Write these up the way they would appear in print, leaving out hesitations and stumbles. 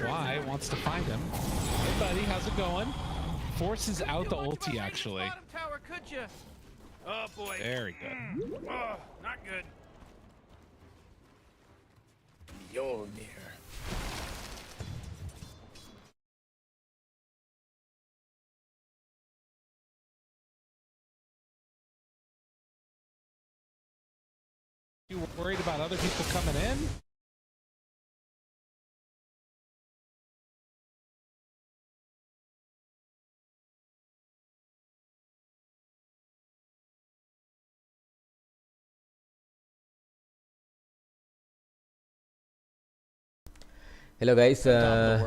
Y wants to find him. Hey, buddy, how's it going? Forces out the ulti, actually. Tower, could you? Oh boy. Very good. Oh, not good. You're near. You worried about other people coming in? Hello guys,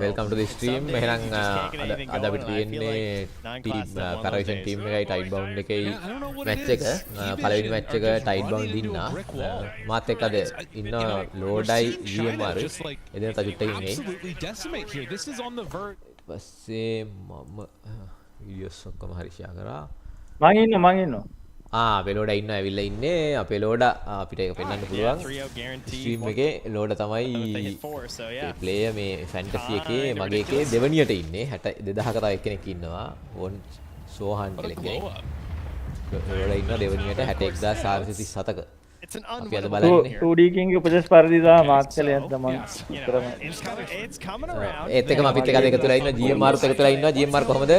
welcome to the stream. එහෙනම් අද අපිට තියෙන්නේ team කරවිෂන් team එකයි tide bound එකයි match එක. පළවෙනි match එක tide bound ඉන්නා. මාත් එක්ක අද ඉන්න ලෝඩයි GMR එදෙන තජුට්ට ඉන්නේ. පස්සේ මම වීඩියෝස් ඔක්කොම හරි ෂෙයා කරා. මං ඉන්නවා. අපේ ලෝඩ ඉන්න ඇවිල්ලා ඉන්නේ. අපේ ලෝඩ අපිට ඒක පෙන්වන්න පුළුවන්. ස්ට්‍රීම් එකේ ලෝඩ තමයි ප්ලේයර් මේ ෆැන්ටසි එකේ මගේ එකේ දෙවනියට ඉන්නේ. 62000ක තව එක්කෙනෙක් ඉන්නවා. වොන් සෝහන් කෙනෙක්. ලෝඩ ඉන්න දෙවනියට 61437ක. අපි අද බලන්නේ 2D king උපදෙස් පරිදි දා මාත් කලේ තමයි. ඒත් එකම අපිත් එක්ක එකතු වෙලා ඉන්න GMR එකතු වෙලා ඉන්නවා. GMR කොහමද?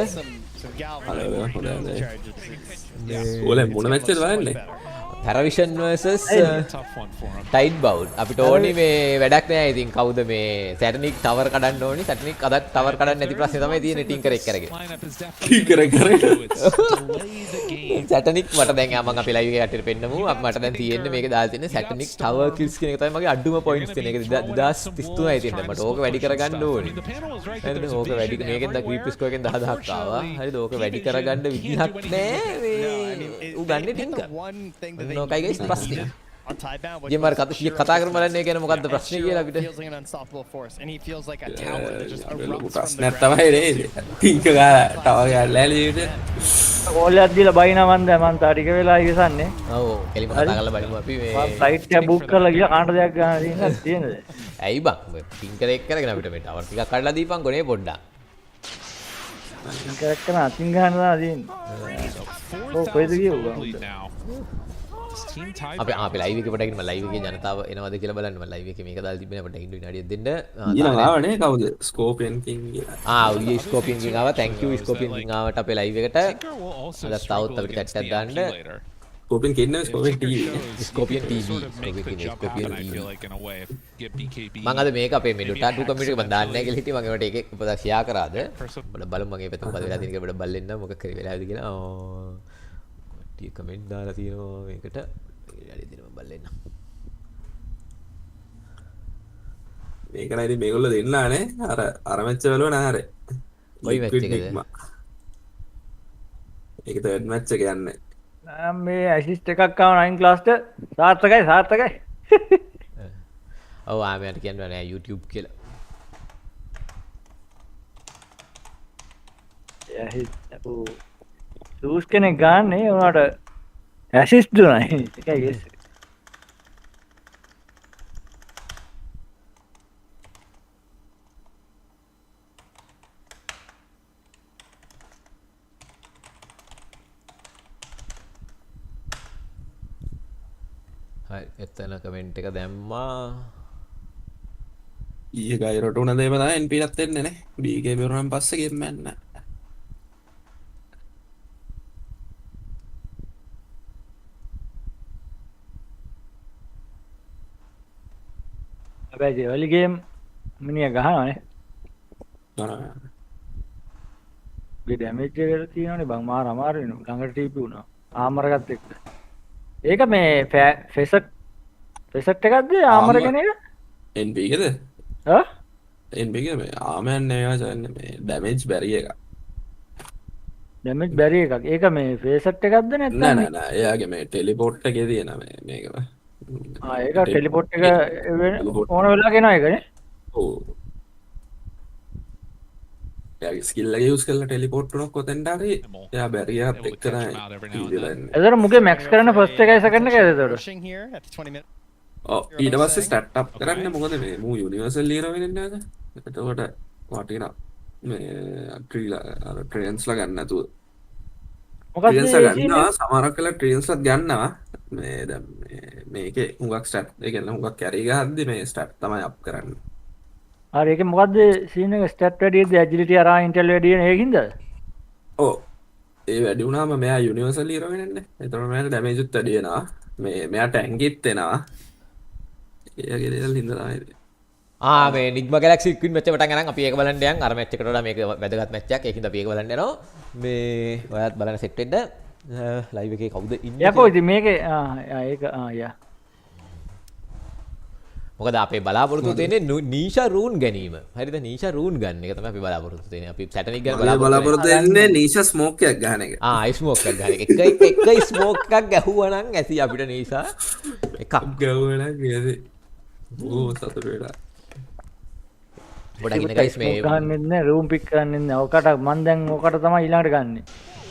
ඔල මොන මැච් එකද බලන්නේ? Paravision versus Tide Bound. අපිට ඕනේ මේ වැඩක් නෑ. ඉතින් කවුද මේ Satanic Tower කඩන්න ඕනේ? Satanic අදත් Tower කඩන්න නැති ප්‍රශ්නේ තමයි තියෙන්නේ ටින්කර් එක කරගෙන. ටින්කර් එක කරගෙන. Satanic මට දැන් මම අපේ live එකේ යටියට පෙන්නමු. මට දැන් තියෙන්නේ මේක දාලා තියෙන්නේ Satanic Tower kills කියන එක තමයි මගේ අඩුම points තියෙන. ඒක 2033යි තියෙන්නේ. මට ඕක වැඩි කරගන්න ඕනේ. හරිද? ඕක වැඩි මේකෙන් දා creep score එකෙන් 10000ක් ආවා. හරිද? ඕක වැඩි කරගන්න විදිහක් නෑ. මේ ඌ ගන්නේ ටින්කර්. නෝකයි ගයිස් ප්‍රශ්නේ. ජෙමර් කතා කරමු බලන්නේ කියන්නේ මොකද්ද ප්‍රශ්නේ කියලා අපිට. ප්‍රශ්නයක් තමයි නේද? ටින්කර් ගාලා ටවර් ගාලා ලෑලියට. ඕලයක් දීලා බයිනා මන් දැන් මන් තා ටික වෙලා ඉවසන්නේ. ඔව් කෙලිම කතා කරලා බලමු අපි මේ ෆ්ලයිට් එක බුක් කරලා ගියා කාට දෙයක් ගන්න තියෙනද? ඇයි බං ටින්කර් එක කරගෙන අපිට මේ ටවර් ටිකක් කඩලා දීපන්කො නේ පොඩ්ඩක්. ටින්කර් එක කරන අතින් ගන්න දා තියෙන්නේ. ඔව් කොහෙද ගියෝ? අපි ලයිව් එකේ පොඩ්ඩක් ඉන්න ලයිව් එකේ ජනතාව එනවද කියලා බලන්න. මම ලයිව් එකේ මේක දාලා තිබ්බේ පොඩ්ඩක් ඉන්න විනාඩියක් දෙන්න. ඊළඟ ආවනේ කවුද? ස්කෝපියන් කිං කියලා. උයි ස්කෝපියන් කිං ආවා. thank you ස්කෝපියන් කිං ආවට අපේ ලයිව් එකට. අද තවත් අපිට chat එකක් දාන්න. ස්කෝපියන් කියන්නේ ස්කෝපියන් TV. Scorpion TV. මම අද මේක අපේ මේ Dota 2 කමියුනිටි එක මම දාන්නේ නැහැ කියලා හිටියේ. මම ඒකට එකෙක් පොඩ්ඩක් ෂෙයා කරාද? බලමු මම මේ පැත්තට මොකද වෙලා තියෙන්නේ කියලා පොඩ්ඩක් බලන්න. මොකක් කරේ වෙලාවද කියලා. ටික කමෙන්ට් දාලා තියෙනවා මේකට. ඊළඟ දිනම බලන්න. මේක නේද මේගොල්ලෝ දෙන්නානේ. අර මැච් වල නෑ අර. කොයි මැච් එකද? ඒක තර්ඩ් මැච් එක යන්නේ. මේ ඇසිස්ට් එකක් ආව 9 ක්ලාස්ට සාර්ථකයි. ඔව් ආමයට කියන්න නෑ YouTube කියලා. ලූස් කෙනෙක් ගන්නේ උනාට ඇසිස්ට් දුන්නයි. ඒකයි ගේස්. හරි එතන කමෙන්ට් එක දැම්මා. ඊයේ ගයිරට උන දේම තමයි NP ලත් දෙන්නේ නේ. BK බරුවන් පස්සේ ගෙම් යන්න. හැබැයි එවලි ගේම් මිනිහා ගහනවානේ. ගේ ඩැමේජ් එකට තියෙනවනේ බං මාර අමාරු වෙනවා. ළඟට TP වුණා. ආමර ගත්ත එක්ක. ඒක මේ ෆෙසට් එකක්ද ආමර කෙන එක? NP එකද? හා? NP එක මේ ආමයන් නෙවෙයි සන්නේ මේ ඩැමේජ් බැරි එක. ඩැමේජ් බැරි එකක්. ඒක මේ ෆෙසට් එකක්ද නැත්නම්? නෑ එයාගේ මේ ටෙලිපෝට් එකේ තියෙන මේකම. ඒක ටෙලිපෝට් එක ඕන වෙලා කෙනා එකනේ. ඔව්. එයාගේ ස්කිල් එක යූස් කරලා ටෙලිපෝට් වුණොත් කොතෙන්ද හරි එයා බැරියත් එක්ක තමයි ඉඳලා. එතන මුගේ මැක්ස් කරන්න ෆස්ට් එකයි සෙකන්ඩ් එකයිද එතකොට? ඔව් ඊට පස්සේ ස්ටාර්ට් අප් කරන්න මොකද මේ මූ යුනිවර්සල් ලීරෝ වෙන්නේ නැද්ද? එතකොට වටිනා මේ ට්‍රේන්ස්ලා ගන්න නැතුව මොකක්ද ට්‍රේන්ස්ලා ඒ scene ගන්නවා එක? සමහරක් වෙලා ට්‍රේන්ස්ලාත් ගන්නවා මේ දැන් මේකේ හුඟක් ස්ටැට් ඒ කියන්නේ හුඟක් කැරි ගහද්දි මේ ස්ටැට් තමයි අප් කරන්නේ හරි ඒකේ මොකද්ද scene එක ස්ටැට් වැඩිද ඇජිලිටි අරා ඉන්ටෙල් වැඩි වෙන ඒකින්ද? ඔව් ඒ වැඩි වුණාම මෙයා යුනිවර්සල් හීරෝ වෙනන්නේ එතකොට මෙයාට ඩැමේජ් උත් වැඩි වෙනවා මේ මෙයා ටැන්කිත් එනවා ඒගේ දේවල් හින්දා තමයි මේ නිග්ම ගැලැක්සි ක්වින් මැච් එක පටන් ගන්න අපි ඒක බලන්න යන් අර මැච් එකට වඩා මේක වැදගත් මැච් එකක් ඒකින්ද අපි ඒක බලන්න යනවා මේ ඔයාත් බලන්න සෙට් වෙන්න ලයිව් එකේ කවුද ඉන්නේ යකෝ ඉතින් මේකේ ඒක යා මොකද අපේ බලාපොරොත්තු තියෙන්නේ නීෂා රූන් ගැනීම හරිද නීෂා රූන් ගන්න එක තමයි අපි බලාපොරොත්තු තියෙන්නේ අපි සැටනික් ගැන බලාපොරොත්තු වෙන්නේ නීෂා ස්මෝක් එකක් ගන්න එක ස්මෝක් එකක් ගන්න එක ස්මෝක් එකක් ගැහුවා නම් ඇති අපිට නීෂා එකක් ගැහුවා නම් ඇති ඕ සතුට වෙලා ගොඩක් ඉන්න ගයිස් මේ ගන්නෙත් නෑ රූම් පික් කරන්නෙත් නෑ ඔකට මම දැන් ඔකට තමයි ඊළඟට ගන්නෙ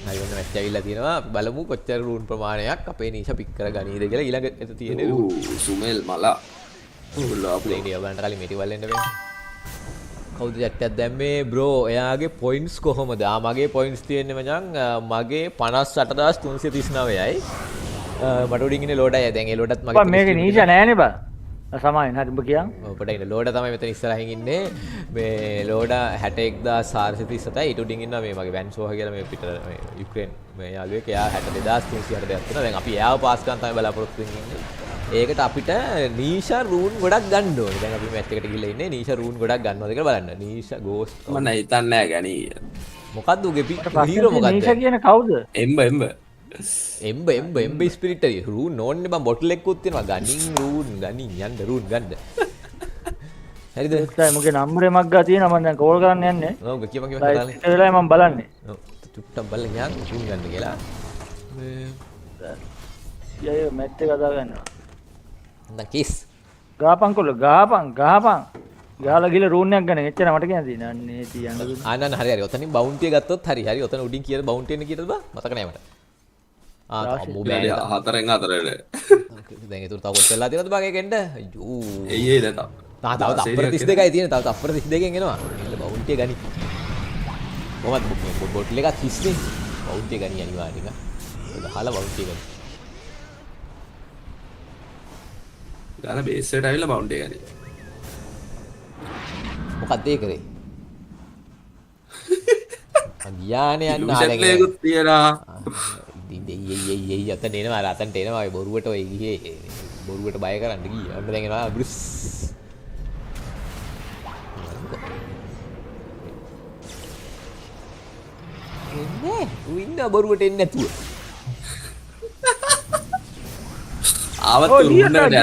හරි වෙන මැච් ඇවිල්ලා තියෙනවා බලමු කොච්චර රූන් ප්‍රමාණයක් අපේ නීෂා පික් කර ගනීද කියලා ඊළඟට තියෙන සුමෙල් මලා ප්ලේන් එක බලන්න කලින් මේටි වලෙන්න වෙන්නේ කවුද චැට් එකක් දැම්මේ බ්‍රෝ එයාගේ පොයින්ට්ස් කොහොමද මගේ පොයින්ට්ස් තියෙන්නේ මචං මගේ 58339යි මට උඩින් ඉන්නේ ලෝඩයි දැන් ඒ ලෝඩත් මගේ මේක නීෂා නෑනේ බා සමාවෙන් හරි ඔබ කියන් ඔබට ඉන්න ලෝඩ තමයි මෙතන ඉස්සරහින් ඉන්නේ මේ ලෝඩ 61437යි ඊට උඩින් ඉන්නවා මේ මගේ වැන්සෝහ කියලා මේ පිට මේ යුක්‍රේන් මේ යාළුවෙක් එයා 62360ක් තියෙනවා දැන් අපි එයාව පාස් කරන් තමයි බලාපොරොත්තු වෙන්නේ ඒකට අපිට නීෂා රූන් ගොඩක් ගන්න ඕනේ දැන් අපි මැච් එකට ගිහලා ඉන්නේ නීෂා රූන් ගොඩක් ගන්නවද කියලා බලන්න නීෂා ගෝස්ට් මම හිතන්නේ නෑ ගනී මොකද්ද උගේ හීරෝ මොකද්ද නීෂා කියන කවුද එම්බ ස්පිරිට් එක රූන් ඕන්නේ බං බොටල් එකකුත් තියෙනවා ගනින් රූන් ගනින් යන්න රූන් ගන්න හරිද ඒකයි මගේ නම්බරේ මක් ගා තියෙනවා මම දැන් කෝල් කරන්න යන්නේ ඔව් කියපන් තාලේ ඒ වෙලාවේ මම බලන්නේ ඔව් චුට්ටක් බලන්න යන්න රූන් ගන්න කියලා යය මැච් එක අදා ගන්නවා දැන් කිස් ගහපන් කොල්ල ගහපන් ගහලා ගිහලා රූන් එකක් ගන්න එච්චර මට කියන්න තියෙන අන්නේ තියන්න ආනන්න හරි ඔතනින් බවුන්ටි එක ගත්තොත් හරි ඔතන උඩින් කීයද බවුන්ටි එක කීයද බා මතක නෑ මට හතරෙන් හතරට දැන් ඒතර තව කොච්චර වෙලා තියෙනවද බං ඒකෙන්ද අයියෝ එයි දැන් තව තප්පර 32යි තියෙන තව තප්පර 32කින් එනවා එන්න බවුන්ටි එක ගනි කොහමද බොටල් එකක් 30 නේ බවුන්ටි එක ගනි අනිවාර්යෙන් ගහලා බවුන්ටි එක ගාන බේස් එකට ඇවිල්ලා බවුන්ටි එක ගනි මොකක්ද ඒ කරේ ගියානේ යන්න ආලගෙන ලේකුත් තියලා දෙයි අතන එනවා රතන්ට එනවා ඔය බොරුවට ඔය ගියේ බොරුවට බය කරන්න ගියේ අන්න දැන් එනවා බ්‍රිස් එන්නේ උින්න බොරුවට එන්නේ නැතුව ආවත් උරුන්න නෑ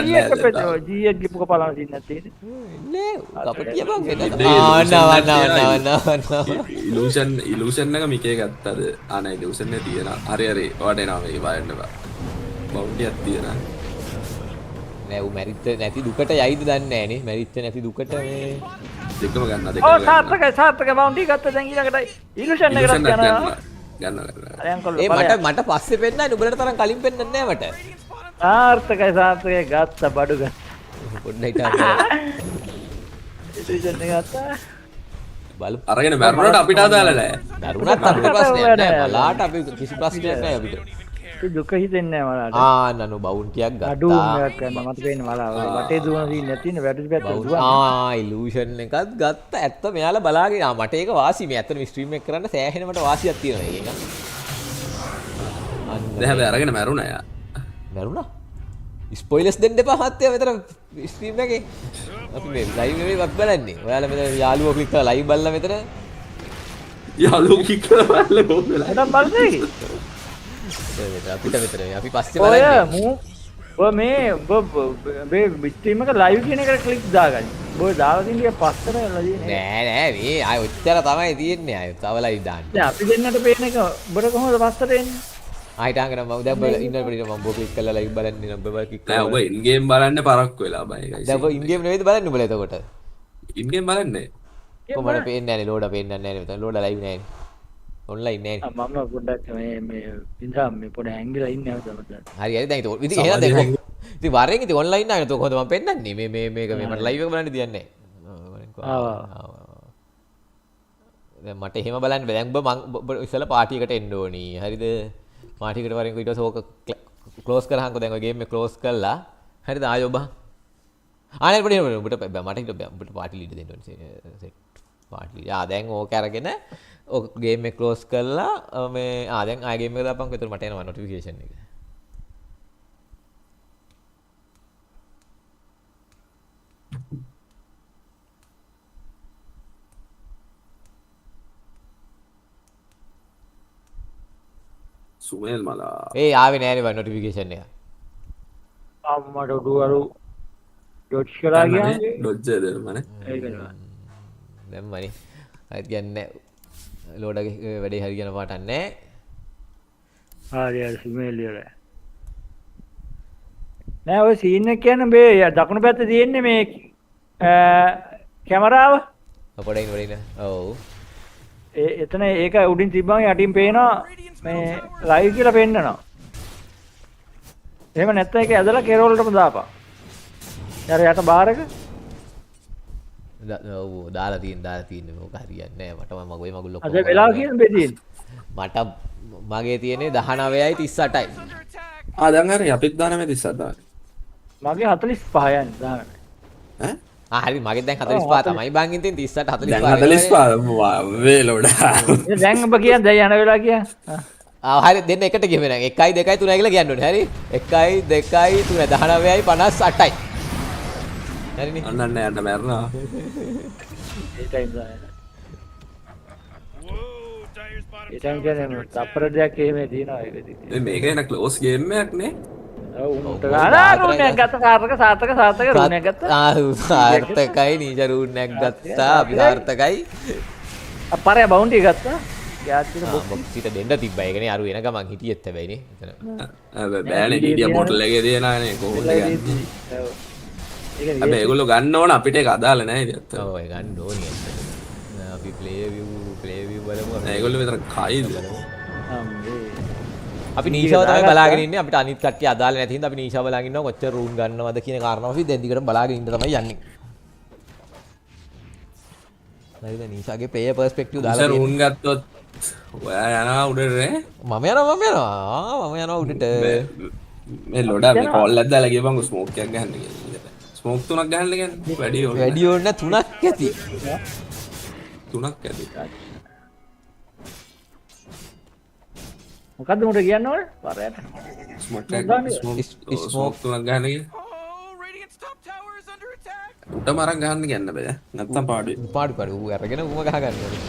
ජීයක් ගිපුක පලන දින්න තියෙන්නේ නේ අපිට කියපන් ඉලූෂන් එක මිකේ ගත්තද අන ඉලූෂන් එක තියෙන හරි හරි ඔයාට එනවා මේක බලන්න බා බවුන්ටියක් තියෙනවා නෑ ඌ මැරිච්ච නැති දුකට යයිද දන්නේ නෑනේ මැරිච්ච නැති දුකට මේ දෙකම ගන්න දෙකම ඔව් සාර්ථකයි බවුන්ටි ගත්ත දැන් ඊළඟට ඉලූෂන් එකකට යනවා ගන්න මට පස්සේ පෙන්නයි නුඹලට තරම් කලින් පෙන්නන්නේ නෑ මට සාර්ථකයි ගත්ත බඩු ගත්ත පොඩ්ඩක් හිටන්න ඉලූෂන් එක ගත්තා බලමු අරගෙන මැරුණාට අපිට අදාළ නෑ දරුණත් අපිට ප්‍රශ්නයක් නෑ බලාට අපි කිසි ප්‍රශ්නයක් නෑ අපිට දුක හිතෙන්නේ නෑ මලාට නනු බවුන්ටියක් ගත්තා අඩු එකක් ගන්න මතක වෙන්නේ මලා වටේ දුවන සීන් නැති නේ වැටුප් පැත්තට දුවන ඉලූෂන් එකක් ගත්ත ඇත්ත මෙයාලා බලාගෙන මට ඒක වාසි මේ ඇත්තට ස්ට්‍රීම් එක කරන්න සෑහෙන මට වාසියක් තියෙනවා ඒක දැන් අරගෙන මැරුණා යා මැරුණා ස්පොයිලර්ස් දෙන්න එපා මහත්තයා මෙතන ස්ට්‍රීම් එකේ අපි මේ ලයිව් එකේ වත් බලන්නේ ඔයාලා මෙතන යාළුවෝ ක්ලික් කරලා ලයිව් බලලා මෙතන යාළුවෝ ක්ලික් කරලා බලලා කොහොමද එතන බලන්නේ අපිට මෙතන අපි පස්සේ බලන්නේ ඔය මේ ස්ට්‍රීම් එක ලයිව් කියන එකට ක්ලික් දාගන්න ඔය දාලා තියෙන එක පස්සට වෙලා තියෙන්නේ නෑ මේ ආය ඔච්චර තමයි තියෙන්නේ ආය තව ලයිව් දාන්න දැන් අපි දෙන්නට පේන එක ඔබට කොහොමද පස්සට එන්නේ ආයිටාගෙන මම දැන් බල ඉන්න පිටින් මම බෝ ක්ලික් කරලා ලයිව් බලන්නේ නබ්බ බල ක්ලික් කරලා ඔබ ඉන් ගේම් බලන්න පරක්කු වෙලා බයි ගයිස් දැන් ඔබ ඉන් ගේම් නෙවෙයිද බලන්නේ උඹලා එතකොට ඉන් ගේම් බලන්නේ කොහමද පේන්නේ නැනේ ලෝඩා පේන්නේ නැහැ මෙතන ලෝඩා ලයිව් නැහැ ඔන්ලයින් නැහැ මම පොඩ්ඩක් මේ ඉඳන් මේ පොඩ හැංගිලා ඉන්නේ අවුදමද හරි හරි දැන් ඉතින් එහෙනම් දැන් ඉතින් වරෙන් ඉතින් ඔන්ලයින් නැහැ නේද කොහොමද මම පෙන්නන්නේ මේක මට ලයිව් එක බලන්න දෙන්නේ නැහැ දැන් මට එහෙම බලන්න බෑ. දැන් ඔබ මං ඉස්සෙල්ලා පාටි එකට එන්න ඕනි. හරිද? පාටි එකට වරින් ඊට පස්සේ ඕක ක්ලෝස් කරහන්කෝ. දැන් ඔය ගේම් එක ක්ලෝස් කළා. හරිද? ආයෙ ඔබ ආනේ ඔබට බෑ මට හිට බෑ. ඔබට පාටි ලීඩ් දෙන්න ඕනේ. Set party lead. දැන් ඕක අරගෙන ඕක ගේම් එක ක්ලෝස් කළා. මේ දැන් ආයෙ ගේම් එක දාපන්කෝ. එතකොට මට එනවා නොටිෆිකේෂන් එක. සුමේල් මලා ආවේ නෑනේ බං නොටිෆිකේෂන් එක. මට උඩුවරු ඩොට් කරලා ගියා. ඩොජ් දෙන්න මනේ. ඒකද. දැම්මනේ. හරියට ගන්නේ ලෝඩගේ වැඩේ හරි යන පාටක් නෑ. හරි සුමේල් ඉවරයි. නෑ ඔය සීන් එක කියන්නේ මේ දකුණු පැත්තේ තියෙන්නේ මේ කැමරාව. පොඩින් ඔව්. එතන ඒක උඩින් තිබ්බම යටින් පේනවා මේ ලයිව් කියලා පෙන්නනවා. එහෙම නැත්නම් ඒක ඇදලා කෙරවලටම දාපන්. යාර යට බාර් එක. ඔව් දාලා තියෙන්නේ මොක හරියන්නේ නැහැ. මට මගේ මගුල් ලොක්ක. අද වෙලාව කියන බෙදීන්. මට මගේ තියෙන්නේ 19යි 38යි. දැන් හරි අපිත් 19 38 මගේ 45 යන්නේ 19. හරි මගේ දැන් 45 තමයි බං ඉතින් 38 45 දැන් 45 වේලෝඩා දැන් ඔබ කියන්නේ දැන් යන වෙලාව කියන්නේ හරි දෙන්න එකට ගියම නෑ 1යි 2යි 3යි කියලා කියන්න ඕනේ හරි 1යි 2යි 3යි 19යි 58යි හරිනේ අන්න යන්න මැරනවා ඒ ටයිම් දාන Whoa, tires bottom. ඒ ටයිම් කියන්නේ තප්පර දෙයක් එහෙම තියෙනවා ඒකදී මේක එන ක්ලෝස් ගේම් එකක් නේ උන්ට ගාලා රූණයක් ගත්ත සාර්ථක රූණයක් ගත්තා සාර්ථකයි නීච රූණයක් ගත්තා අපි සාර්ථකයි අපරේ බවුන්ටි ගත්තා යාත්‍රික බොක්සිට දෙන්න තිබ්බා ඒකනේ අරු එන ගමන් හිටියෙත් හැබැයිනේ එතන බෑනේ ගිටිය බොටල් එකේ තියනානේ කොහොමද ගන්නේ හැබැයි ඒගොල්ලෝ ගන්න ඕන අපිට ඒක අදාළ නැහැ ඉතින් ඔව් ඒ ගන්න ඕනේ අපි ප්ලේ view බලමු ඒගොල්ලෝ විතර කයිද අපි නීෂාව තමයි බලාගෙන ඉන්නේ අපිට අනිත් කට්ටිය අදාළ නැති හින්දා අපි නීෂාව බලාගෙන ඉන්නවා කොච්චර රූන් ගන්නවද කියන කාරණාව අපි දැන් දිගටම බලාගෙන ඉන්න තමයි යන්නේ. හරිද නීෂාගේ ප්ලේයර් පර්ස්පෙක්ටිව් දාලා රූන් ගත්තොත් ඔයා යනවා උඩට නේ මම යනවා උඩට මේ ලොඩා මේ කෝල් එකක් දාලා ගියපන් ස්මෝක් එකක් ගහන්න කියලා. ස්මෝක් තුනක් ගහන්න කියන්නේ වැඩි ඕන තුනක් ඇති. තුනක් ඇති. මොකද්ද මුට කියන්න ඕනේ? පාරයට. ස්මෝක් තුනක් ගහන්න කියලා. Oh, Radiant's top tower is under attack. උඩම අරන් ගහන්න කියන්න බෑ. නැත්තම් පාඩුයි. පාඩු ඌ අරගෙන ඌම ගහ ගන්න ඕනේ.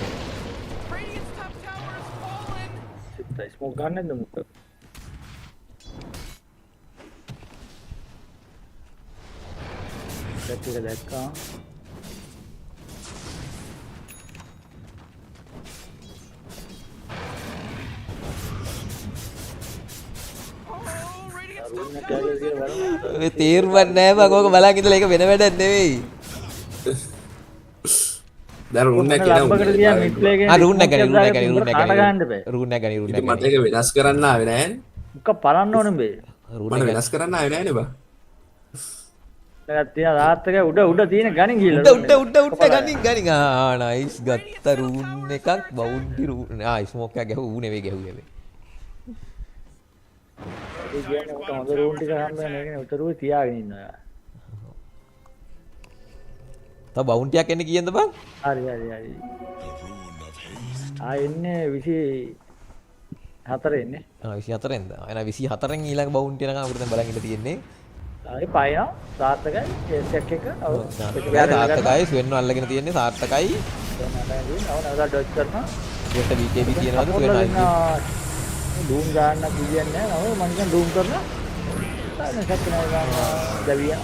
Radiant's top tower has fallen. සිතයි ස්මෝක් ගන්න නැද්ද මුට? දැක්ක දැක්කා. තේරුම්වත් නැහැ මම ඕක බලන් ඉඳලා ඒක වෙන වැඩක් නෙවෙයි. දැන් රූන් එක කියනවා. රූන් එක ගනි. මට ඒක වෙනස් කරන්න ආවේ නැහැ. මොකක් බලන්න ඕනේ මේ. මට වෙනස් කරන්න ආවේ නැහැ නේ බා. දැන් තියා රාත්‍රක උඩ තියෙන ගණන් ගිහලා. උඩ ගනින්. නයිස් ගත්ත රූන් එකක් බවුන්ඩි රූන්. ස්මෝක් එකක් ගැහුවා ඌ නෙවෙයි ගැහුවේ. ඒ කියන්නේ උට හොඳ රූම් ටික හම්බ වෙන එකනේ උතරුවේ තියාගෙන ඉන්නවා. තව බවුන්ටියක් එන්නේ කීයද බං? හරි. එන්නේ 24 එන්නේ. 24න්ද? එන 24න් ඊළඟ බවුන්ටි එකක් අපිට දැන් බලන් ඉන්න තියෙන්නේ. ආයි පයින් සාර්ථකයි ටෙස්ට් එක. ඔව්. සාර්ථකයි ස්වෙන්ව අල්ලගෙන තියෙන්නේ සාර්ථකයි. නවනවදා ඩොච් කරනවා. ඒකට BKB කියනවාද ස්වෙන්ව අල්ලගෙන? ඩූම් ගන්න කියන්නේ නැහැ නෝ මම නිකන් ඩූම් කරනවා තාම සැකනේ ගන්න දවියා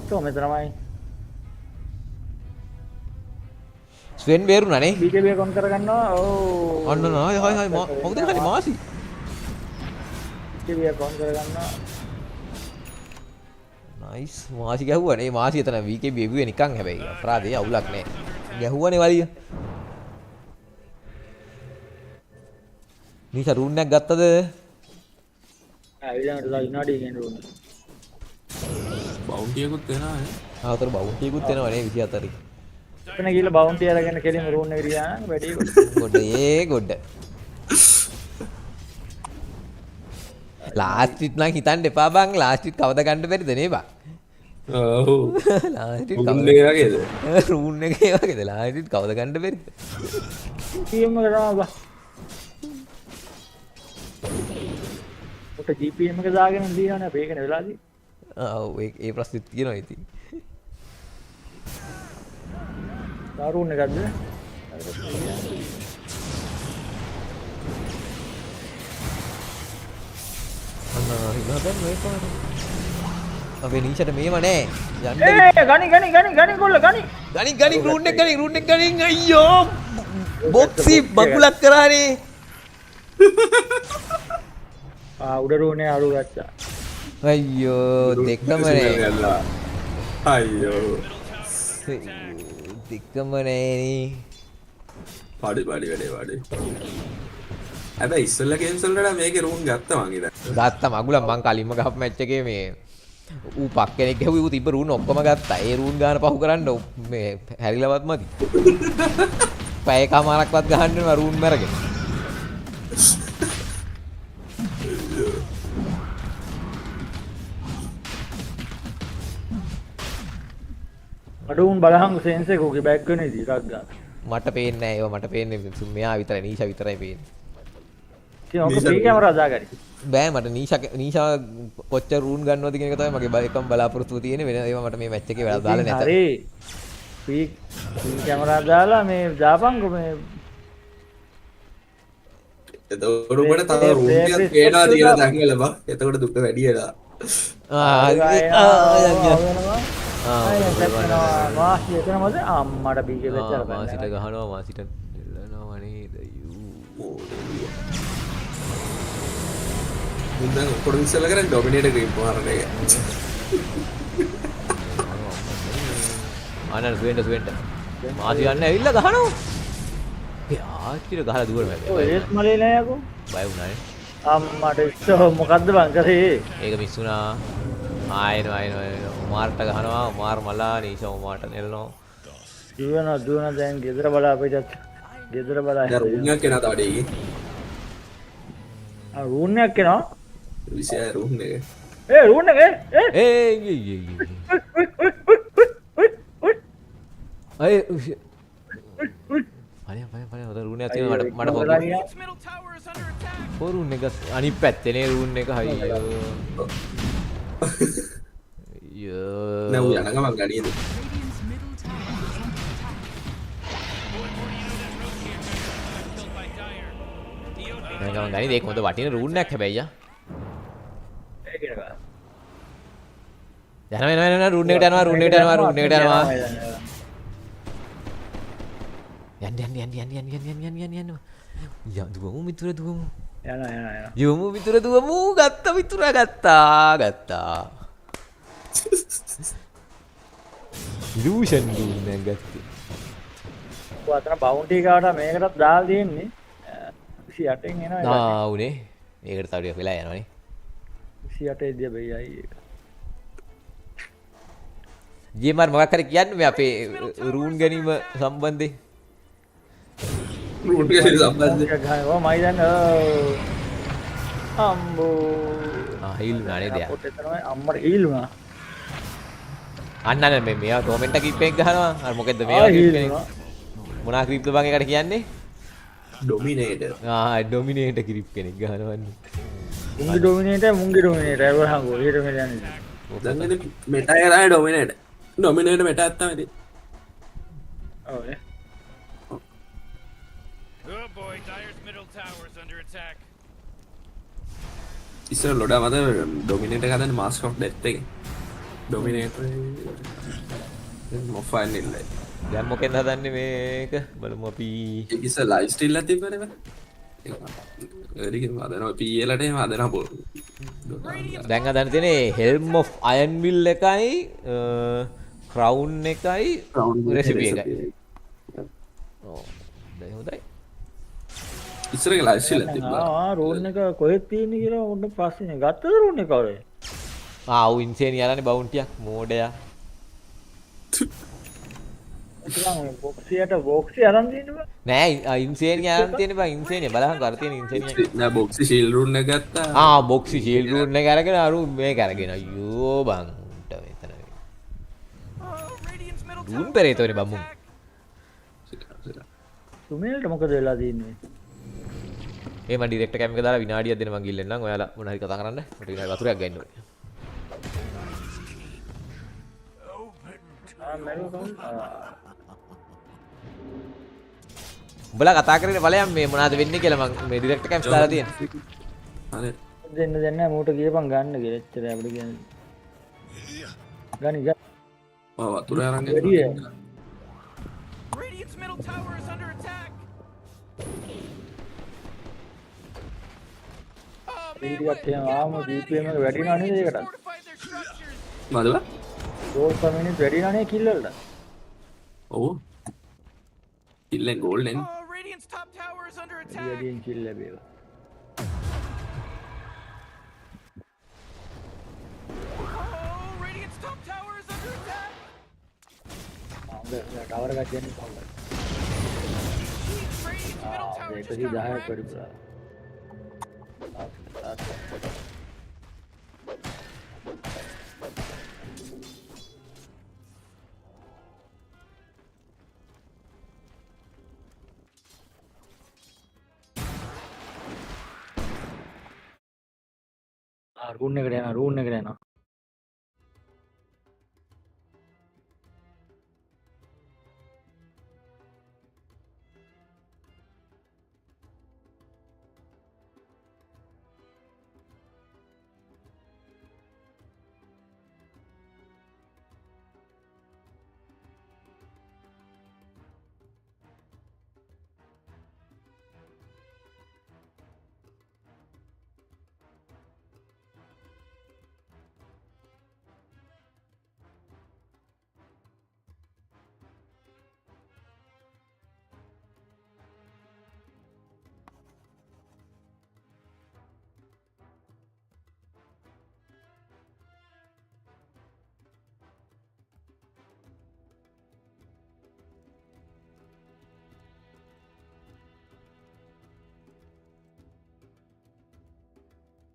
කොහොමද තමයි ස්වෙන් බේරුණා නේ BKB කොන් කරගන්නවා ඕ අන්න හයි මොකද කරන්නේ මාසි BKB කොන් කරගන්නවා නයිස් මාසි ගැහුවා නේ මාසි එතන BKB එව්වේ නිකන් හැබැයි අපරාධේ අවුලක් නෑ ගැහුවානේ වලිය නීෂා රූන් එකක් ගත්තද? ඊළඟට විනාඩි ගන්න රූන්. බවුන්ටි එකකුත් එනවා නේ. උතර බවුන්ටි එකකුත් එනවා නේ 24. එතන ගිහලා බවුන්ටි අරගෙන කෙලින්ම රූන් එකට ගියා නම් වැඩි කොට. ගොඩ ඒ ගොඩ. ලාස්ට් ඉට් නම් හිතන්න එපා බං ලාස්ට් ඉට් කවද ගන්න බැරිද නේ බං. ඔව් ලාස්ට් ඉට් රූන් එකේ වගේද රූන් එකේ වගේද ලාස්ට් ඉට් කවද ගන්න බැරිද. GPM එක තමයි බා. ඔක GPM එක දාගෙන දිනවනේ අපේ ඒකනේ වෙලාදී. ඔව් ඒ ප්‍රශ්නෙත් තියෙනවා ඉතින්. රූන් එකක්ද? අන්න හිනාදන් මේ පාර. අපේ නීෂට මේව නෑ. යන්න. ගනි කොල්ල ගනි. ගනි රූන් එක ගනි අයියෝ. බොක්සි බකුලක් කරානේ. උඩ රූනේ අරු ගත්තා. අයියෝ දෙකම නේ. අයියෝ දෙකම නේ. පාඩි හැබැයි ඉස්සෙල්ලා ගේම්ස් වලට මේකේ රූන් ගත්තා මං ඉතින් ගත්තා මගුලන් මං කලින්ම ගහපු මැච් එකේ මේ ඌ පක් කෙනෙක් ගැහුවේ ඌ තිබ්බ රූන් ඔක්කොම ගත්තා. ඒ රූන් ගාන පහු කරන්න මේ හැරිලවත් මදි. පැය කමාරක්වත් ගහන්න වෙනවා රූන් මැරගෙන. අඩුන් බලහන් සෙන්ස් එක උගේ බෑග් වෙන ඉතින් ටක් ගන්න. මට පේන්නේ නැහැ ඒවා මට පේන්නේ මෙයා විතරයි නීෂා විතරයි පේන්නේ. ඉතින් ඔක පී කැමරා දාගනි. බෑ මට නීෂා කොච්චර රූන් ගන්නවද කියන එක තමයි මගේ එකම බලාපොරොත්තුව තියෙන්නේ වෙන ඒවා මට මේ මැච් එකේ වෙලා දාලා නැත. හරි. පී කැමරා දාලා මේ දාපන්කෝ මේ එතකොට උඹට තව රූන් එකක් පේනවා කියලා දඟල බා. එතකොට දුක වැඩි වෙලා. මාසි එතනමද අම්මට බීගේ වෙච්චර බෑ. මාසිට ගහනවා මාසිට එල්ලනවා නේද යූ. මුන්දන් ඔක්කොම ඉස්සෙල්ලා කරන්නේ ඩොමිනේටර් ක්‍රීප් මාරන එක. අනල් සුවෙන්ට මාසි යන්න ඇවිල්ලා ගහනවා. ඒ ආච්චිට ගහලා දුවන මැද. ඔය ඒස් මලේ නෑ යකෝ. බය වුණානේ. අම්මට ඉස්සෝ මොකද්ද බං කරේ? ඒක මිස් වුණා. ආයෙනවා මාර්ට ගහනවා මාර් මලා නීෂා මාට නෙල්නවා. දුවන දැන් ගෙදර බලා අපිටත් ගෙදර බලා. දැන් රූන් එකක් එනවා තව දෙකකින්. රූන් එකක් එනවා. විශේෂ රූන් එක. රූන් එක අය පය ඔතන රූන් එකක් තියෙනවා මට Its middle tower is under attack. රූන් එක අනිත් පැත්තේනේ රූන් එක හයියෝ නෑ ඌ යන ගමන් ගනියද යන ගමන් ගනියද ඒක හොඳ වටින රූන් එකක් හැබැයි යනවා රූන් එකට යනවා යන්න දුවමු මිතුර දුවමු යමු මිතුර දුවමු ගත්තා ඉලූෂන් දුන්න ගත්තේ අතන බවුන්ටි එකට මේකටත් දාලා දෙන්නේ 28න් එනවා උනේ ඒකට තව ටිකක් වෙලා යනවනේ 28 ඉදිය බෙයි ඒක ජීමාර් මොකක් හරි කියන්න මේ අපේ රූන් ගැනීම සම්බන්ධයෙන් රූන් ගැනීම සම්බන්ධයෙන් ගහනවා මයි දැන් අම්බෝ හීල් නානේ දෙයක් පොටේ තමයි අම්මට හීල් වුණා අන්න මේ මෙයා කමෙන්ට් එකක් කිප් එකක් ගහනවා අර මොකෙද්ද මේවා කිප් එකක් මොනවා ක්‍රිප්ද බං එකට කියන්නේ ඩොමිනේටර් ඩොමිනේටර් ක්‍රිප් කෙනෙක් ගහනවන්නේ මුංගේ ඩොමිනේටර් එවරහංගෝ ඊට මෙල යන්නේ දැන් ඉතින් මෙටා කරා ඩොමිනේටර් මෙටා තමයි ඉතින් ඔව් නේ Oh boy, Dyer's middle tower is under attack. ඉස්සර ලොඩා මත ඩොමිනේටර් හදන්න මාස්ක් ඔෆ් ඩෙත් එකේ ඩොමිනේටර් මොෆයින් ඉල්ලයි දැන් මොකෙන්ද හදන්නේ මේක බලමු අපි ඒක ඉස්සර ලයිව් ස්ට්‍රීම් එකක් තිබ්බනේ බං ඒකෙන් හදනවා පීඑලට එහෙම හදනවා පොල් දැන් හදන්න තියෙන්නේ හෙල්ම් ඔෆ් අයන් විල් එකයි ක්‍රවුන් එකයි රෙසිපි එකයි ඔව් දැන් හොඳයි ඉස්සර එක ලයිව් ස්ට්‍රීම් එකක් තිබ්බා රෝන් එක කොහෙද තියෙන්නේ කියලා උඩ පස්සේ ගත්තද රෝන් එක ඔය ඌ ඉන්සේන් යලානේ බවුන්ටියක් මෝඩයා ඉතින් බොක්සියට බොක්සි අරන් දෙන්නවා. නෑ ඉන්සේන් යන තියෙන බං ඉන්සේන් බලහන් කර තියෙන ඉන්සේන් නෑ බොක්සි ෂීල්ඩ් රූන් එක ගත්තා. බොක්සි ෂීල්ඩ් රූන් එක අරගෙන අරු මේක අරගෙන අයියෝ බං උන්ට මෙතන Radiant's middle රූන් tower පෙරේතෝනේ බම්මු සුමේල්ට මොකද වෙලා තියෙන්නේ? ඒ මම ඩිරෙක්ට් කැම් එක දාලා විනාඩියක් දෙන්න මං ගිල්ලෙන්නම් ඔයාලා මොන හරි කතා කරන්න මට විනාඩි වතුරක් ගන්න ඕනේ උඹලා කතා කරගෙන බලයන් මේ මොනවද වෙන්නේ කියලා මම මේ ඩිරෙක්ට් කැම්ස් දාලා තියෙනවා හරි. දෙන්න මූට ගියපන් ගන්න කියලා එච්චර අපිට කියන්නේ. ගනි ගන්න. වතුර අරන් වැඩි Radiant's middle tower is under attack. Oh man, ඊට what? පස්සේ ආම DPM එක වැඩි නෑ නේද ඒකට? Fortified their structures. මොකද? ගෝල් කමිනිස් වැඩි නෑ කිල් වලට. ඔව්. කිල්ලෙන් ගෝල්ඩෙන්. Oh, Radiant's top tower is under attack. වැඩියෙන් කිල් ලැබේවා. Oh, Radiant's top tower is under attack. Tower එකක් දෙන්න කොහොමද? Jeez, Radiant's middle tower just got 110ක් wrecked. වැඩි පුරා. රූන් එකට යනවා.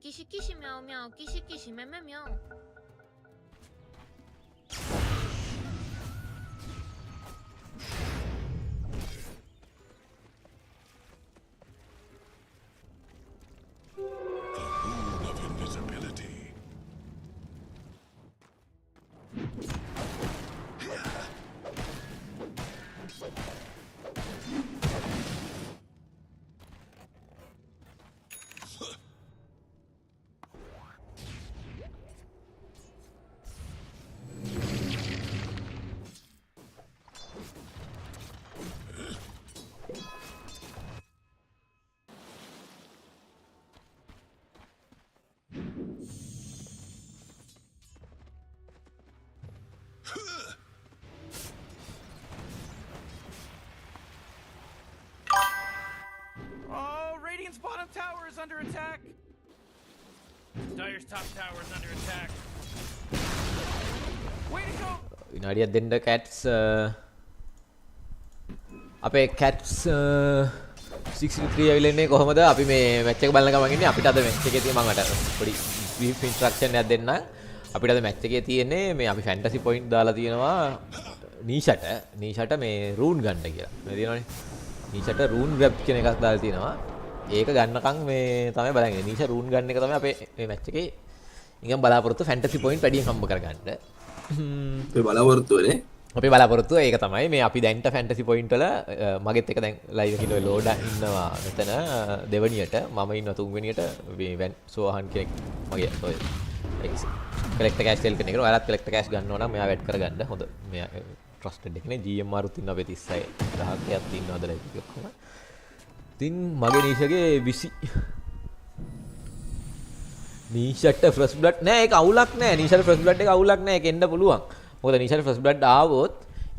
Kishi kishi meow meow, kishi kishi me me meow. Oh, Radiant's bottom tower is under attack. Dire's top tower is under attack. Way to go. විනාඩියක් දෙන්න කැට්ස් අපේ කැට්ස් 63 ඇවිල්ලා ඉන්නේ කොහමද අපි මේ මැච් එක බලන ගමන් ඉන්නේ අපිට අද මැච් එකේ තියෙන මම අට පොඩි බ්‍රීෆ් ඉන්ස්ට්‍රක්ෂන් එකක් දෙන්නම් අපිට අද මැච් එකේ තියෙන්නේ මේ අපි ෆැන්ටසි පොයින්ට් දාලා තියෙනවා නීෂට මේ රූන් ගන්න කියලා මේ තියෙනවනේ නීෂට රූන් ග්‍රැබ් කියන එකක් දාලා තියෙනවා ඒක ගන්නකම් මේ තමයි බලන්නේ නීෂ රූන් ගන්න එක තමයි අපේ මේ මැච් එකේ නිකන් බලාපොරොත්තු ෆැන්ටසි පොයින්ට් වැඩියෙන් හම්බ කරගන්න අපේ බලාපොරොත්තුවනේ අපේ බලාපොරොත්තුව ඒක තමයි මේ අපි දැන්ට ෆැන්ටසි පොයින්ට් වල මගෙත් එක දැන් ලයිව් එකේ ලෝඩ් ඉන්නවා මෙතන දෙවනියට මම ඉන්නවා තුන්වෙනියට මේ සෝහන් කෙනෙක් මගේ ඔය කලෙක්ටර් කෑෂ් සෙල් කෙනෙක් ඔයාලත් කලෙක්ටර් කෑෂ් ගන්නවා නම් මෙයා වැඩ් කරගන්න හොඳ මෙයා ට්‍රස්ටඩ් එකනේ GM ආරුත් ඉන්නවා අපේ 36 ග්‍රාහකයෙක් ඉන්නවා අද ලයිව් එකේ ඔක්කොම ඉතින් මගේ නීෂගේ 20 නීෂට ෆ්‍රස්ට් බ්ලඩ් නෑ ඒක අවුලක් නෑ නීෂට ෆ්‍රස්ට් බ්ලඩ් එක අවුලක් නෑ ඒක එන්න පුළුවන් මොකද නීෂට ෆ්‍රස්ට් බ්ලඩ් ආවොත්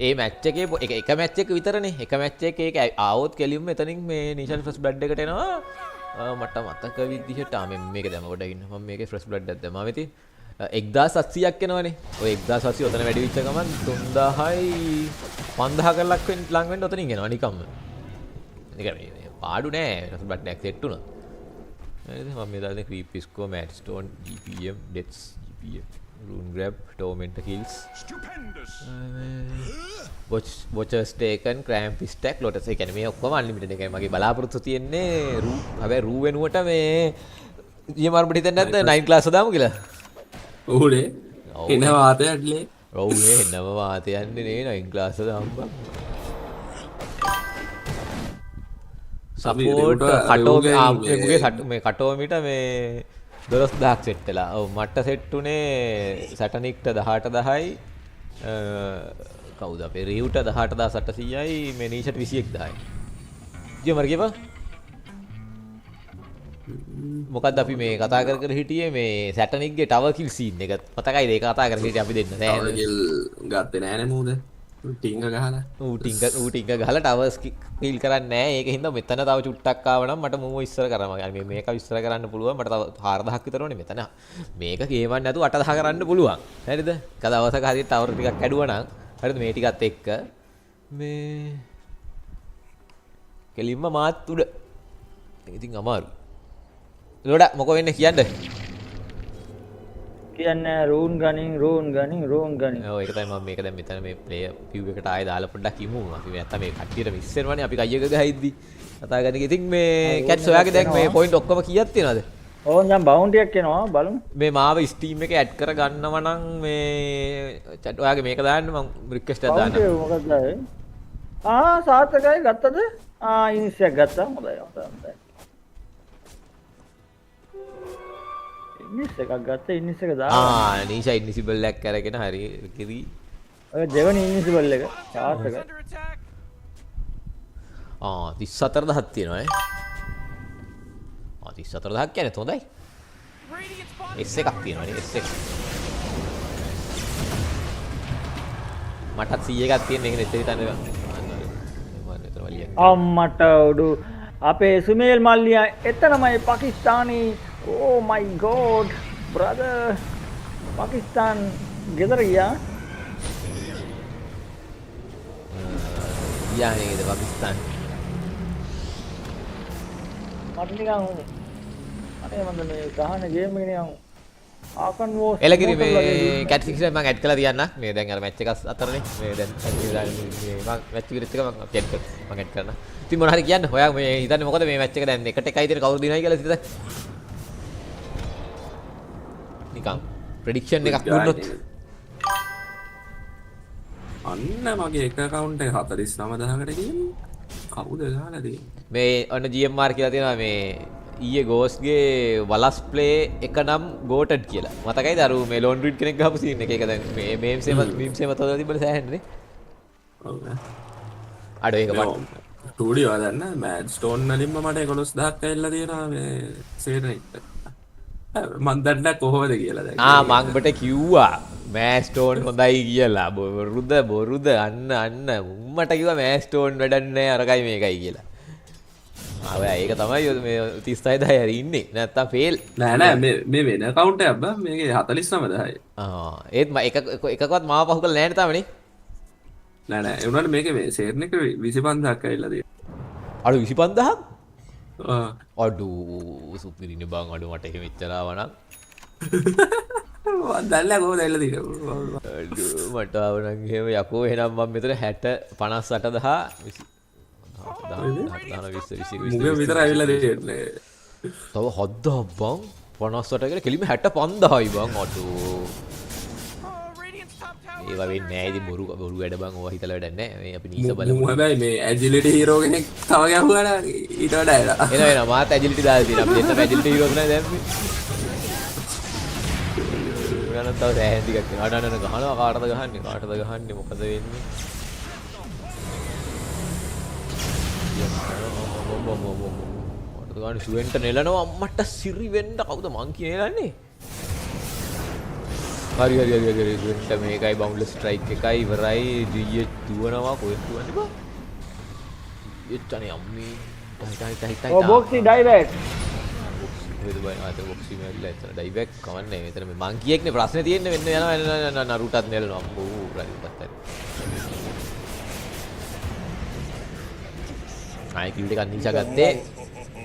ඒ මැච් එකේ එක මැච් එක විතරනේ එක මැච් එකේ ඒක ආවොත් කෙලින්ම එතනින් මේ නීෂට ෆ්‍රස්ට් බ්ලඩ් එකට එනවා මට මතක විදිහට මේක දැම්ම පොඩ්ඩක් ඉන්න මම මේකේ ෆ්‍රස්ට් බ්ලඩ් එකක් දැම්මා මෙති 1700ක් එනවනේ. ඔය 1700 ඔතන වැඩි වෙච්ච ගමන් 3000යි 5000ක ලඟ වෙන්න ඔතනින් එනවා නිකම්ම. නිකන් මේ පාඩු නෑ. බට් නැක් සෙට් උනා. හරිද? මම මේ දාන්නේ creep pisco mat stone gpm deaths gpm rune grab tormentor kills watchers taken cramp stack lotus. ඒ කියන්නේ මේ ඔක්කොම unlimited එකයි. මගේ බලාපොරොත්තු තියෙන්නේ රූ. හැබැයි රූ වෙනුවට මේ GMR අපිට හිතන්නේ නැද්ද 9 class දාමු කියලා? ඔව්නේ. එන වාතයටලේ. ඔව් නේ එනම වාතය යන්නේ නේ 9 class දාම්බා. සපෝට් කටෝ මේ කටෝමිට මේ 12000ක් සෙට් වෙලා. ඔව් මට සෙට් උනේ සැටනික්ට 18000යි කවුද අපේ රියුට 18800යි මේ නීෂට 21000යි. ජීමර් කියපන්. මොකද්ද අපි මේ කතා කර හිටියේ මේ සැටනික්ගේ ටවර් කිල් සීන් එක මතකයිද? ඒක කතා කර හිටියේ අපි දෙන්න නෑ. කිල් ගත්තේ නෑනේ මූද. ටිංග ගහලා. ඌ ටිංග ගහලා ටවර්ස් කිල් කරන්නේ නෑ. ඒක හින්දා මෙතන තව චුට්ටක් ආවනම් මට මූව ඉස්සර කරනවා. يعني මේක විස්තර කරන්න පුළුවන්. මට තව 4000ක් විතර ඕනේ මෙතන. මේක ගේවන්න නැතුව 8000 කරන්න පුළුවන්. හරිද? එක දවසක හරියට ටවර් ටිකක් කැඩුවා නම් හරිද මේ ටිකත් එක්ක මේ කෙලින්ම මාත් උඩ. ඒක ඉතින් අමාරුයි. ලෝඩා මොකෝ වෙන්නේ කියන්නේ? කියන්නේ රූන් ගනින්. ඔව් ඒක තමයි මම මේක දැන් මෙතන මේ ප්ලේයර් view එකට ආයෙ දාලා පොඩ්ඩක් ඉමු. අපි නැත්තම් මේ කට්ටියට මිස් වෙනවනේ අපි කයි එක ගහයිද්දි. කතා කරන එක. ඉතින් මේ කැට්ස් ඔයාගේ දැන් මේ පොයින්ට් ඔක්කොම කීයක් තියෙනවද? ඕන් දැන් බවුන්ටි එකක් එනවා බලමු. මේ මාව ස්ටීම් එකේ ඇඩ් කර ගන්නව නම් මේ chat ඔයාගේ මේක දාන්න මම රික්වෙස්ට් එකක් දාන්න. මොකක්ද ආවේ? සාර්ථකයි ගත්තද? ඉනිස් එකක් ගත්තා. හොඳයි. ඉනිස් එකක් ගත්තා. ඉනිස් එක දාලා. නීෂා ඉන්විසිබල් එකක් කරගෙන හරි කිරි. ඔය දෙවනි ඉන්විසිබල් එක සාර්ථකයි. 34000ක් තියෙනවා නේ. 34000ක් කියන්නේ හොඳයි. S එකක් තියෙනවා නේ S එක. මටත් 100 එකක් තියෙන එක නෙත් හිතන්න බෑ. අම්මට උඩු අපේ සුමේල් මල්ලියා එතනමයි පාකිස්තානී. Oh my god brother. Pakistan ගෙදර ගියා. නේද පාකිස්තාන්. මට නිකන් අනේ මන්ද මේ ගහන ගේම් එකේ නිකන් ආකන් වෝස් එලගිරි මේ කැට් ෆික්ස් එක මම ඇඩ් කරලා තියන්න. මේ දැන් අර මැච් එක අතරනේ. මේ දැන් මේ මම මැච් විදිහට එක මම ඇඩ් කරන්න. ඉතින් මොන හරි කියන්න. ඔයා මේ හිතන්නේ මොකද මේ මැච් එක දැන් එකට එකයි තියෙන කවුරු දිනයි කියලා හිතද? නිකන් ප්‍රෙඩික්ෂන් එකක් දුන්නොත් අන්න මගේ එක account එක 49000කට ගියේ. කවුද ගහලා තියෙන්නේ? මේ ඔන්න GMR කියලා තියෙනවා මේ ඊයේ ගෝස්ගේ වලස් ප්ලේ එක නම් ගෝටඩ් කියලා. මතකයිද අර මේ ලෝන් රීඩ් කෙනෙක් ගහපු සීන් එක. ඒක දැන් මේ මේම්සේම තවද තිබ්බල සෑහෙන්නේ. ඔව් නේ. අඩෝ ඒක මට ටූඩියෝ හදන්න මෑඩ් ස්ටෝන් වලින්ම මට 11000ක් ඇවිල්ලා තියෙනවා මේ සේරනෙට. මන් දන්නේ කොහොමද කියලා දැන්. මං ඔබට කිව්වා මෑස්ටෝන් හොඳයි කියලා. බොරුද අන්න උම්මට කිව්වා මෑස්ටෝන් වැඩක් නැහැ අරකයි මේකයි කියලා. ඒක තමයි මේ 36000 හරි ඉන්නේ. නැත්තම් ෆේල්. නෑ මේ වෙන account එකක් බං මේකේ 49000යි. ඒත් එකකවත් මාව පහු කරලා නැහැ නේ තාමනේ. නෑ ඒ උනාට මේකේ මේ ෂෙයාර් එක 25000ක් ඇවිල්ලා තියෙනවා. අඩු 25000ක්? අඩු සුපිරිනේ බං අඩු මට එහෙම ඉච්චර ආවනම්. මම දැල්ලා කොහොමද ඇවිල්ලා තියෙන්නේ? අඩු මට ආවනම් එහෙම යකෝ එහෙනම් මම මෙතන 60 58000 මුගේ විතර ඇවිල්ලා තියෙන්නේ. තව 7000 බං 58 කියලා කෙලිම 65000යි බං අඩෝ. ඒවා වෙන්නේ නැහැ ඉතින් බොරු වැඩ බං ඕවා හිතලා වැඩක් නැහැ. මේ අපි නීස බලමු. මම හැබැයි මේ ඇජිලිටි හීරෝ කෙනෙක් තව ගැහුවා නම් ඊට වඩා එලා. එනවා මාත් ඇජිලිටි දාලා තියෙනවා. අපි දෙන්න ඇජිලිටි හීරෝස් නෑ දැන් මේ. උනානම් තව සෑහෙන ටිකක් එනවා. අඬන ගහනවා කාටද ගහන්නේ මොකද වෙන්නේ? මොකද ගන්න සුවෙන්ට නෙලනවා අම්මට සිරි වෙන්න කවුද මං කියන්නේ? හරි සුවෙන්ට මේකයි බවුන්ඩ්ලස් ස්ට්‍රයික් එකයි ඉවරයි. GH දුවනවා කොහෙද දුවන්නේ බා? එච්චනේ අම්මේ. ටයි. බොක්සි ඩයිවර්ට්. කොහෙද බයි ආතර බොක්ස් එකේ ඇවිල්ලා එතන ඩයිවැක් කවන්නේ මෙතන මේ මංකියෙක්නේ ප්‍රශ්නේ තියෙන්නේ වෙන්න යනවා නරුටත් නෙලනවා අම්බෝ රයිපත් හරි ආයි කිල් දෙකක් නිචා ගත්තේ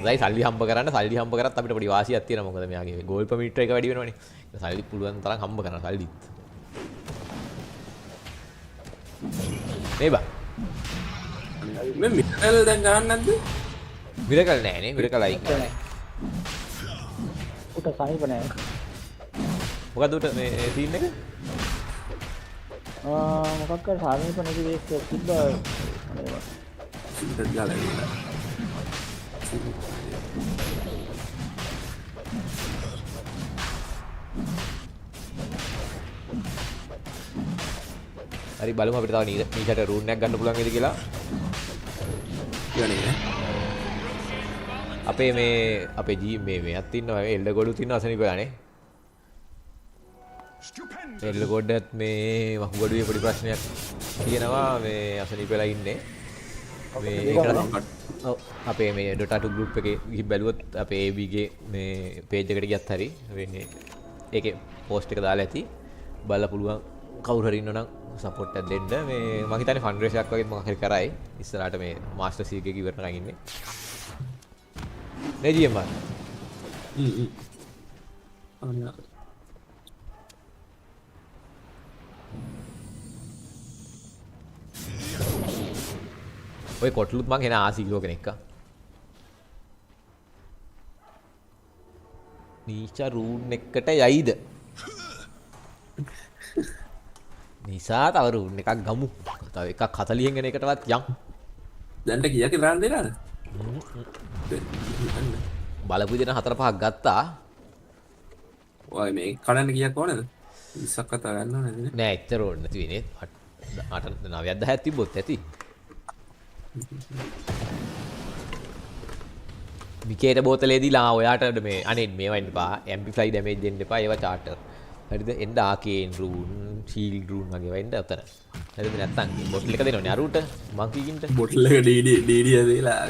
දැන් සල්ලි හම්බ කරත් අපිට පොඩි වාසියක් තියෙනවා මොකද මෙයාගේ ගෝල් පර් මීටර එක වැඩි වෙනවනේ සල්ලි පුළුවන් තරම් හම්බ කරන්න සල්ලිත් මේබා මේ මිරකල් දැන් ගහන්න නැද්ද මිරකල් නෑනේ මිරකල් අයින් කරලා උට සනීප නෑ මොකද උට මේ සීන් එක මොකක් කර සනීප නැති වේස් තිබ්බා සින්ටර් ගාලා ඉන්න හරි බලමු අපිට තව නීෂට රූන් එකක් ගන්න පුළුවන් වේද කියලා යන්නේ අපේ මේ අපේ ජී මේත් ඉන්නවා එල්ඩ ගොඩුත් ඉන්නවා අසනීප ගානේ එල්ඩ ගොඩත් මේ වහු ගොඩුවේ පොඩි ප්‍රශ්නයක් තියෙනවා මේ අසනීපලා ඉන්නේ මේ ඒකට අපේ මේ Dota 2 group එකේ ගිහින් බැලුවොත් අපේ AB ගේ මේ page එකට ගියත් හරි වෙන්නේ ඒකේ post එක දාලා ඇති බලලා පුළුවන් කවුරු හරි ඉන්නවනම් සපෝට් එකක් දෙන්න මේ මම හිතන්නේ ෆන්ඩ් රේස් එකක් වගේ මොකක් හරි කරයි ඉස්සරහට මේ මාස්ටර් සීග් එක ඉවරනකන් ඉන්නේ නේ ජීඑම් අන්න ඔය කොටලුත් මං එන ආසි කිලෝ කෙනෙක් නීචා රූන් එකට යයිද නිසා තව රූන් එකක් ගමු තව එකක් 40න් එන එකටවත් යම් දැන්ට කීයක් දාන්න දෙනවද බලපු දෙන 4-5ක් ගත්තා ඔය මේ කඩන්න කීයක් ඕනද 20ක් කතා ගන්නව නේද නෑ එච්චර ඕනේ නැති වෙන්නේ 8 9ක් 10ක් තිබ්බොත් ඇති විකේට බෝතලේ දීලා ඔයාට මේ අනේ මේවා ඉන්න එපා ඇම්ප්ලිෆයි ඩැමේජ් දෙන්න එපා ඒවා චාර්ටර් හරිද එන්න ආකේන් රූන් ෂීල්ඩ් රූන් වගේ වෙන්න උතන හරිද නැත්තම් බොටල් එක දෙනවනේ අරුට මංකිකින්ට බොටල් එක ඩීඩී දීලා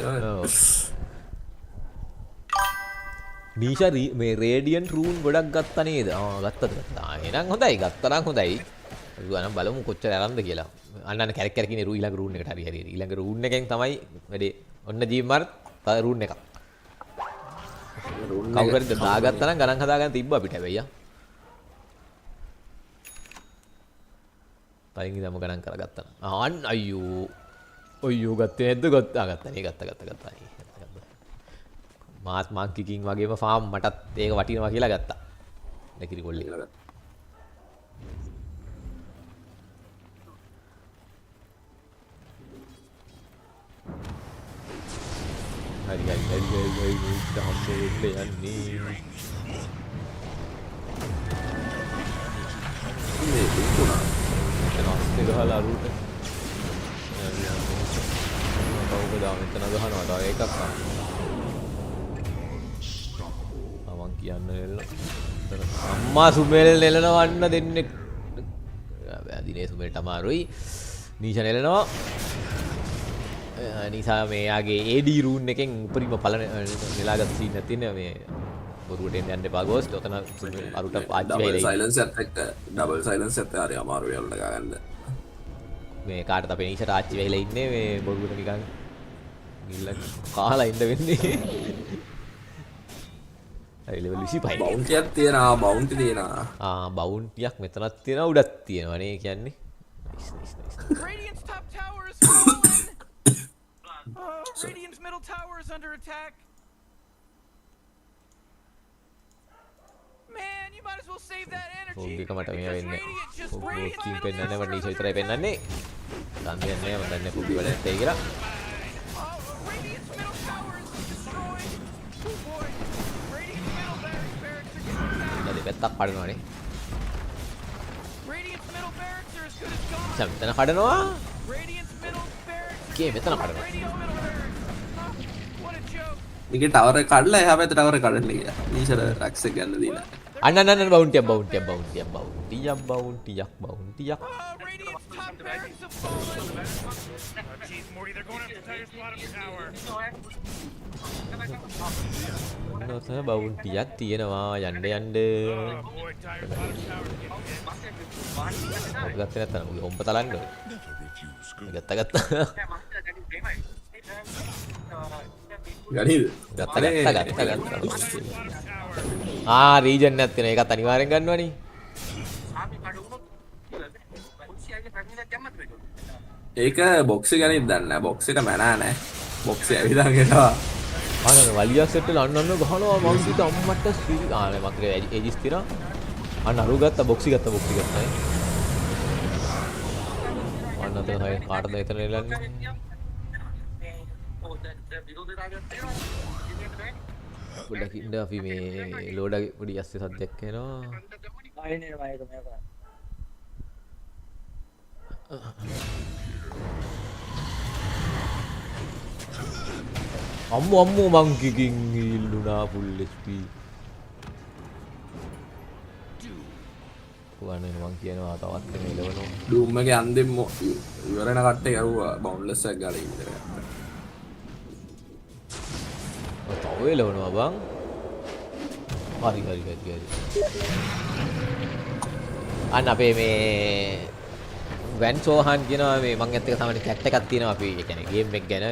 නීෂා මේ රේඩියන්ට් රූන් ගොඩක් ගත්තා නේද ගත්තද එහෙනම් හොඳයි ගත්තා නම් හොඳයි ගුණම් බලමු කොච්චර අරන්ද කියලා අන්නන්න කැරක් කැරකිනේ ඊළඟ රූන් එකට හරි ඊළඟ රූන් එකෙන් තමයි වැඩේ ඔන්න ජීම්මාර් තව රූන් එකක් කවුරු හරි දාගත්තා නම් ගණන් හදාගන්න තිබ්බ අපිට හැබැයි පයින් ඉඳන්ම ගණන් කරගත්තා අන්න අයියෝ ගත්තේ නැද්ද ගත්තා මාත් මංකිකින් වගේම ෆාම් මටත් ඒක වටිනවා කියලා ගත්තා නැකිරි කොල්ලේ හරි හම්බෙන්න යන්නේ මේ දුන්නා එතනස්සේ ගහලා අරුට කවුද දාම එතන ගහනවා තව එකක් මම කියන්න එන්න අම්මා සුමෙල් නෙලනවන්න දෙන්නේ දිනේ සුමෙල්ට අමාරුයි නීෂා නෙලනවා නිසා මෙයාගේ AD රූන් එකෙන් උපරිම පල නෙලාගත් සීන් එකක් තියෙනවා මේ බොරුවට එන්න යන්න එපා ගෝස්ට් ඔතන අරුට පාච්චි වෙලා සයිලන්සර් එක ඩබල් සයිලන්සර් එක හරි අමාරු වෙලා ගන්න මේ කාටද අපේ නීෂාට ආච්චි වෙලා ඉන්නේ මේ බොරුවට නිකන් ගිල්ල කාලා ඉන්න වෙන්නේ හරි ලෙවල් 25 බවුන්ටියක් තියෙනවා බවුන්ටියක් මෙතනක් තියෙනවා උඩක් තියෙනවා නේ කියන්නේ Radiant's top tower is fallen. Radiant's middle tower is under attack. Man, you might as well save that energy. ඕක මට මේ because වෙන්නේ Radiant just ඕක Radiant's කීම් middle පෙන්නන්නේ tower මට නීෂා is විතරයි පෙන්නන්නේ ගන්දියන්නේ මම දන්නේ පුඩි වල නැත්තේ කියලා Radiant's middle tower is destroyed. Oh boy. Radiant's middle barracks are getting attacked. දෙපැත්තක් කඩනවානේ Radiant's middle barracks are as good as gone. මෙතන කඩනවා Radiant's middle barracks. කේ මෙතන කඩනවා Radio middle barracks. What a joke. මේකේ ටවර් එක කඩලා එහා පැත්තේ tower එක කඩන්න ගියා. ඊෂර රැක්ස් එක ගන්න දීලා. The අන්න බවුන්ටියක් Radiant's top barracks have fallen. Oh, jeez, Morty, they're going after Tiger's bottom tower. ඔන්න ඔතන බවුන්ටියක් තියෙනවා යන්න Oh boy, Tiger's bottom tower's getting hit. ගත්තේ නැත්තම් උඹ ඔම්බ තලන්න ඕනේ ගත්තා ගනීද රීජන් එකක් තියෙනවා ඒකත් අනිවාර්යෙන් ගන්නවනේ ඒක බොක්ස් එක ගනිත් දන්නේ නැහැ බොක්ස් එක මැනා නැහැ බොක්ස් එක ඇවිදන් එනවා අන්න වලියක් සෙට් වෙලා අන්න ගහනවා මං කිව්ත අම්මට ආනේ මගේ ඒජිස් තියෙනවා අන්න අරු ගත්තා බොක්සි ගත්තා අන්න අතන හය කාටද එතන එලන්නේ ගොඩක් ඉන්න අපි මේ ලෝඩගේ පොඩි අස්සේ සද්දයක් එනවා ආයෙනේ මම ඒක මේක අම්මෝ මං කිකින් ඉල්ලුනා ෆුල් HP වනේ මං කියනවා තවත් මේ ලෙවනෝ ඩූම් එකේ අන්දෙම ඉවරන කට්ටේ යවුවා බවුන්ලස් එකක් ගාලා ඉන්න තව එලවනවා බං හරි අන්න අපේ මේ වැන් සෝහන් කියනවා මේ මං ඇත්ත එක තමයි චැට් එකක් තියෙනවා අපි ඒ කියන්නේ ගේම් එක ගැන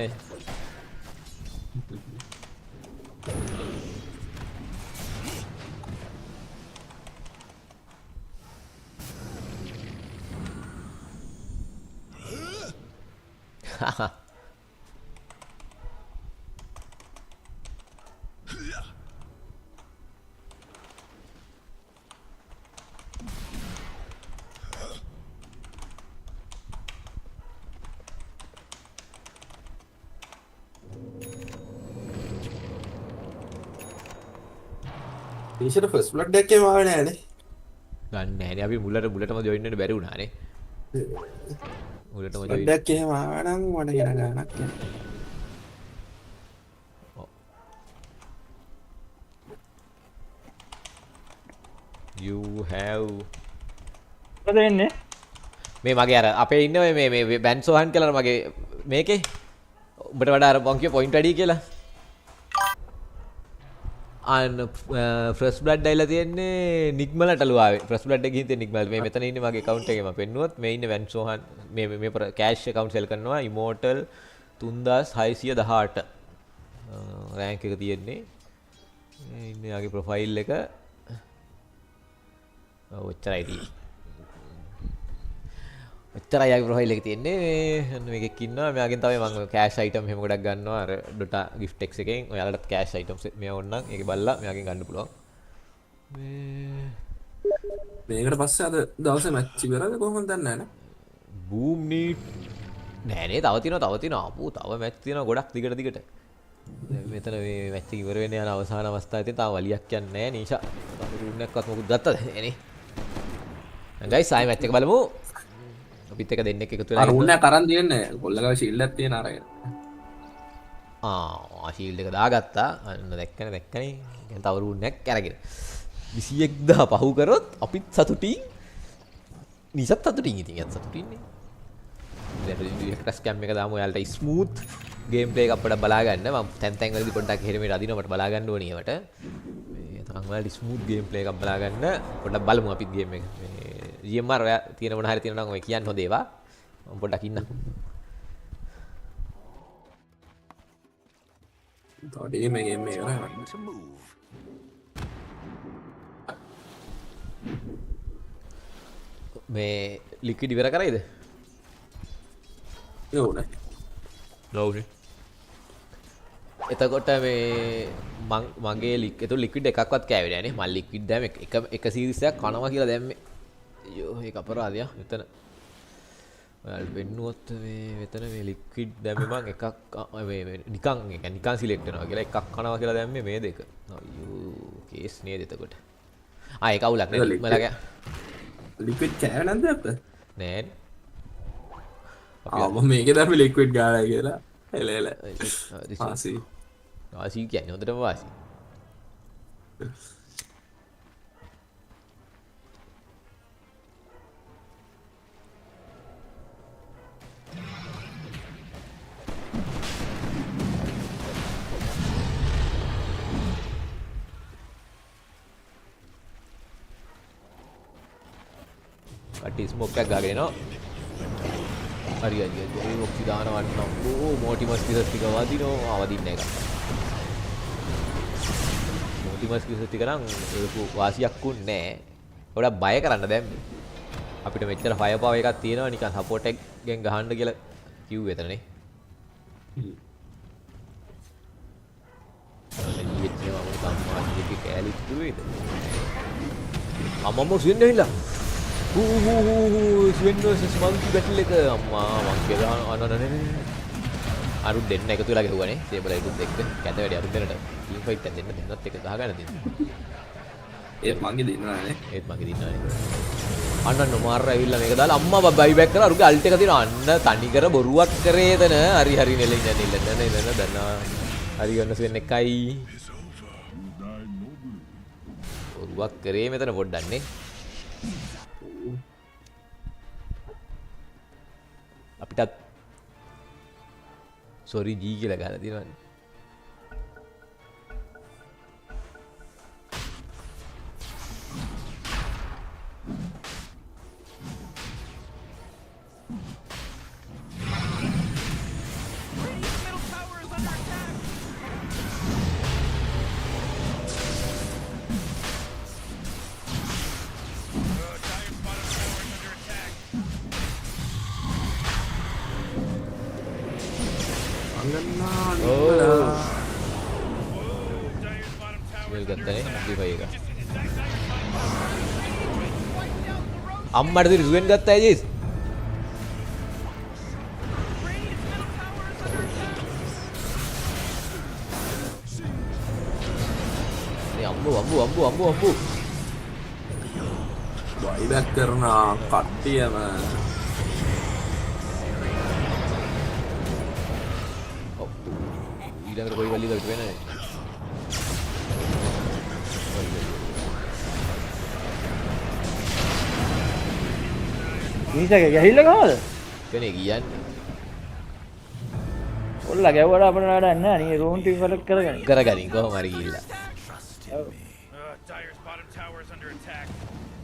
ඉතින් ෆස්ට් බ්ලඩ් එකේ මාව නෑනේ ගන්න නෑනේ අපි මුලටම ජොයින් වෙන්න බැරි වුණානේ මුලටම ජොයින් බ්ලඩ් එකේ මාව නම් මට ගෙන ගන්නක් you have මොකද වෙන්නේ මේ මගේ අර අපේ ඉන්න මේ බෑන් සෝහන් කියලා මගේ මේකේ උඹට වඩා අර මං කිය පොයින්ට් වැඩි කියලා අන්න ෆ්‍රෙෂ් බ්ලඩ් ඇවිල්ලා තියෙන්නේ නිග්මලට ලුවාවේ ෆ්‍රෙෂ් බ්ලඩ් එක ගිහින් තියෙන නිග්මල් මේ මෙතන ඉන්නේ මගේ account එකේ මම පෙන්නුවොත් මේ ඉන්නේ වැන් සෝහන් මේ කෑෂ් account සෙල් කරනවා ඉමෝටල් 3618 රෑන්ක් එක තියෙන්නේ මේ ඉන්නේ යාගේ ප්‍රොෆයිල් එක ඔච්චරයි තියෙන්නේ ඔච්චරයි යාගේ ප්‍රොෆයිල් එක තියෙන්නේ අන්න මේකෙක් ඉන්නවා මෙයාගෙන් තමයි මම කෑෂ් අයිටම් එහෙම ගොඩක් ගන්නවා අර Dota gift X එකෙන් ඔයාලටත් කෑෂ් අයිටම්ස් මේ ඕනනම් ඒක බලලා මෙයාගෙන් ගන්න පුළුවන් මේකට පස්සේ අද දවසේ මැච් ඉවරද කොහොමද දන්නේ නැහැ බූම් නීට් නෑනේ තව තියෙනවා අපෝ තව මැච් තියෙනවා ගොඩක් දිගට මෙතන මේ මැච් එක ඉවර වෙන්න යන අවසාන අවස්ථාවේ තාම වලියක් යන්නේ නැහැ නීෂා රුණක්වත් මොකුත් ගත්තද නේ ගයිස් ආයි මැච් එක බලමු අපිත් එක දෙන්නෙක් එකතු වෙලා රුණක් අරන් තියන්නේ කොල්ලගාව ෂීල්ඩ් එකක් තියෙන අරගෙන ෂීල්ඩ් එක දාගත්තා අන්න දැක්කනේ දැන් තව රුණක් අරගෙන 21000 පහු කරොත් අපිත් සතුටින් නිසත් සතුටින් ඉතින් යත් සතුටින්නේ ක්‍රැෂ් කැම් එක දාමු ඔයාලට ස්මූත් ගේම් ප්ලේ එකක් අපිට බලා ගන්න මම තැන් වලදී පොඩ්ඩක් හෙරෙමෙට අදිනවා මට බලා ගන්න ඕනේ ඒවට මේ තරම් ඔයාලට ස්මූත් ගේම් ප්ලේ එකක් බලා ගන්න පොඩ්ඩක් බලමු අපිත් ගේම් එක මේ GMR ඔයා තියෙන මොන හරි තියෙනවා නම් ඔය කියන්න හොඳ ඒවා මම පොඩ්ඩක් ඉන්න තවදී මේ ගේම් එක කරා මේ ලික්විඩ් ඉවර කරයිද යෝනේ නෝනේ එතකොට මේ මගේ ලික්විඩ් එකක්වත් කෑවේ නෑනේ මම ලික්විඩ් දැම්ම එක සීරීස් එකක් කනවා කියලා දැම්මේ අයියෝ ඒක අපරාධයක් මෙතන ඔයාලට වෙන්නුවොත් මේ මෙතන මේ ලික්විඩ් දැම්මේ මම එකක් මේ නිකන් සිලෙක්ට් වෙනවා කියලා එකක් කනවා කියලා දැම්මේ මේ දෙක අයියෝ කේස් නේද එතකොට ඒක අවුලක් නේ මලගේ ලික්විඩ් කෑවේ නැද්ද අප්ප නෑ මම මේකේ දැම්මේ ලික්විඩ් ගාලා කියලා එල වාසි කියන්නේ හොඳටම වාසි කටි ස්මෝක් එකක් ගහගෙන එනවා. හරි හරි හරි ඔක්සි දානවා නම් ඕ මොටිමස් කිසස් ටික වදිනවා වදින්නේ නැහැ. මොටිමස් කිසස් ටික නම් ලොකු වාසියක් උන්නේ නැහැ. ගොඩක් බය කරන්න දැම්මේ. අපිට මෙච්චර ෆයර් පවර් එකක් තියෙනවා නිකන් සපෝට් එකෙන් ගහන්න කියලා කිව්වේ එතනනේ. අම්මම ස්වින් ඇවිල්ලා ස්වින් versus monkey battle එක අම්මා මං කියලා අනනනේ අරුත් දෙන්න එකතු වෙලා ගහුවානේ සේබල එකතුත් එක්ක කැත වැඩි අරුත් දෙන්නට ටීම් ෆයිට් එකක් දෙන්න දෙන්නත් එක ගහගන්න තියෙනවා ඒත් මගේ දිනනවානේ ඒත් මගේ දිනනවානේ අන්න නොමාර ඇවිල්ලා මේක දාලා අම්මා බයි බෑක් කරලා අරුගේ අල්ට් එක තියෙනවා අන්න තනි කර බොරුවක් කරේදන හරි හරි නෙලින් යන්නේ දන්නා හරි ගන්න ස්වින් එකයි බොරුවක් කරේ මෙතන පොඩ්ඩක් නේ අපිටත් සෝරි ජී කියලා ගහලා තියෙනවානේ අම්මට දිරි සුවෙන් ගත්තා ජීස් අම්බු බයිබැක් කරන කට්ටියම ඊළඟට කොයි වලිද අපිට වෙන්නේ මිනිස්සගේ ගහිල්ල ගහද? කෙනේ කියන්නේ. ඔල්ලා ගැව්වට අපිට වැඩක් නැහැ නේ රූම් ටික කලෙක්ට් කරගනින් කොහොම හරි ගිහිල්ලා.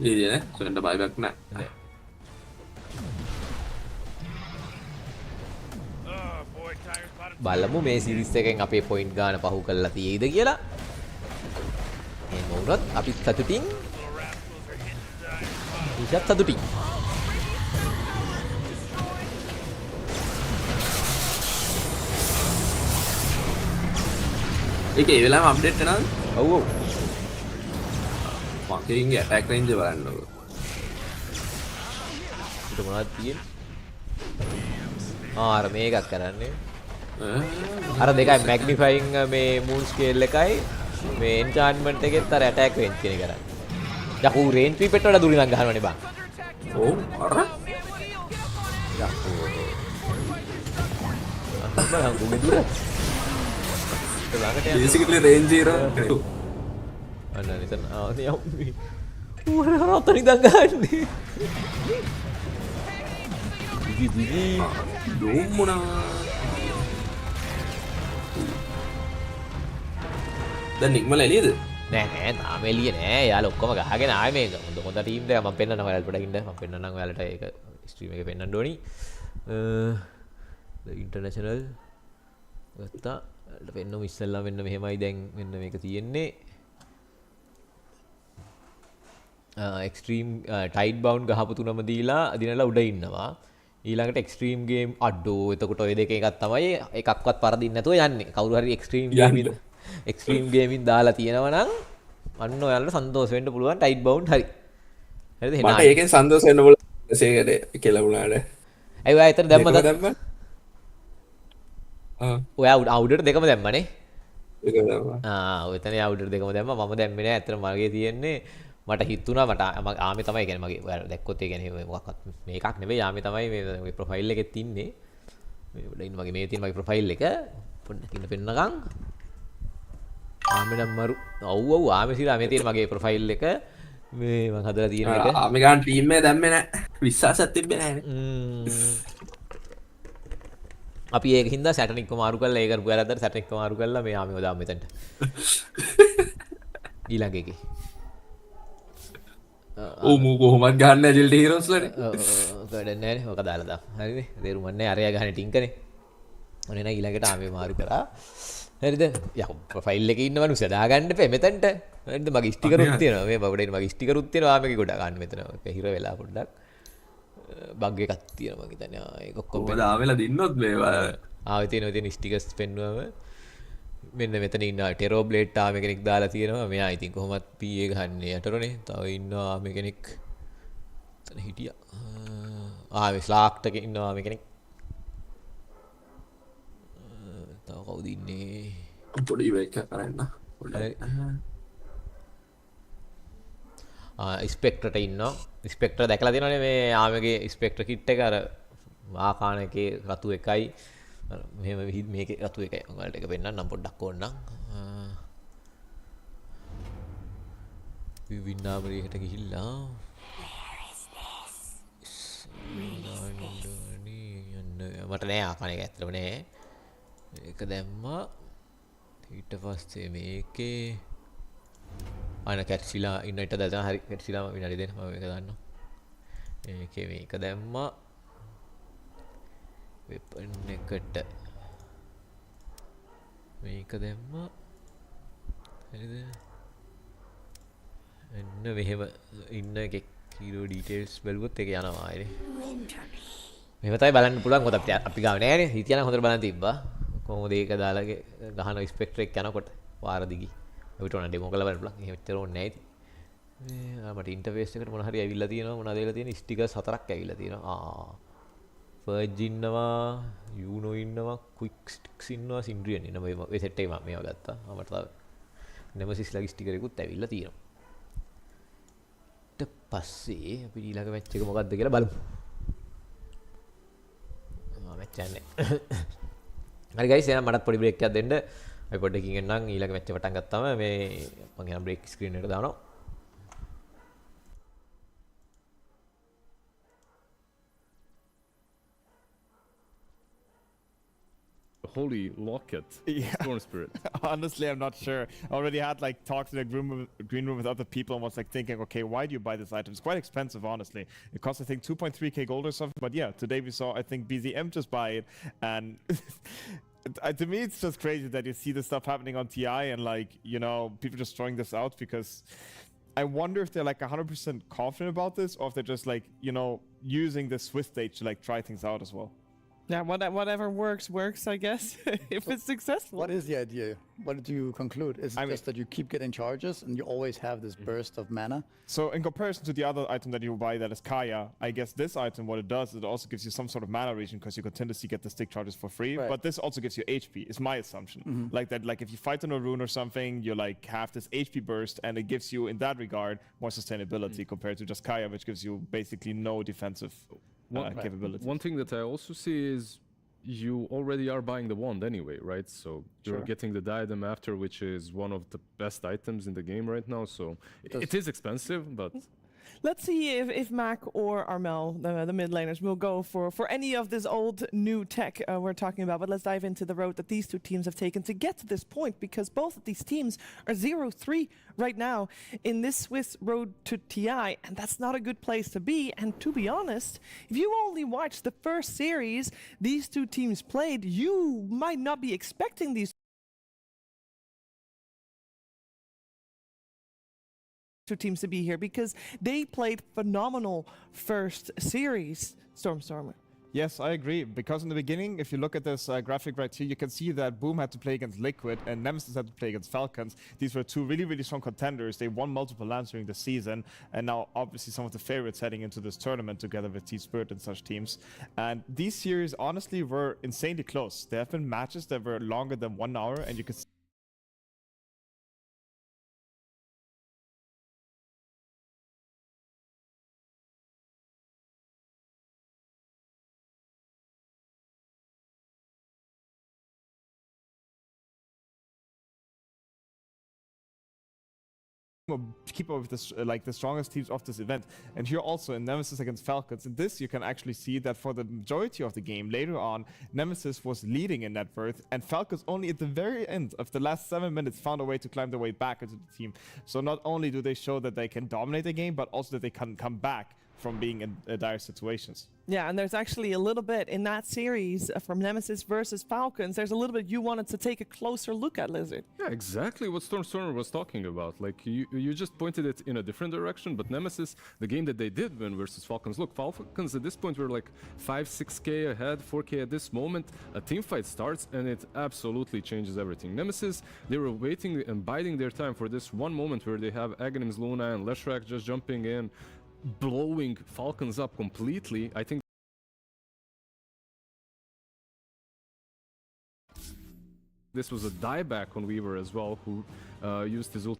ඊයේ සෙන්ඩ බයිබැක් නැහැ. බලමු මේ සීරීස් එකෙන් අපේ පොයින්ට් ගාන පහු කරලා තියෙයිද කියලා. එහෙම වුණොත් අපි සතුටින් ඉෂත් සතුටින් ඒක ඒ වෙලාවම අප්ඩේට් වෙනවද? ඔව් ඔව්. මකින්ගේ ඇටැක් රේන්ජ් බලන්නකො. ඒක මොනවද තියෙන්නේ? අර මේකක් කරන්නේ. අර දෙකයි මැග්නිෆයිං මේ මූන් ස්කේල් එකයි මේ එන්චාන්ට්මන්ට් එකෙත් අර ඇටැක් රේන්ජ් කියන එක කරන්නේ. යකෝ රේන්ජ් ක්‍රීප් එකට වඩා දුරින් නම් ගහනවනේ බං. ඔව් අර යකෝ. අහන්න ගුගේ දුර. basically range zero අන්න නිතන ආනේ යම්මි ඌර රතනි දන් ගන්නේ දිදි දුම්මුණා දැන් නික්මල එළියද නෑ තාම එළිය නෑ යාළුවා ඔක්කොම ගහගෙන ආයේ මේක හොඳ ටීම් දෙයක් මම පෙන්නනවා ඔයාලට පොඩ්ඩක් ඉන්න මම පෙන්නන්නම් ඔයාලට ඒක ස්ට්‍රීම් එකේ පෙන්නන්න ඕනි ඉන්ටර්නැෂනල් ගත්තා පෙන්නමු ඉස්සෙල්ලා මෙන්න මෙහෙමයි දැන් මෙන්න මේක තියෙන්නේ එක්ස්ට්‍රීම් ටයිඩ් බවුන්ඩ් ගහපු තුනම දීලා දිනලා උඩ ඉන්නවා ඊළඟට එක්ස්ට්‍රීම් ගේම් අඩෝ එතකොට ඔය දෙක එකක් තමයි එකක්වත් පරදින්න නැතුව යන්නේ කවුරු හරි එක්ස්ට්‍රීම් ගේමින් දාලා තියෙනවා නම් අන්න ඔයාලට සන්තෝෂ වෙන්න පුළුවන් ටයිඩ් බවුන්ඩ් හරි හරිද එහෙනම් මට ඒකෙන් සන්තෝෂ වෙන්න පුළුවන් සේකට කියලා වුණාට අය ඔයා එතන දැම්මද ඔයා අවුඩට දෙකම දැම්මනේ ඔතන අවුඩට දෙකම දැම්ම මම දැම්මේ නෑ ඇත්තට මගේ තියෙන්නේ මට හිතුණා මට ආමේ තමයි කියන්නේ මගේ ඔයාලා දැක්කොත් ඒ කියන්නේ මොකක්වත් මේකක් නෙවෙයි ආමේ තමයි මේ ප්‍රොෆයිල් එකෙත් ඉන්නේ මේ උඩ ඉන්න මගේ මේ තියෙන මගේ ප්‍රොෆයිල් එක පොඩ්ඩක් ඉන්න පෙන්නකම් ආමේ නම් මරු ඔව් ආමේ සිලා මේ තියෙන මගේ ප්‍රොෆයිල් එක මේ මම හදලා තියෙන එක ආමේ ගන්න ටීම් එක දැම්මේ නෑ විශ්වාසයක් තිබ්බේ නෑනේ අපි ඒක හින්දා සැටනික් මාරු කරලා ඒක කරපු වැරද්දට සැටනික් මාරු කරලා මේ ආමිව දාමු මෙතනට ඊළඟ එකේ ඌ කොහොමත් ගන්න ඇජිල්ට හීරෝස්ලනේ ගඩන්නේ ඕක දාලදා හරි දේරුමන්නේ අරය ගහන ටිංකනේ ඔන්න ඊළඟට ආමේ මාරු කරා හරිද යකෝ ප්‍රොෆයිල් එකේ ඉන්න මනුස්සයා දාගන්න එපා මෙතනට හරිද මගේ ස්ටිකරුත් තියෙනවා මේ බබඩේ මගේ ස්ටිකරුත් තියෙනවා ආමේගේ ගොඩ ගන්න මෙතන ඒක හිර වෙලා පොඩ්ඩක් බග් එකක් තියෙනවා මම හිතන්නේ ඒක ඔක්කොම කොහොමද ආවෙලා දින්නොත් මේවා ආවේ තියෙන ස්ටිකර්ස් පෙන්නුවම මෙන්න මෙතන ඉන්න ටෙරෝ බ්ලේඩ් ආමේ කෙනෙක් දාලා තියෙනවා මෙයා ඉතින් කොහොමත් PA ගහන්නේ යටරනේ තව ඉන්නවා ආමේ කෙනෙක් එතන හිටියා ආවේ ස්ලාක්ට් එකේ ඉන්නවා ආමේ කෙනෙක් තව කවුද ඉන්නේ පොඩි වෙයික කරන්න ස්පෙක්ට්‍රට ඉන්නවා ස්පෙක්ට්‍ර දැකලා තියෙනවනේ මේ ආමගේ ස්පෙක්ට්‍ර කිට් එක අර ආකාන එකේ රතු එකයි මෙහෙම මේකේ රතු එකයි ඔයාලට එක පෙන්නන්නම් පොඩ්ඩක් ඕනනම් විවිනාමරයකට ගිහිල්ලා මට නෑ ආකාන එක ඇත්තටම නෑ ඒක දැම්මා ඊට පස්සේ මේකේ අන කැට්සිලා ඉන්න ඊට දැන් හරි කැට්සිලා විනාඩි දෙන්න මම මේක දාන්නම් මේකේ මේක දැම්මා වෙපන් එකට මේක දැම්මා හරිද එන්න මෙහෙම ඉන්න එකේ හීරෝ ඩීටේල්ස් බලුවොත් ඒක යනවා ආයේ මෙහෙම තමයි බලන්න පුළුවන් මොකද අපි ගාව නෑනේ හිතියනම් හොඳට බලන්න තිබ්බා කොහොමද ඒක දාලා ගහන ස්පෙක්ට්‍ර එක යනකොට වාර දිගි අපිට ඕන ඩෙමෝ කරලා බලන්න පුළුවන් එහෙම විතර ඕනේ නැහැ ඉතින් මේ මට ඉන්ටර්ෆේස් එකට මොන හරි ඇවිල්ලා තියෙනවා මොනවද ඇවිල්ලා තියෙන්නේ ස්ටිකර්ස් 4ක් ඇවිල්ලා තියෙනවා ෆර්ජ් ඉන්නවා යූනෝ ඉන්නවා ක්වික් ස්ටික්ස් ඉන්නවා සින්ඩ්‍රියන් ඉන්නවා මේ සෙට් එක මම මේවා ගත්තා මට තව නෙමසිස් ලගේ ස්ටිකර් එකකුත් ඇවිල්ලා තියෙනවා ඊට පස්සේ අපි ඊළඟ මැච් එක මොකක්ද කියලා බලමු මැච් යන්නේ හරි ගයිස් එහෙනම් මටත් පොඩි බ්‍රේක් එකක් දෙන්න අපි පොඩ්ඩකින් එන්නම් ඊළඟ මැච් එක පටන් ගත්තාම මේ මම යන බ්‍රේක් ස්ක්‍රීන් එකට දානවා Holy locket. Yeah. Storm Spirit. Honestly, I'm not sure. I already had like talks in the green room with other people and was like thinking, okay, why do you buy this item? It's quite expensive, honestly. It costs, I think, 2.3k gold or something. But yeah, today we saw, I think, BZM just buy it. And to me, it's just crazy that you see this stuff happening on TI and like, you know, people just throwing this out because I wonder if they're like 100% confident about this or if they're just like, you know, using the Swiss stage to like try things out as well. Yeah, whatever works, I guess, if it's successful. What is the idea? What do you conclude? Is it just that you keep getting charges and you always have this burst of mana? So in comparison to the other item that you buy that is Kaya, I guess this item, what it does, it also gives you some sort of mana regen because you continuously get the stick charges for free. Right. But this also gives you HP, is my assumption. Like that, like if you fight on a rune or something, you like have this HP burst and it gives you, in that regard, more sustainability compared to just Kaya, which gives you basically no defensive capabilities. One thing that I also see is you already are buying the wand anyway, right? So you're getting the diadem after, which is one of the best items in the game right now. So it is expensive, but Let's see if Mac or Armel, the mid laners, will go for any of this old new tech we're talking about. But let's dive into the road that these two teams have taken to get to this point, because both of these teams are 0-3 right now in this Swiss road to TI, and that's not a good place to be. And to be honest, if you only watched the first series these two teams played, you might not be expecting these two teams to be here, because they played phenomenal first series. Stormer. Yes, I agree. Because in the beginning, if you look at this graphic right here, you can see that Boom had to play against Liquid and Nemesis had to play against Falcons. These were two really, really strong contenders. They won multiple lands during the season, and now obviously some of the favorites heading into this tournament together with T-Spirit and such teams. And these series honestly were insanely close. There have been matches that were longer than 1 hour, and you could see keep up with this, like the strongest teams of this event. And here also in Nemesis against Falcons, in this you can actually see that for the majority of the game later on, Nemesis was leading in net worth, and Falcons only at the very end of the last 7 minutes found a way to climb their way back into the team. So not only do they show that they can dominate the game, but also that they can come back from being in dire situations. Yeah, and there's actually a little bit in that series from Nemesis versus Falcons. There's a little bit you wanted to take a closer look at, Lizard. Yeah, exactly what Stormstormer was talking about. Like, you just pointed it in a different direction, but Nemesis, the game that they did win versus Falcons. Look, Falcons at this point were like 5-6k ahead, 4k at this moment. A team fight starts and it absolutely changes everything. Nemesis, they were waiting and biding their time for this one moment where they have Aghanims, Luna, and Leshrac just jumping in, blowing Falcons up completely. I think this was a dieback on Weaver as well, who used his ult.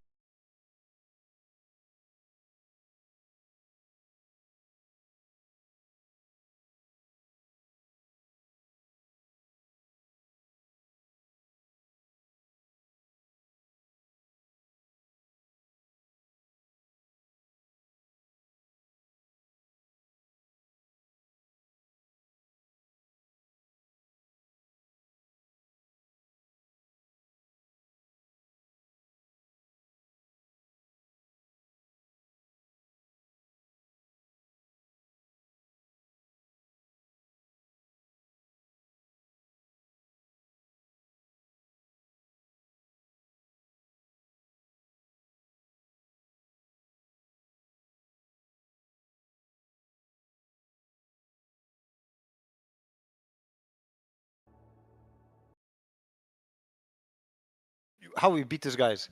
How we beat these guys?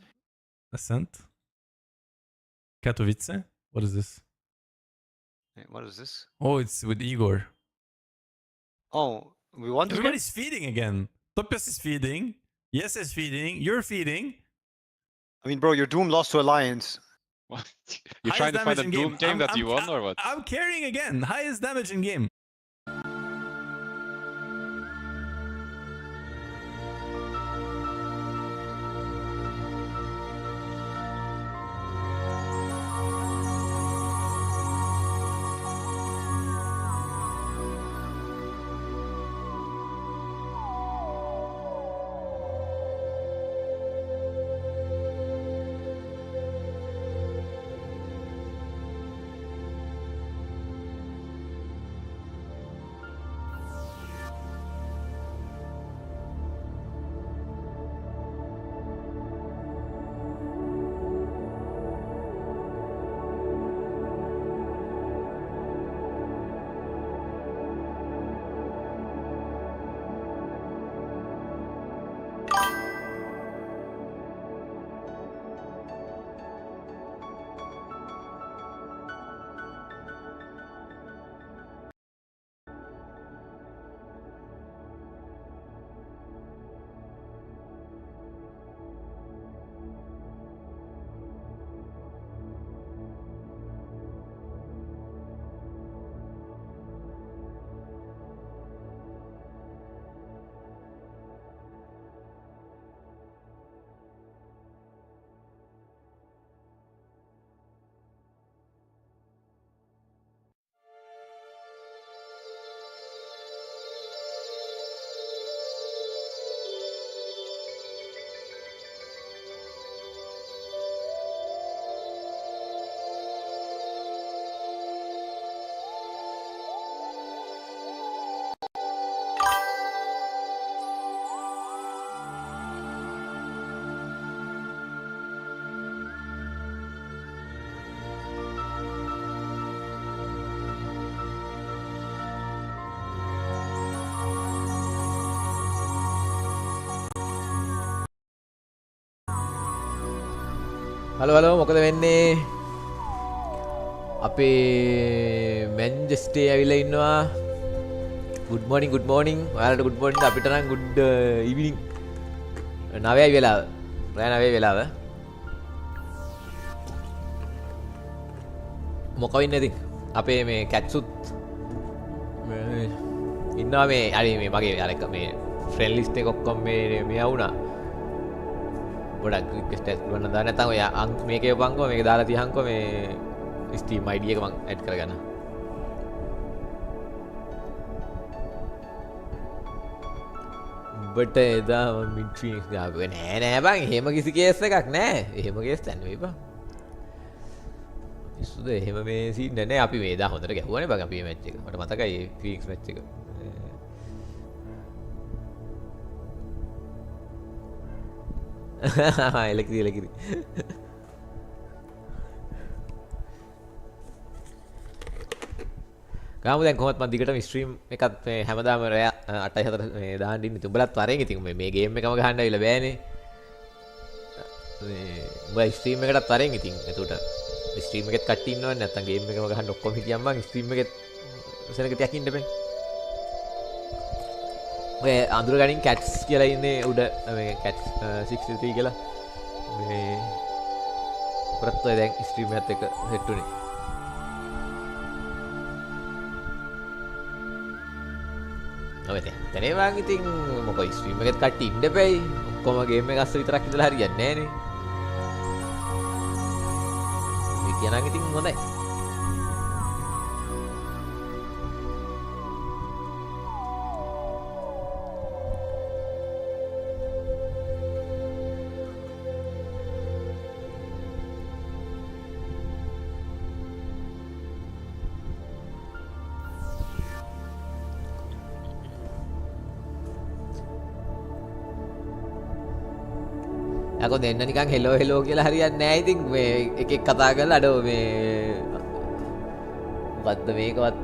Ascent? Katowice? What is this? Hey, what is this? Oh, it's with Igor. Oh, we won this game? Everybody's feeding again. Topias is feeding. Yes is feeding. You're feeding. I mean, bro, your Doom lost to Alliance. What? You're Highest trying to find a damage in Doom game that you won, or what? I'm carrying again. Highest damage in game. Hello මොකද වෙන්නේ? අපේ Manchester ඇවිල්ලා ඉන්නවා. good morning. ඔයාලට good morning අපිට නම් good evening. 9යි වෙලාව. රෑ 9යි වෙලාව. මොකව ඉන්නේ ඉතින්? අපේ මේ කැට්සුත් ඉන්නවා මේ හරි මේ මගේ අර මේ ෆ්‍රෙන්ඩ් ලිස්ට් එක ඔක්කොම මේ වුණා. ගොඩක් රික්වෙස්ට් එකක් පුළුවන් නම් දාන්න නැත්නම් ඔය මේකේ යපන්කෝ මේක දාලා තියහන්කෝ මේ Steam ID එක මම ඇඩ් කරගන්න. ඔබට එදා මිඩ්ෆීනික්ස් ගාපුවේ නෑ බං එහෙම කිසි කේස් එකක් නෑ. එහෙම කේස් දැන් නෙවෙයි බං. ඉස්සුද එහෙම මේ සීන් නෑ අපි මේ දා හොඳට ගැහුවානේ බං අපි මේ මැච් එක. මට මතකයි ඒ ෆීනික්ස් මැච් එක. එලකිරි ගාමු දැන් කොහොමත් මම දිගටම ස්ට්‍රීම් එකත් මේ හැමදාම රෑ 8:04 මේ දාන්න ඉන්නේ. උඹලත් වරෙන් ඉතින් මේ ගේම් එකම ගහන්න ඇවිල්ලා බෑනේ. මේ උඹ ස්ට්‍රීම් එකටත් වරෙන් ඉතින්. එතකොට ස්ට්‍රීම් එකෙත් කට්ටි ඉන්නවනේ නැත්තම් ගේම් එකම ගහන්න ඔක්කොම හිටියම් මං ස්ට්‍රීම් එකෙත් සෙනගට යකින්න බෑ. ඔය අඳුර ගනින් කැට්ස් කියලා ඉන්නේ උඩ මේ කැට්ස් 63 කියලා මේ පොරත් ඔය දැන් ස්ට්‍රීම් එකත් එක්ක සෙට් උනේ. ඔය දැන් වන් ඉතින් මොකද ස්ට්‍රීම් එකත් කට්ටි ඉන්න බෑයි. ඔක්කොම ගේම් එක අස්ස විතරක් ඉඳලා හරියන්නේ නෑනේ. මේ කියනනම් ඉතින් හොඳයි. අකෝ දෙන්න නිකන් හෙලෝ හෙලෝ කියලා හරියන්නේ නැහැ ඉතින් මේ එකෙක් කතා කරලා අඩෝ මේ මොකද්ද මේකවත්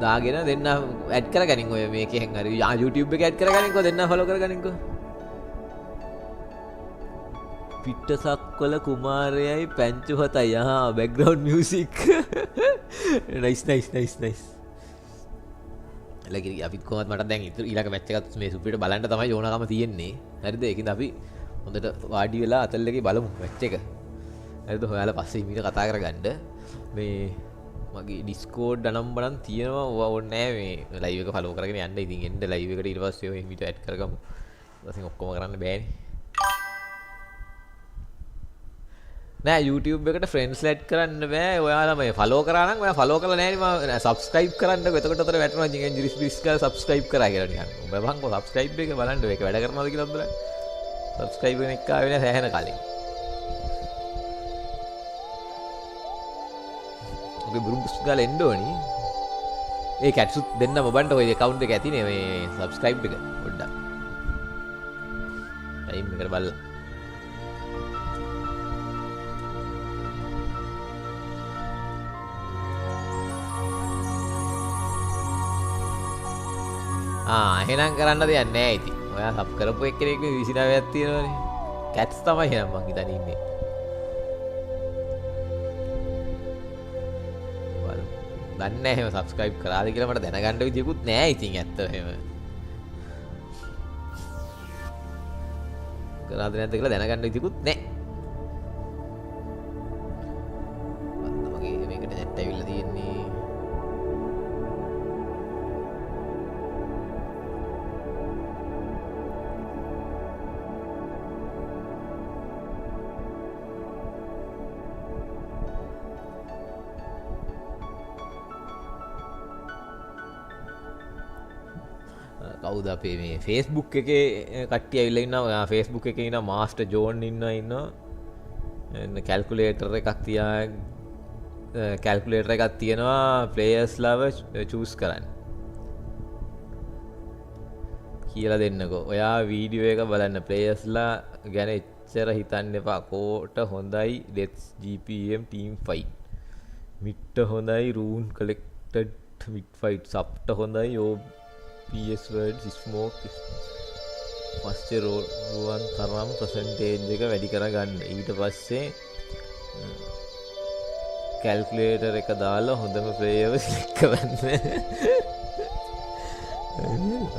දාගෙන දෙන්න ඇඩ් කරගනින් ඔය මේකෙන් හරි YouTube එක ඇඩ් කරගනින්කෝ දෙන්න ෆලෝ කරගනින්කෝ පිට්ටසක්වල කුමාරයයි පැංචු හතයි බෑග්ග්‍රවුන්ඩ් මියුසික් නයිස් ලගිරි අපි කොහොමද මට දැන් ඊළඟ මැච් එකත් මේ සුපිරිට බලන්න තමයි ඕනකම තියෙන්නේ. හරිද? ඒකින්ද අපි හොඳට වාඩි වෙලා අතල්ලගේ බලමු මැච් එක. හරිද? හොයාලා පස්සේ හිමීට කතා කරගන්න. මේ මගේ Discord නම්බරන් තියෙනවා. ඕවා ඕනේ නැහැ මේ ලයිව් එක ෆලෝ කරගෙන යන්න. ඉතින් එන්න ලයිව් එකට ඊට පස්සේ ඔය හිමීට ඇඩ් කරගමු. ඊට පස්සේ ඔක්කොම කරන්න බෑනේ. නෑ YouTube එකට friends add කරන්න බෑ. ඔයාලා මේ follow කරා නම් ඔයා follow කරලා නැහැ නේ මම subscribe කරන්නකෝ. එතකොට උතර වැටෙනවා ඉතින් ජිරිස් බිරිස් කරලා subscribe කරා කියලා නිකන්. ඔබ බංකෝ subscribe එක බලන්න මේක වැඩ කරනවද කියලා උඹලා. subscribe වෙන එක ආවේ නැහැ සෑහෙන කලින්. ඔගේ බුරුම්ස් ගාලා එන්න ඕනි. ඒ කැට්සුත් දෙන්නම බබන්ට ඔය account එක ඇතිනේ මේ subscribe එක පොඩ්ඩක්. time එකට බලලා එහෙනම් කරන්න දෙයක් නැහැ ඉතින්. ඔයා සබ් කරපු එක්කෙනෙක් 29ක් තියෙනවනේ. කැට්ස් තමයි එහෙනම් මං හිතන්නේ ඉන්නේ. බලමු. දන්නේ නැහැ එහෙම subscribe කරාද කියලා මට දැනගන්න විදියකුත් නැහැ ඉතින් ඇත්ත එහෙම. කරාද නැද්ද කියලා දැනගන්න විදියකුත් නැහැ. මගේ මේකට net ඇවිල්ලා තියෙන්නේ. කවුද අපේ මේ Facebook එකේ කට්ටිය ඇවිල්ලා ඉන්නවා. Facebook එකේ ඉන්නවා මාස්ටර් ජෝන් ඉන්නවා. එන්න කැල්කියුලේටර් එකක් කැල්කියුලේටර් එකක් තියෙනවා ප්ලේයර්ස්ලාව චූස් කරන්න. කියලා දෙන්නකෝ. ඔයා වීඩියෝ එක බලන්න ප්ලේයර්ස්ලා ගැන එච්චර හිතන්න එපා. කෝට හොඳයි let's GPM team fight. මිට්ට හොඳයි rune collected mid fight. සප්ට හොඳයි PS words smoke පස්සේ රුවන් තරම් percentage එක වැඩි කරගන්න. ඊට පස්සේ calculator එක දාලා හොඳම player select කරන්න.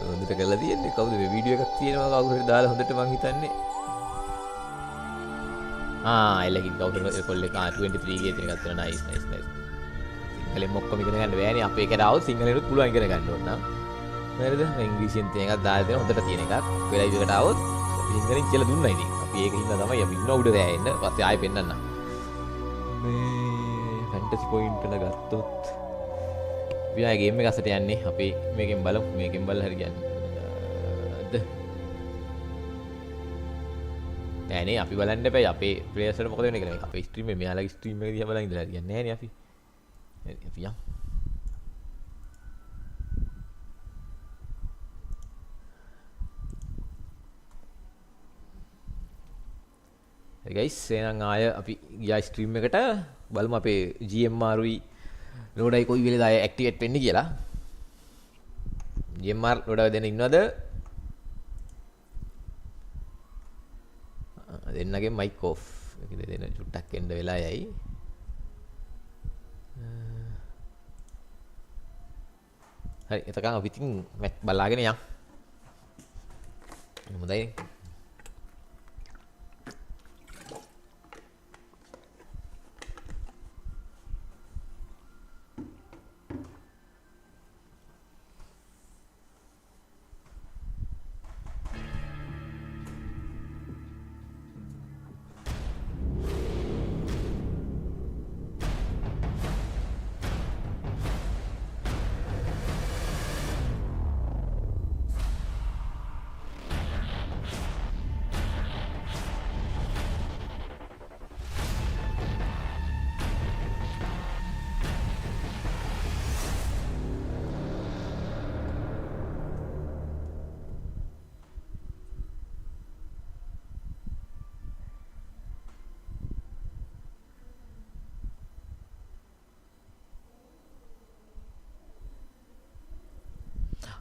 හොඳට කරලා තියෙන්නේ. කවුද මේ වීඩියෝ එකක් තියෙනවා කවුරු හරි දාලා හොඳට මං හිතන්නේ. එලකින් කවුරු කොල්ලෙක් 23 ගේ තියෙන එකක් තියෙනවා. nice. සිංහලෙන් ඔක්කොම ඉගෙන ගන්න බෑනේ. අපේ එකට આવොත් සිංහලෙන්ත් පුළුවන් ඉගෙන ගන්න ඕන නම්. හරිද? ඉංග්‍රීසියෙන් තියෙන එකක් දාලා දෙන හොඳට තියෙන එකක්. වෙලයිව් එකට આવොත් සිංහලෙන් කියලා දුන්නා ඉතින්. අපි ඒක හින්දා තමයි අපි ඉන්න උඩ දැන් එන්න. පස්සේ ආයෙ පෙන්නන්න. මේ ෆැන්ටසි පොයින්ට් එක ගත්තොත් අපි ආයෙ ගේම් එක අස්සට යන්නේ. අපි මේකෙන් බලමු. මේකෙන් බලලා හරි යන්නේ. නෑනේ අපි බලන්න එපා. අපේ ප්ලේයර්ස් වල මොකද වෙන්නේ කියලා. අපේ ස්ට්‍රීම් එකේ මෙයාලගේ ස්ට්‍රීම් එක දිහා බලන් ඉඳලා හරියන්නේ නෑනේ අපි. අපි යමු. Hey guys, එහෙනම් ආය අපි ගියා ස්ට්‍රීම් එකට බලමු අපේ GMR උයි ලෝඩයි කොයි වෙලේද ආය ඇක්ටිවේට් වෙන්නේ කියලා. GMR ලෝඩව දෙන්න ඉන්නවද? දෙන්නගේ මයික් ඔෆ්. මේක දෙන්න චුට්ටක් එන්න වෙලා යයි. හරි එතකන් අපි ඉතින් මැච් බලාගෙන යමු. හොඳයි.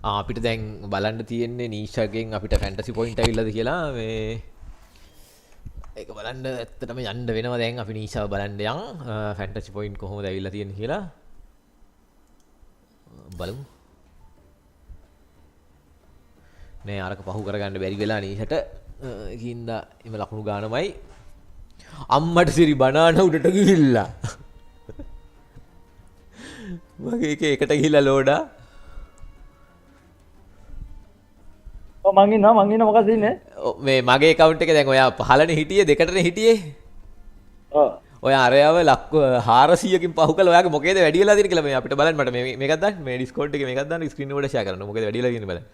අපිට දැන් බලන්න තියෙන්නේ නීෂාගෙන් අපිට ෆැන්ටසි පොයින්ට් ඇවිල්ලාද කියලා මේ ඒක බලන්න ඇත්තටම යන්න වෙනවා දැන් අපි නීෂාව බලන්න යන් ෆැන්ටසි පොයින්ට් කොහොමද ඇවිල්ලා තියෙන්නේ කියලා බලමු නේ අරක පහු කරගන්න බැරි වෙලා නීෂට ඒකින්ද එම ලකුණු ගානමයි අම්මට සිරි බනාන උඩට ගිහිල්ලා මගේ එක එකට ගිහිල්ලා ලෝඩා මං ඉන්නවා මොකක්ද ඉන්නේ මේ මගේ account එකේ දැන් ඔයා පහළනේ හිටියේ දෙකටනේ හිටියේ ඔව් ඔයා අරයව ලක් 400කින් පහු කළා ඔයාගේ මොකේද වැඩි වෙලා තියෙන්නේ කියලා මේ අපිට බලන්න මට මේකක් දාන්න මේ Discord එකේ මේකක් දාන්න ස්ක්‍රීන් එකට ෂෙයා කරන්න මොකේද වැඩි වෙලා තියෙන්නේ බලන්න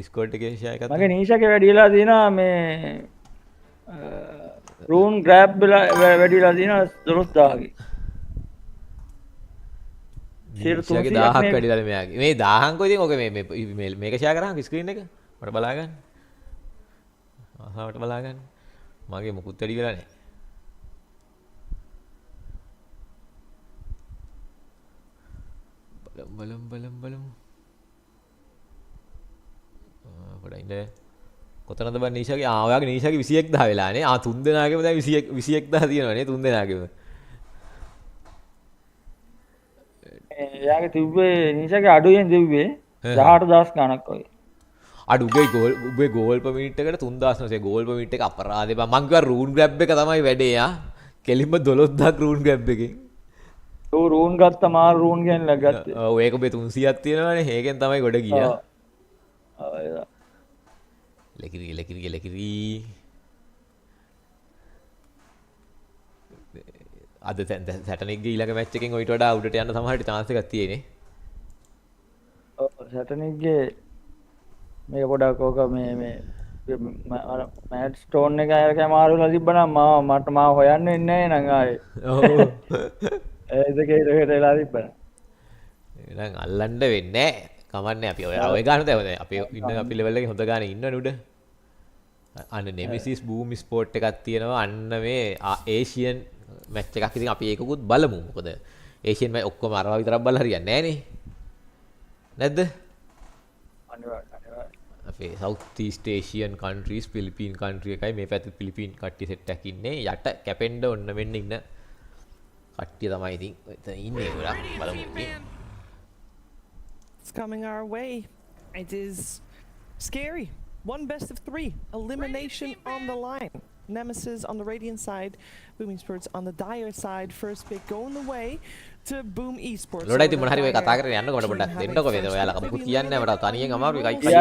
Discord එකේ ෂෙයා එකක් මගේ නීෂාගේ වැඩි වෙලා තියෙනවා මේ රූන් ග්‍රැබ් වැඩි වෙලා තියෙනවා 12000ගේ ෂෙයාගේ 1000ක් වැඩිලාද මෙයාගේ මේ 1000ක් කො ඉතින් ඔක මේ මේක ෂෙයා කරාම ස්ක්‍රීන් එක මට බලා ගන්න ආහාවට බලා ගන්න මගේ මුකුත් වැඩි වෙලා නැහැ බලමු පොඩින්ද කොතනද බන් නීෂාගේ ඔයාගේ නීෂාගේ 21000 වෙලානේ 3 දෙනාගේම දැන් 21000 තියෙනවා නේ 3 දෙනාගේම එයාගේ තිබ්බේ නීෂාගේ අඩුවෙන් තිබ්බේ 18000 ගණක් වගේ අඩු උබේ ගෝල් per minute එකට 3000 ගෝල් per minute එක අපරාධේ බං මං කිව්වා රූන් ග්‍රැබ් එක තමයි වැඩේ යා කෙලින්ම 12000ක් රූන් ග්‍රැබ් එකෙන් ඔව් රූන් ගත්ත මාර රූන් ගෙනලා ගත්තේ ඔව් ඒක ඔබේ 300ක් තියෙනවානේ ඒකෙන් තමයි ගොඩ ගියා ඔව් ලකිරි අද සැටනික්ගේ ඊළඟ මැච් එකෙන් ඔයිට වඩා උඩට යන්න සමහරට chance එකක් තියෙන්නේ. ඔව් සැටනික්ගේ මේක පොඩක් ඕක මේ අර මැට් ස්ටෝන් එක අර කැමාරුලා තිබ්බනම් මට මාව හොයන්න එන්නේ නැහැ නං ආයේ. ඔව්. ඒකේ වෙලා තිබ්බන. එහෙනම් අල්ලන්න වෙන්නේ නැහැ. කමන්නේ අපි ඔය ගානට අපි ඉන්න අපි ලෙවල් එකේ හොඳ ගානේ ඉන්නවනේ උඩ. අන්න නෙමිසිස් බූම් ස්පෝර්ට් එකක් තියෙනවා අන්න මේ ඒෂියන් මැච් එකක් ඉතින් අපි ඒකකුත් බලමු මොකද ඒෂියන් මැච් ඔක්කොම අරවා විතරක් බලලා හරියන්නේ නැහනේ නැද්ද අනිවාර්යයෙන් අපේ south east Asian countries Philippine country එකයි මේ පැත්තේ පිලිපීන් කට්ටිය සෙට් එකක් ඉන්නේ යට කැපෙන්න ඔන්න මෙන්න ඉන්න කට්ටිය තමයි ඉතින් එතන ඉන්නේ උරා බලමු It's coming our way. It is scary. One best of 3 elimination on the line. Nemesis on the Radiant side, Booming Spirits on the Dire side. First pick going the way to Boom Esports. ලොඩයි තිබුණ හරි ඔය කතා කරගෙන යන්නකො පොඩ්ඩක් දෙන්නකො වේද ඔයාලා මොකුත් කියන්නේ නැහැ මට තනියෙන් අමාරුයි කයි කයි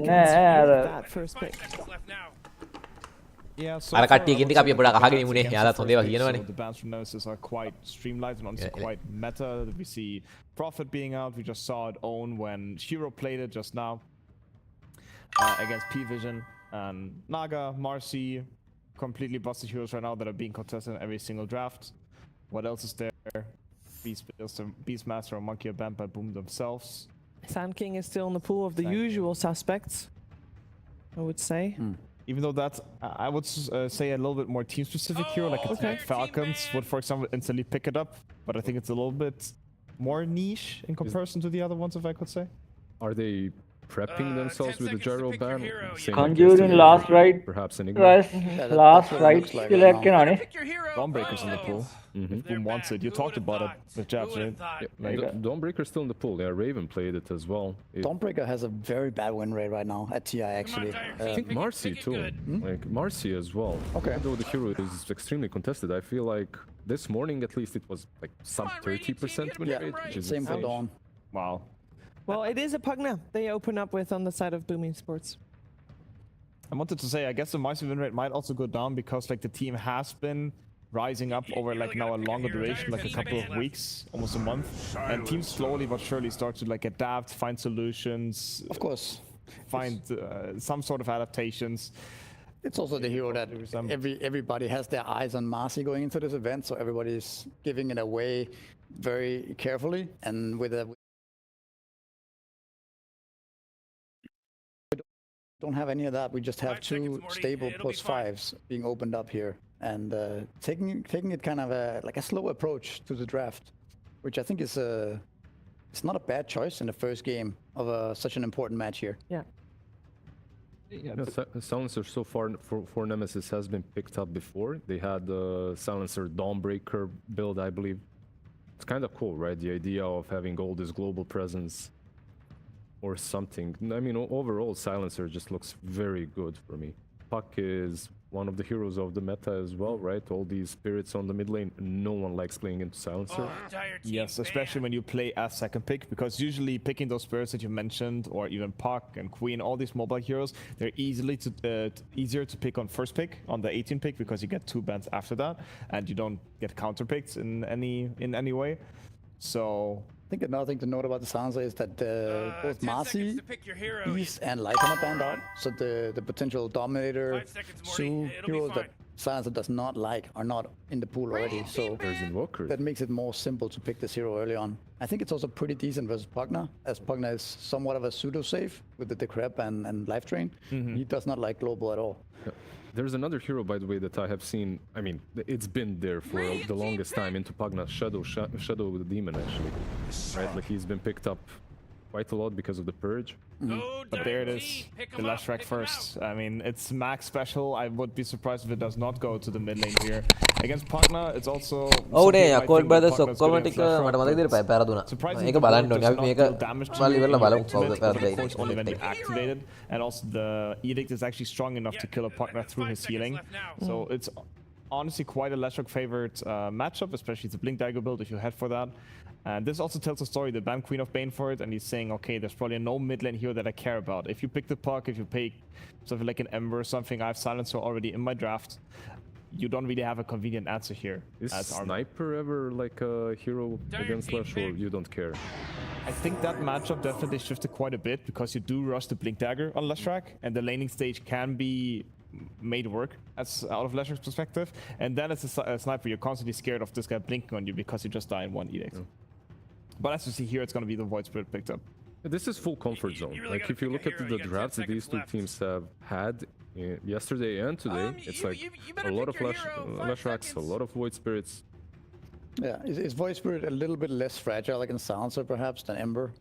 that first pick. Yeah, so අර කට්ටියකින් ටික අපි පොඩ්ඩක් අහගෙන ඉමුනේ යාලත් හොඳ ඒවා කියනවනේ. The bans from Nemesis are quite streamlined and honestly quite meta. We see Prophet being out. We just saw it own when Shiro played it just now against P-Vision and Naga, Marcy, completely busted heroes right now that are being contested in every single draft. What else is there? Beastmaster or Monkey are banned by Boom themselves. Sand King is still in the pool of the usual suspects, I would say. Even though that's, I would say a little bit more team-specific hero, like a team like Falcons would, for example, instantly pick it up. But I think it's a little bit more niche in comparison to the other ones, if I could say. Are they prepping themselves with the gyro ban? Conjuring last right. Perhaps an last right. Dawnbreaker's in the pool. If Boom wants it. You talked about it with Jabs, right? Dawnbreaker's still in the pool. Yeah, Raven played it as well. Dawnbreaker has a very bad win rate right now at TI actually. I think Marcy too. Like Marcy as well. Okay. Though the hero is extremely contested, I feel like this morning at least it was like sub 30% win rate. Which is same for Dawn. Wow. Well, it is a Pugna they open up with on the side of Booming Sports. I wanted to say, I guess the Marcy win rate might also go down because like the team has been rising up over like now a longer duration, like a couple of weeks, almost a month, and teams slowly but surely start to like adapt, find solutions. Of course. Find some sort of adaptations. It's also the hero that everybody has their eyes on Marcy going into this event, so everybody's giving it away very carefully, and with a don't have any of that. We just have two stable +5s being opened up here, and taking it kind of like a slow approach to the draft, which I think is it's not a bad choice in the first game of such an important match here. Yeah. Silencer so far for Nemesis has been picked up before. They had the Silencer Dawnbreaker build, I believe. It's kind of cool, right? The idea of having all this global presence or something. I mean, overall, Silencer just looks very good for me. Puck is one of the heroes of the meta as well, right? All these spirits on the mid lane, no one likes playing into Silencer. Yes, especially when you play as second pick, because usually picking those spirits that you mentioned, or even Puck and Queen, all these mobile heroes, they're easier to pick on first pick, on the 18 pick, because you get 2 bans after that, and you don't get counter picked in any way. So I think another thing to note about the Silencer is that both Marcy, Beast, and Lycan are banned out. So the potential Dominator, Sue heroes that Silencer does not like are not in the pool already. So that makes it more simple to pick this hero early on. I think it's also pretty decent versus Pugna, as Pugna is somewhat of a pseudo-safe with the Decrep and Life Drain. He does not like global at all. Yeah. There's another hero, by the way, that I have seen. I mean, it's been there for the longest time into Pugna, Shadow the Demon, actually. Right, like he's been picked up quite a lot because of the Purge. But there it is, the Lashrak first. I mean, it's max special. I would be surprised if it does not go to the mid lane here. Against Pugna, it's also... Oh, yeah, Cold Brothers ඔක්කොම ටික මට මතක විදිහට පැරදුනා. ඒක බලන්න ඕනේ. අපි මේක බලලා ඉවරලා බලමු කවුද පැරදෙයි. Only when they're activated, and also the Edict is actually strong enough to kill a Pugna through his healing. So it's honestly quite a Lashrak favored matchup, especially the Blink Dagger build if you head for that. And this also tells a story. They banned Queen of Bane for it, and he's saying, okay, there's probably no mid lane hero that I care about. If you pick the Puck, if you pick something like an Ember or something, I have Silencer already in my draft. You don't really have a convenient answer here. Is Sniper ever like a hero against Lash, or you don't care? I think that matchup definitely shifted quite a bit, because you do rush the Blink Dagger on Lashrak, and the laning stage can be made work as out of Lashrak's perspective. And then as a sniper, you're constantly scared of this guy blinking on you because you just die in one Edict. But as you see here, it's going to be the Void Spirit picked up. This is full comfort zone. Like if you look at the drafts that these two teams have had yesterday and today, it's like a lot of Lashraks, a lot of Void Spirits. Yeah, is Void Spirit a little bit less fragile against Silencer perhaps than Ember?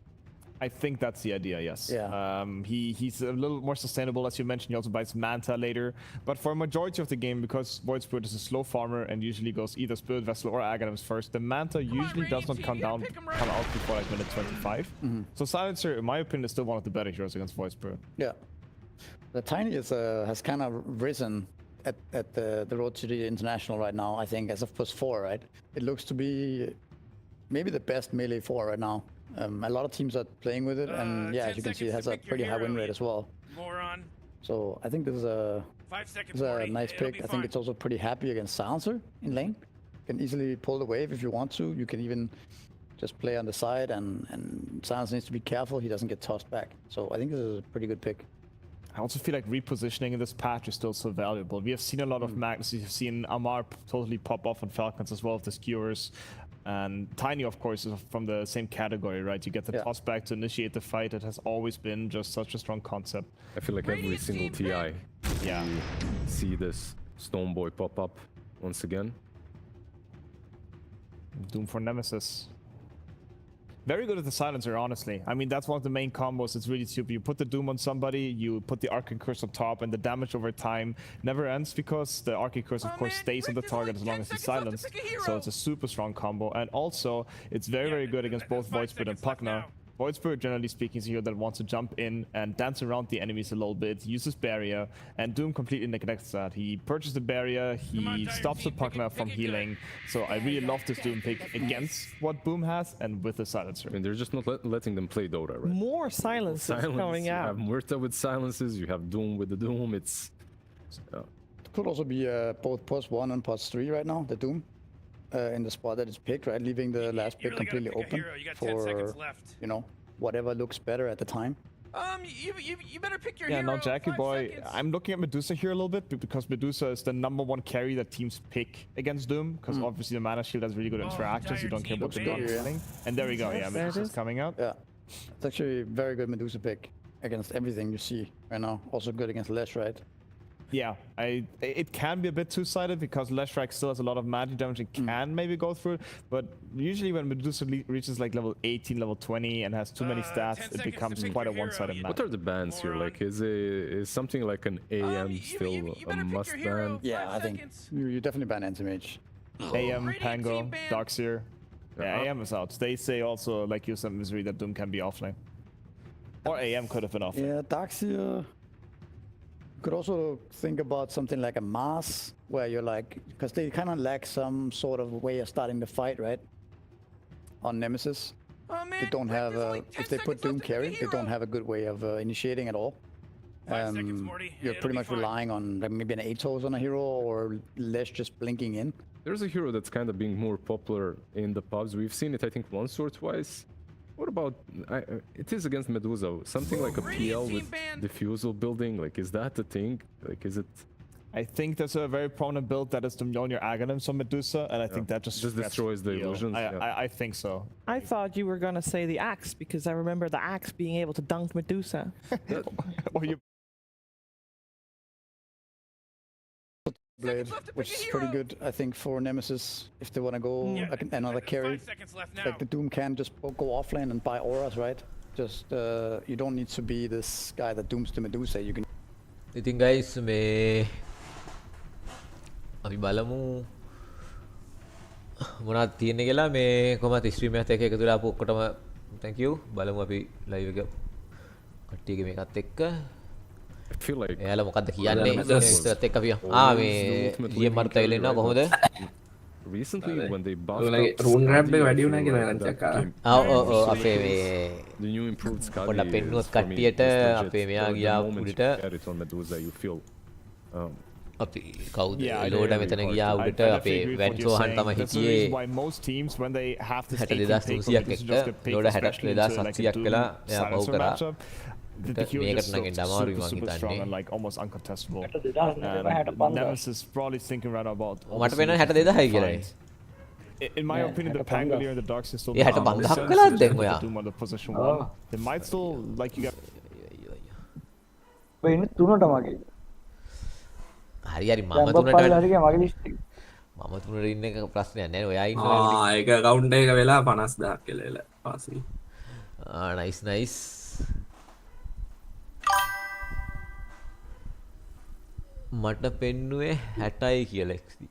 I think that's the idea, yes. Yeah. He's a little more sustainable, as you mentioned. He also buys Manta later. But for a majority of the game, because Void Spirit is a slow farmer and usually goes either Spirit Vessel or Aghanims first, the Manta usually does not come out before like minute 25. So Silencer, in my opinion, is still one of the better heroes against Void Spirit. Yeah. The Tiny has kind of risen at the road to the international right now. I think as of +4, right? It looks to be maybe the best melee 4 right now. A lot of teams are playing with it, and yeah, as you can see, it has a pretty high win rate as well. Moron. So I think this is a 5 seconds. a nice pick. I think it's also pretty happy against Silencer in lane. You can easily pull the wave if you want to. You can even just play on the side, and Silencer needs to be careful he doesn't get tossed back. So I think this is a pretty good pick. I also feel like repositioning in this patch is still so valuable. We have seen a lot of Magnus. You've seen Amar totally pop off on Falcons as well with the skewers. And Tiny, of course, is from the same category, right? You get the toss back to initiate the fight. It has always been just such a strong concept. I feel like every single TI, you see this Stone Boy pop up once again. Doom for Nemesis. Very good at the silencer, honestly. I mean, that's one of the main combos. It's really super. You put the Doom on somebody, you put the Arcane Curse on top, and the damage over time never ends because the Arcane Curse, of course, stays on the target as long as he's silenced. So it's a super strong combo. And also, it's very, very good against both Void Spirit and Pugna. Void Spirit, generally speaking, is a hero that wants to jump in and dance around the enemies a little bit, uses barrier, and Doom completely neglects that. He purchased the barrier, he stops the Pugna from healing. So I really love this Doom pick against what Boom has and with the silencer. And they're just not letting them play Dota, right? More silences coming out. You have Murta with silences, you have Doom with the Doom. It's It could also be both +1 and +3 right now, the Doom. In the spot that it's picked, right? Leaving the last pick completely open for, you know, whatever looks better at the time. You better pick your Yeah, hero. now Jackie 5 boy, seconds. I'm looking at Medusa here a little bit because Medusa is the #1 carry that teams pick against Doom because obviously the mana shield has really good interactions. You don't care what the gun is doing. And there we go. Yeah, Medusa's coming out. Yeah, it's actually a very good Medusa pick against everything you see right now. Also good against Lesh, right? Yeah, it can be a bit two-sided because Leshrac still has a lot of magic damage and can maybe go through it, but usually when Medusa reaches like level 18, level 20 and has too many stats, it becomes quite a one-sided match. what are the bans here? Like, is something like an AM still a must ban? Yeah, I think you definitely ban Anti-Mage. AM, Pango, Darkseer. Yeah, AM is out. They say also, like you said, Misery, that Doom can be offlane. Or AM could have been offlane. Yeah, Darkseer. Could also think about something like a Mars, where you're like, because they kind of lack some sort of way of starting the fight, right? On Nemesis, they don't have. If they put Doom carry, they don't have a good way of initiating at all. You're pretty much relying on like, maybe an Atos on a hero or less just blinking in. There's a hero that's kind of being more popular in the pubs. We've seen it, I think, once or twice. What about, it is against Medusa, something like a PL with diffusal building, like is that the thing? Like is it? I think there's a very prominent build that is the Mjolnir Aghanim's on Medusa, and I think that just destroys the illusions. I think so. I thought you were gonna say the axe because I remember the axe being able to dunk Medusa. Or you Blade, which is pretty good, I think, for Nemesis if they want to go another carry. Like the Doom can just go offlane and buy auras, right? Just you don't need to be this guy that dooms the Medusa. You can. ඉතින් guys මේ අපි බලමු මොනවද තියෙන්නේ කියලා මේ කොහමද stream එකත් එක්ක එකතු වෙලා ආපු ඔක්කොටම thank you බලමු අපි ලයිව් එක කට්ටියගේ මේකත් එක්ක I feel like එයාලා මොකද්ද කියන්නේ ඒකත් එක්ක අපි මේ GMR තයිල ඉන්නවා කොහොමද recently when they buffed rune grab එක වැඩි වුණා කියලා නම් check කරා. ඔව් අපේ මේ the new improved Skadi පොඩ්ඩක් පෙන්නුවොත් කට්ටියට අපේ මෙයා ගියා උඩට on Medusa you feel අපි කවුද ලෝඩ මෙතන ගියා උඩට අපේ වැන්සෝහන් තමයි හිටියේ 62300ක් එක්ක ලෝඩ 62700ක් වෙලා එයා පව් කරා මේකට නම් එන්න අමාරුයි මං හිතන්නේ like almost uncontestable. Nemesis probably thinking right about. මට වෙන 62000යි කියලායි. In my opinion, the Pangolier and the Dark System. Yeah, 65000ක් කළාද දැන් ඔයා? The position 1. They might still like you got. වෙන්නේ තුනට මගේ. හරි හරි මම තුනට මගේ ලිස්ට් එක. මම තුනට ඉන්න එක ප්‍රශ්නයක් නැහැ ඔයා ඉන්නවා. ඒක account එක වෙලා 50000ක් කියලා එල පාසි. nice. මට පෙන්නුවේ 60යි කියලා XD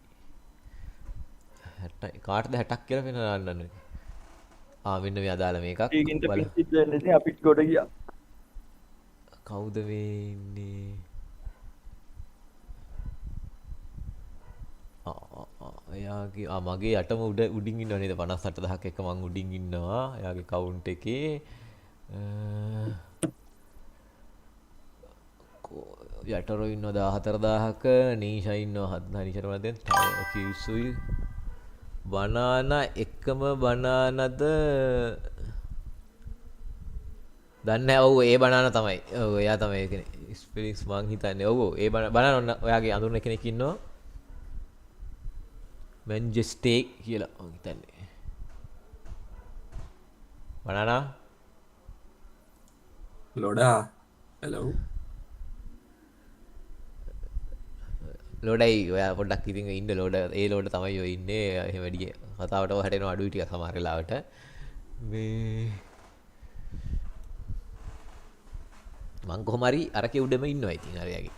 60යි කාටද 60ක් කියලා පෙන්නන්න මෙන්න මේ අදාළ මේකක් බලන්න අපිත් ගොඩ ගියා කවුද මේ ඉන්නේ මගේ යටම උඩින් ඉන්නව නේද 58000ක් එක මං උඩින් ඉන්නවා එයාගේ කවුන්ට් එකේ යටරෝ ඉන්නවා 14000ක නීෂා ඉන්නවා 7000 නීෂාට වල දැන් කිව්සුයි බනානා එකම බනානද දන්නේ ඔව් ඒ බනානා තමයි ඔව් එයා තමයි ඒ කියන්නේ ස්පෙලිංස් මං හිතන්නේ ඔව් ඒ බනානා ඔන්න ඔයාගේ අඳුරන කෙනෙක් ඉන්නවා Manchester කියලා මං හිතන්නේ. බනානා ලොඩා hello ලෝඩයි ඔයා පොඩ්ඩක් ඉතින් ඉන්න ලෝඩ ඒ ලෝඩ තමයි ඔය ඉන්නේ එහෙම වැඩි කතාවට හැටෙනවා අඩුයි ටික සමහර වෙලාවට මේ මං කොහොම හරි අරකේ උඩම ඉන්නවා ඉතින් අරයාගේ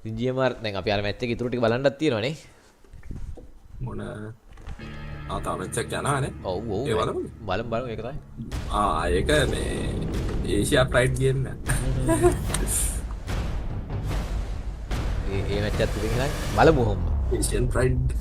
GMR දැන් අපි අර මැච් එක ඉතුරු ටික බලන්නත් තියෙනවා නේ මොන තාම මැච් එක යනවානේ ඔව් ඔව් ඒ බලමු ඒක තමයි ඒක මේ ඒෂියා ප්‍රයිඩ් ගේම් නෑ ඒ මැච් එකත් ඉතින් නෑ බලමු හොම්ම ඒෂියන් ප්‍රයිඩ්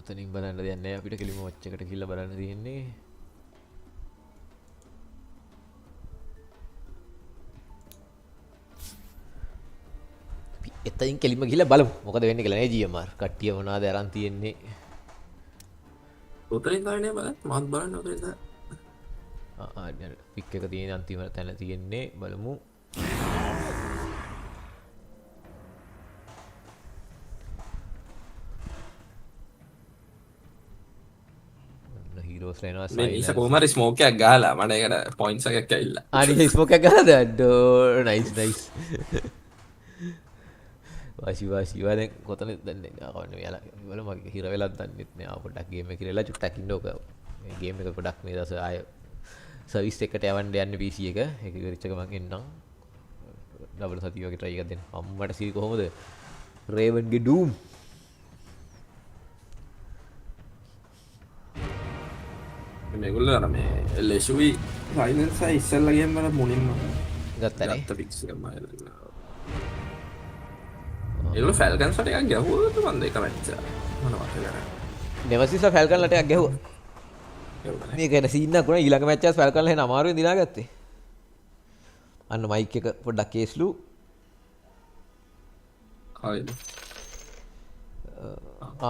ඔතනින් බලන්න දෙයක් නැහැ අපිට කෙලිම වොච් එකට ගිහිල්ලා බලන්න තියෙන්නේ එතනින් කෙලිම ගිහිල්ලා බලමු මොකද වෙන්නේ කියලා නේ GMR කට්ටිය මොනවද අරන් තියෙන්නේ උතරින් ගානේ බලන්න මාත් බලන්න උතරින් පික් එක තියෙන අන්තිම තැන තියෙන්නේ බලමු හීරෝස් එනවා මේ ඉස කොහොම හරි ස්මෝක් එකක් ගහලා මට ඒකට පොයින්ට්ස් එකක් ඇවිල්ලා අනේ ස්මෝක් එකක් ගහලාද අඩෝ නයිස් නයිස් වාසි දැන් කොතනද දන්නේ නැහැ මෙයාලා වල මගේ හිර වෙලක් දන්නෙත් නෑ පොඩ්ඩක් ගේම් එක ඉරලා චුට්ටක් ඉන්නෝක මේ ගේම් එක පොඩ්ඩක් මේ දවස් ආය සර්විස් එකට යවන්න යන්න PC එක ඒක ඉවරච්ච ගමන් එන්නම් ඩබල් සතිය වගේ try එකක් දෙන්න අම්මට සීරි කොහමද රේවන්ගේ ඩූම් මේගොල්ලෝ අර මේ ලෙෂුවි ෆයිනල්ස් ආයි ඉස්සෙල්ලා ගේම් වල මුලින්ම ගත්තනේ ගත්ත පික්ස් එක මම ඒගොල්ලෝ ෆැල්කන්ස් වලට එකක් ගැහුවද මන්ද එක මැච් එක මොනවද කරන්නේ නෙවසිස්ලා ෆැල්කන්ලට එකක් ගැහුවා මේක එන සීන් එකක් වුණා ඊළඟ මැච් එකස් ෆැල්කන්ලා එන අමාරුවෙන් දිනාගත්තේ අන්න මයික් එක පොඩ්ඩක් කේස්ලු හරිද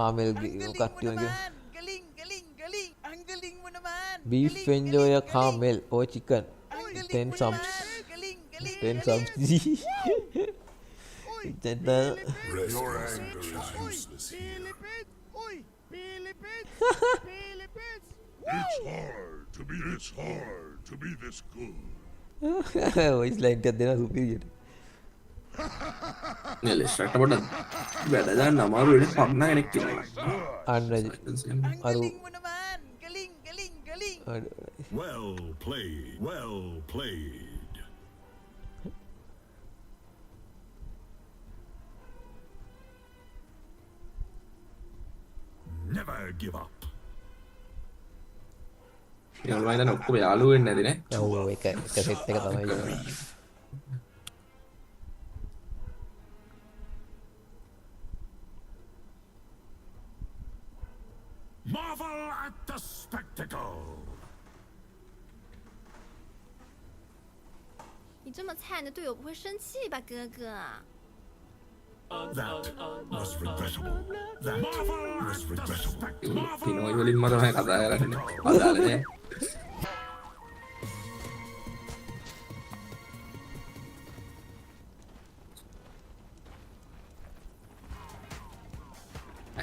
ආමෙල් කට්ටියගේ beef enjoy a camel or chicken 10 sums 10 sums Your anger is useless here. It's hard to be this good. voice line එකක් දෙනවා superior නේ ස්ට්‍රක්ට පොඩ්ඩක් වැඩ ගන්න අමාරු වෙන පන්න කෙනෙක් ඉන්නවා අන්න අර Well played. Well played. Never give up. ඒගොල්ලෝ මම හිතන්නේ ඔක්කොම යාළුවෝ වෙන්නේ නැති නේ ඔව් ඒක සෙට් එක තමයි Marvel at the spectacle. 你这么菜，你的队友不会生气吧，哥哥？ That was regrettable. That was regrettable. පිනෝයි වලින්ම තමයි කතා කරන්නේ අදාළ නෑ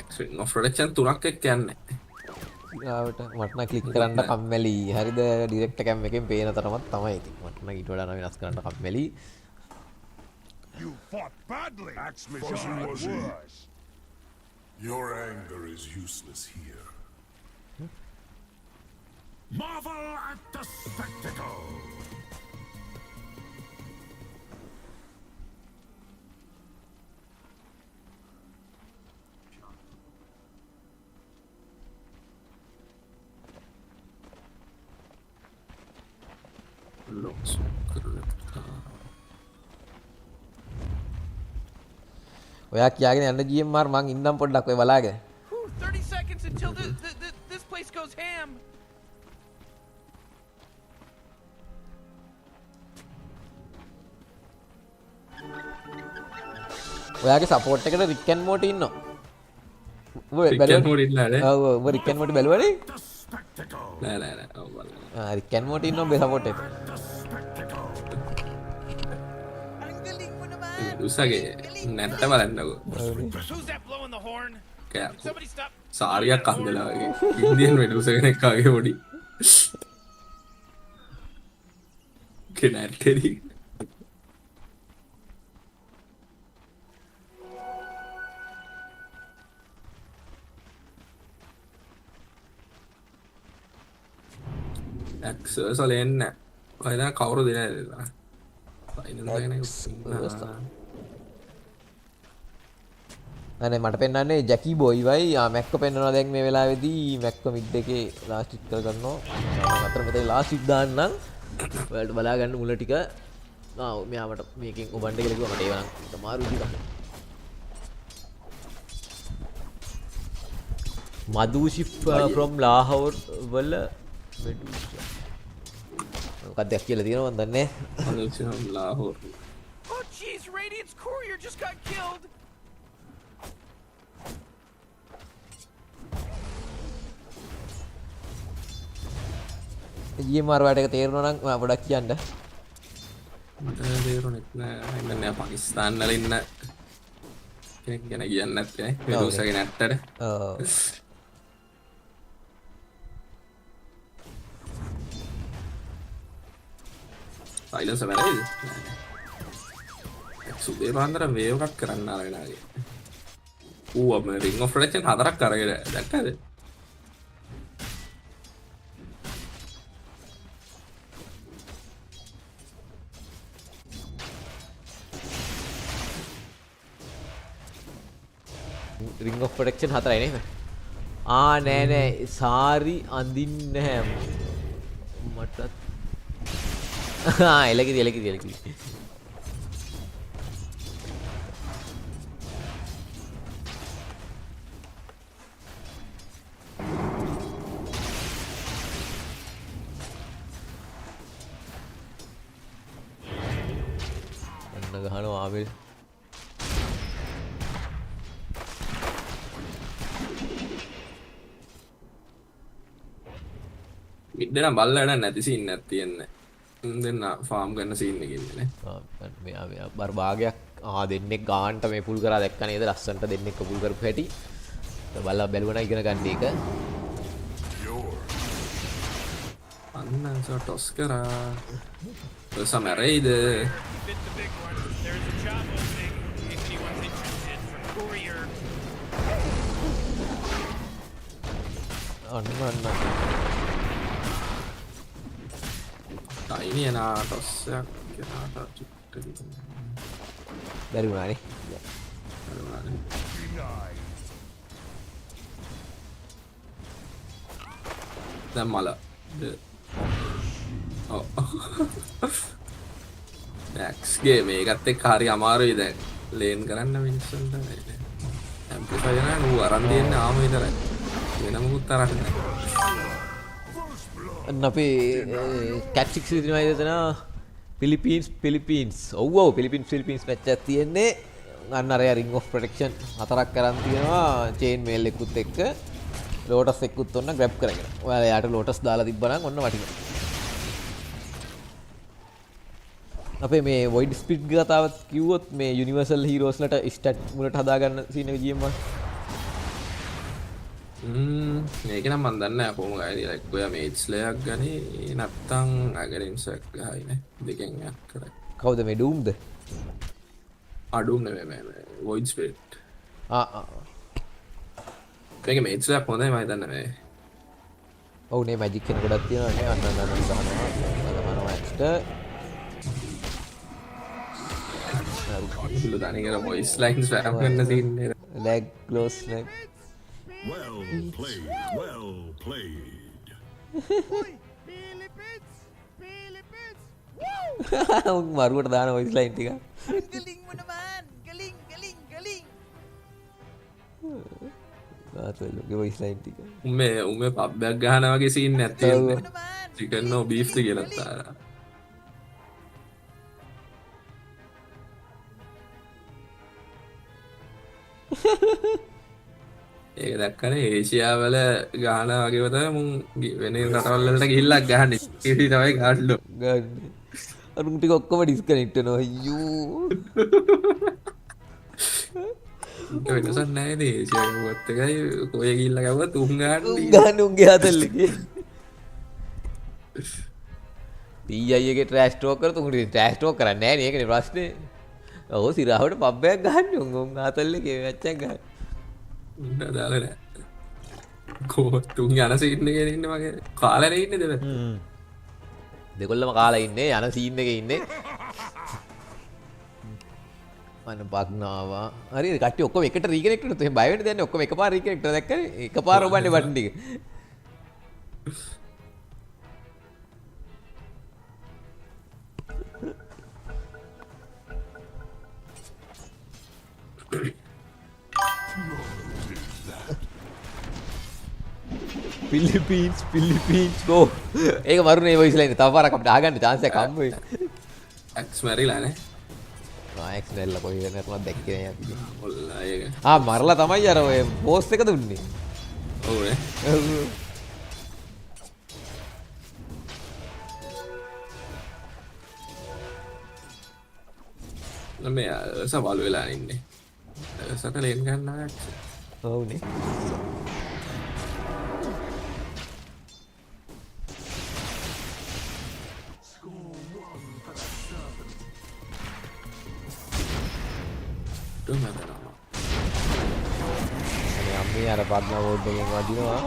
Swing of Protection 3ක් එක්ක යන්නේ ඊට මට නම් ක්ලික් කරන්න කම්මැලි හරිද ඩිරෙක්ට් කැම් එකෙන් පේන තරමක් තමයි ඉතින් මට නම් ඊට වඩා නම් වෙනස් කරන්න කම්මැලි You fought badly. Was Your anger is useless here. Marvel at the spectacle. Looks ඔයා කියාගෙන යන්න GMR මං ඉන්නම් පොඩ්ඩක් ඔය බලාගෙන. 30 seconds until this place goes ham. ඔයාගේ සපෝට් එකට රික් ඇන් මෝටි ඉන්නවා. Rick and Morty ඉන්නවනේ. ඔව් ඔව් රික් ඇන් මෝටි බැලුවනේ? නෑ. ඔව් බලන්න. රික් ඇන් මෝටි ඉන්නවා මේ සපෝට් එකට. උසගේ නැට්ට බලන්නකෝ. Who's that blowing the horn? කෑප්පු. Somebody stop. සාරියක් අහදලා වගේ. ඉන්දියන් මෙඩුස කෙනෙක් වගේ පොඩි. කෙනැට්ටෙරි. ඇක්සර්ස් වල එන්නේ නැහැ. ඔය දැන් කවුරුද ඉන්නේ? අනේ මට පෙන්වන්නේ ජැකි බොයිවයි මැක්ක පෙන්වනවා දැන් මේ වෙලාවේදී මැක්ක මිඩ් එකේ ලාස්ට් හිට් කර ගන්නවා මම අතර මෙතන ලාස්ට් හිට් දාන්නම් ඔයාලට බලා ගන්න මුල ටික මෙයා මට මේකෙන් ඔබන්න කියලා කිව්වා මට ඒව නම් අමාරු ටික මදුෂිෆ් from Lahore වල මොකක්ද කියලා තියෙනවද දන්නේ මදුෂිෆ් from Lahore Oh jeez, Radiant's courier just got killed. GMR වලට එක තේරෙනවා නම් පොඩක් කියන්න. මට තේරුණෙත් නෑ. මම නෑ පාකිස්තාන් වල ඉන්න කෙනෙක් ගැන කියන්න නැත්තේ. මෙඩුසගේ නැට්ටට. ඔව්. සයිලන්ස් වැඩයිද? සුදේ පාන්දර වේව් එකක් කරන්න ආරගෙනගේ. ඌ අපේ රින් ඔෆ් ප්‍රොඩක්ෂන් 4ක් අරගෙන දැක්කද? ring of protection 4යි නේද? නෑ සාරි අඳින්නේ නැහැ මට. එලකිරි. අන්න ගහනවා ආවෙල්. මිඩ්ඩන බල්ලට නැති සීන් එකක් තියෙන්නේ. දෙන්න ෆාම් ගන්න සීන් එකක් ඉන්නේ නේ. මෙයා බර භාගයක් දෙන්නෙක් ගානට මේ පුල් කරා දැක්ක නේද ලස්සන්ට දෙන්නෙක් පුල් කරපු හැටි. බලලා බැලුවනා ඉගෙන ගන්න එක. අන්න සොටොස් කරා. සමරයිද? අන්න Tiny na tossයක් කරාට චුට්ටක් බැරි වුණානේ. දැන් මල. ඔව්. ගේ මේකත් එක්ක හරි අමාරුයි දැන්. ලේන් කරන්න මිනිස්සුන්ට නේද? ඇම්ප්ලිෆයර් එක නූ අරන් දෙන්නේ ආම විතරයි. වෙන මොකුත් අරන් නැහැ. අපේ කැට් 6 දිනවයි දෙතන පිලිපීන්ස් ඔව් පිලිපීන්ස් මැච් එකක් තියෙන්නේ අන්න අර ring of protection 4ක් කරන් තියෙනවා චේන් මේල් එකකුත් එක්ක ලෝටස් එකකුත් ඔන්න grab කරගෙන ඔයාලා යාට ලෝටස් දාලා තිබ්බනම් ඔන්න වටිනවා අපේ මේ void speed කතාවත් කිව්වොත් මේ universal heroes ලට stat මුලට හදාගන්න සීන විදියෙම මේක නම් මන් දන්නේ නැහැ කොහොම ගයිද like ඔයා මේට්ස් ලයක් ගනි නැත්තම් අගරින්ස් එකක් ගහයිනේ දෙකෙන් එකක් කරයි කවුද මේ ඩූම්ද ඩූම් නෙමෙයි මේ void spirit මේක මේට්ස් ලයක් හොඳයි මම හිතන්නේ මේ ඔව් නේ මැජික් කෙනෙකුටත් තියෙනවා නේ අන්න ගහනවා extra Lu tani kira voice lines spam කරන scene එක. leg close leg Well played. Well played. උන් මරුවට දාන voice line ටික Galing mo naman. Galing, galing, galing. නාතලගේ voice line ටික උඹේ පබ් එකක් ගහනවා වගේ scene එකක් තියෙන්නේ. chicken no beef ද කියලා තාලා. ඒක දැක්කනේ ඒෂියාවල ගාන වගේම තමයි මුන් වෙන රටවල් වලට ගිහිල්ලා ගහන්නේ. ඉතින් තමයි ගාඩ්ලෝ. ගන්න අරුන් ටික ඔක්කොම ඩිස්කනෙක්ට් වෙනවා අයියෝ ඒක වෙනසක් නැහැ නේ ඒෂියාවුවත් එකයි කොහෙ ගිහිල්ලා ගවුවත් උන් ගන්න උන්ගේ හතල්ලගේ ටීඅයි එකේ ට්‍රෑෂ් ටෝක් කරත් උන් ට්‍රෑෂ් ටෝක් කරන්නේ නැහැ නේ ඒකනේ ප්‍රශ්නේ ඔව් සිරාවට පබ් එකක් ගහන්නේ උන් හතල්ලගේ මැච් එකක් ගහන්නේ දාලා නෑ කොහොතුන් යන සීන් එකේ ඉන්නේ මගේ කාලේ ඉන්නේ දෙව දෙකොල්ලම කාලා ඉන්නේ යන සීන් එකේ ඉන්නේ මම බග්නාවා හරි කට්ටිය ඔක්කොම එකට රීකනෙක්ට් වුණොත් එහෙනම් බය වෙන්න දෙන්නේ ඔක්කොම එකපාර රීකනෙක්ට් දැක්කනේ එකපාර ඔබන්නේ බටන් ටික Philippines go ඒක මරුනේ voice line තව පාරක් අපිට අහගන්න chance එකක් හම්බ වෙයි X මැරිලා නේ X මැරිලා කොහේ වෙනද මම දැක්කේ නෑ අපි ඔල්ලා ඒක මරලා තමයි අර ඔය post එක දුන්නේ ඔව් නේ මේ සවාල් වෙලා ඉන්නේ සට ලේන් ගන්නවා ඔව් නේ අම්මේ අර පද්ම වෝඩ් එකෙන් වදිනවා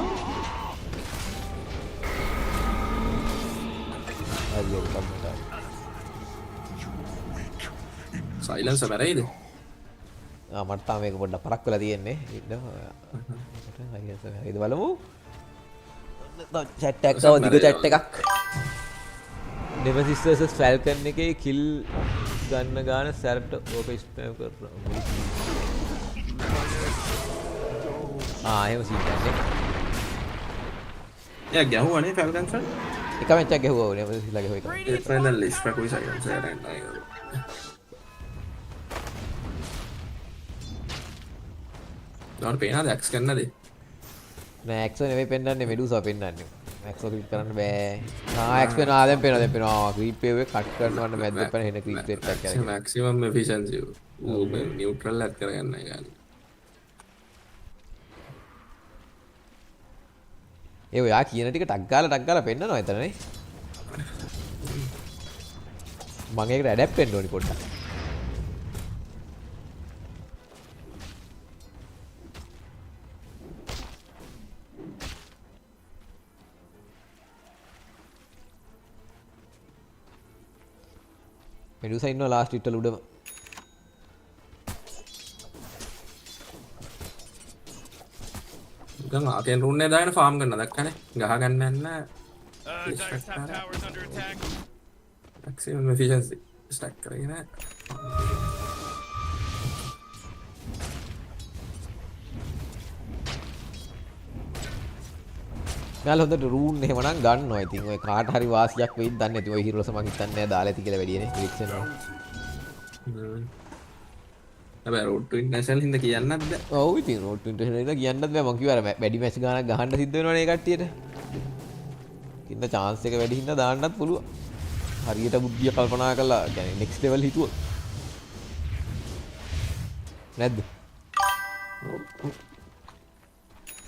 අයියෝ කම්මට සයිලන්ස් මැරෙයිද මට තාම මේක පොඩ්ඩක් පරක් වෙලා තියෙන්නේ ඉන්න හරියට හරිද බලමු chat එකක් තව දිග chat එකක් Nemesis vs Falcon එකේ kill ගන්න ගාන සැරට ඕක ස්පෑම් කරනවා එහෙම සීන් එකක් යා ගැහුවානේ Falcon ෆන් එක මැච් එකක් ගැහුවා නේ Nemesis ලා ගැහුවා එක ෆයිනල් ලිස්ට් එක කොයි සයිලන්ස් එකක් නෑ නෝන පේනද X කරන්නද නෑ X නෙවෙයි පෙන්නන්නේ මෙඩුසා පෙන්නන්නේ X ක්ලික් කරන්න බෑ X පේනවා දැන් පේනවා creep wave එක කට් කරනවට මැද්ද පෙන එන creep rate එකක් කරගෙන maximum efficiency ඌ නියුට්‍රල් එකක් කරගන්න එක ගන්න ඒ ඔයා කියන ටික ටක් ගාලා පෙන්නනවා එතනනේ මම ඒකට ඇඩැප්ට් වෙන්න ඕනි පොඩ්ඩක් මෙඩුසා ඉන්නවා ලාස්ට් ඉට්ටල උඩම දැන් ආකෙන් රුන්නේ දාගෙන ෆාම් කරනවා දැක්කනේ ගහ ගන්න යන්න maximum efficiency stack කරගෙන යාළුවා හොඳට රූන් එහෙමනම් ගන්නවා. ඉතින් ඔය කාට හරි වාසියක් වෙයිද දන්නේ නැති. ඔය හිරෝස මං හිතන්නේ නැහැ දාලා ඇති කියලා වැඩියනේ ප්‍රෙඩික්ෂන් වල. හැබැයි රෝඩ් ටු ඉන්ටර්නැෂනල් හින්දා කියන්නත් බෑ. ඔව් ඉතින් රෝඩ් ටු ඉන්ටර්නැෂනල් හින්දා කියන්නත් බෑ. මං කිව්වා අර වැඩි මැච් ගානක් ගහන්න සිද්ධ වෙනවනේ ඒ කට්ටියට. ඉතින් chance එක වැඩි හින්දා දාන්නත් පුළුවන්. හරියට බුද්ධිය කල්පනා කරලා يعني next level හිතුවොත්. නැද්ද?